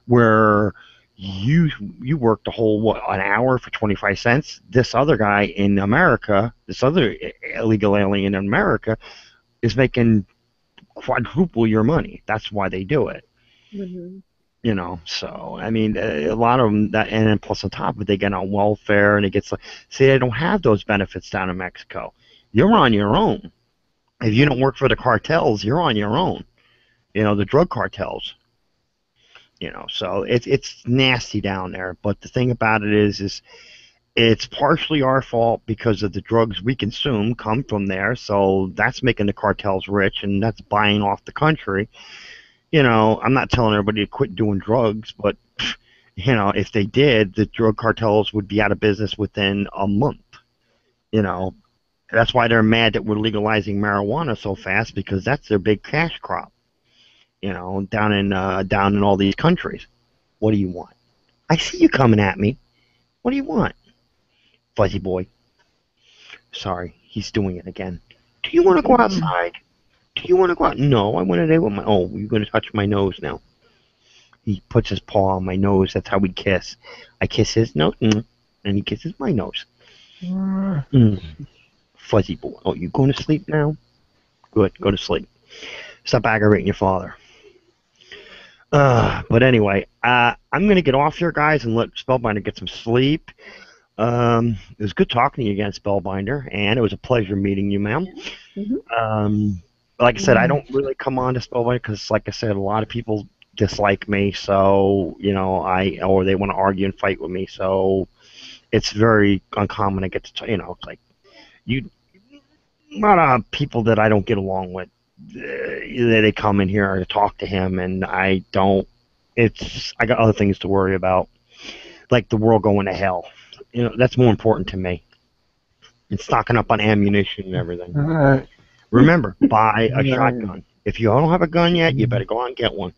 where you worked a whole an hour for 25 cents. This other guy in America, this other illegal alien in America, is making quadruple your money. That's why they do it. Hmm. So I mean, a lot of them that, and then plus on top of it, they get on welfare, and it gets like, see, they don't have those benefits down in Mexico. You're on your own. If you don't work for the cartels, you're on your own. The drug cartels. So it's nasty down there. But the thing about it is it's partially our fault because of the drugs we consume come from there. So that's making the cartels rich, and that's buying off the country. I'm not telling everybody to quit doing drugs, but if they did, the drug cartels would be out of business within a month. You know, that's why they're mad that we're legalizing marijuana so fast because that's their big cash crop. Down in all these countries. What do you want? I see you coming at me. What do you want, fuzzy boy? Sorry, he's doing it again. Do you want to go outside? Do you want to go out? No, I want to stay with my. Oh, you're going to touch my nose now. He puts his paw on my nose. That's how we kiss. I kiss his nose, and he kisses my nose. Mm. Fuzzy boy. Oh, you going to sleep now? Good. Go to sleep. Stop aggravating your father. But anyway, I'm gonna get off here, guys, and let Spellbinder get some sleep. It was good talking to you again, Spellbinder, and it was a pleasure meeting you, ma'am. Hmm. Like I said, I don't really come on to Spellbinder because, like I said, a lot of people dislike me, so or they want to argue and fight with me, so it's very uncommon to get to, it's like you, a lot of people that I don't get along with, they come in here to talk to him, and I don't. I got other things to worry about, like the world going to hell. That's more important to me. And stocking up on ammunition and everything. Uh, Remember, buy a shotgun. If you don't have a gun yet, you better go out and get one.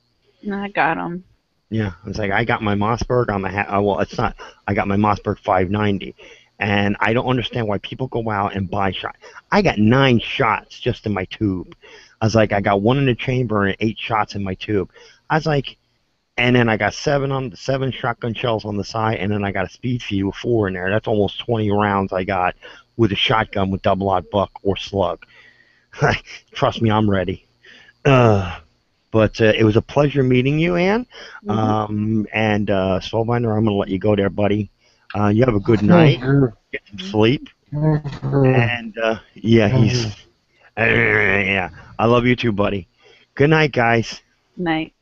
I got him. Yeah, it's like I got my Mossberg. Well, it's not. I got my Mossberg 590, and I don't understand why people go out and buy shot. I got 9 shots just in my tube. I was like, I got 1 in the chamber and 8 shots in my tube. I was like, and then I got 7 shotgun shells on the side, and then I got a speed feed with 4 in there. That's almost 20 rounds I got with a shotgun with double aught buck or slug. Trust me, I'm ready. But it was a pleasure meeting you, Ann. And Soulbinder, I'm going to let you go there, buddy. You have a good thank night. you. Get some sleep. Thank you. And yeah, Thank you. yeah. I love you too, buddy. Good night, guys. Night.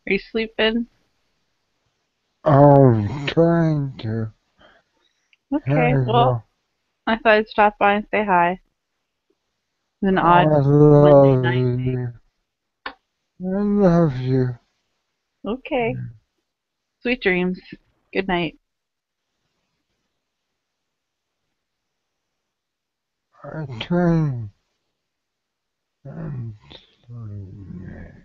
Are you sleeping? I'm trying to. Okay. There you Well, go. I thought I'd stop by and say hi. It's an I odd Monday love night. you. I love you. Okay. Sweet dreams. Good night. I'm trying. I'm trying.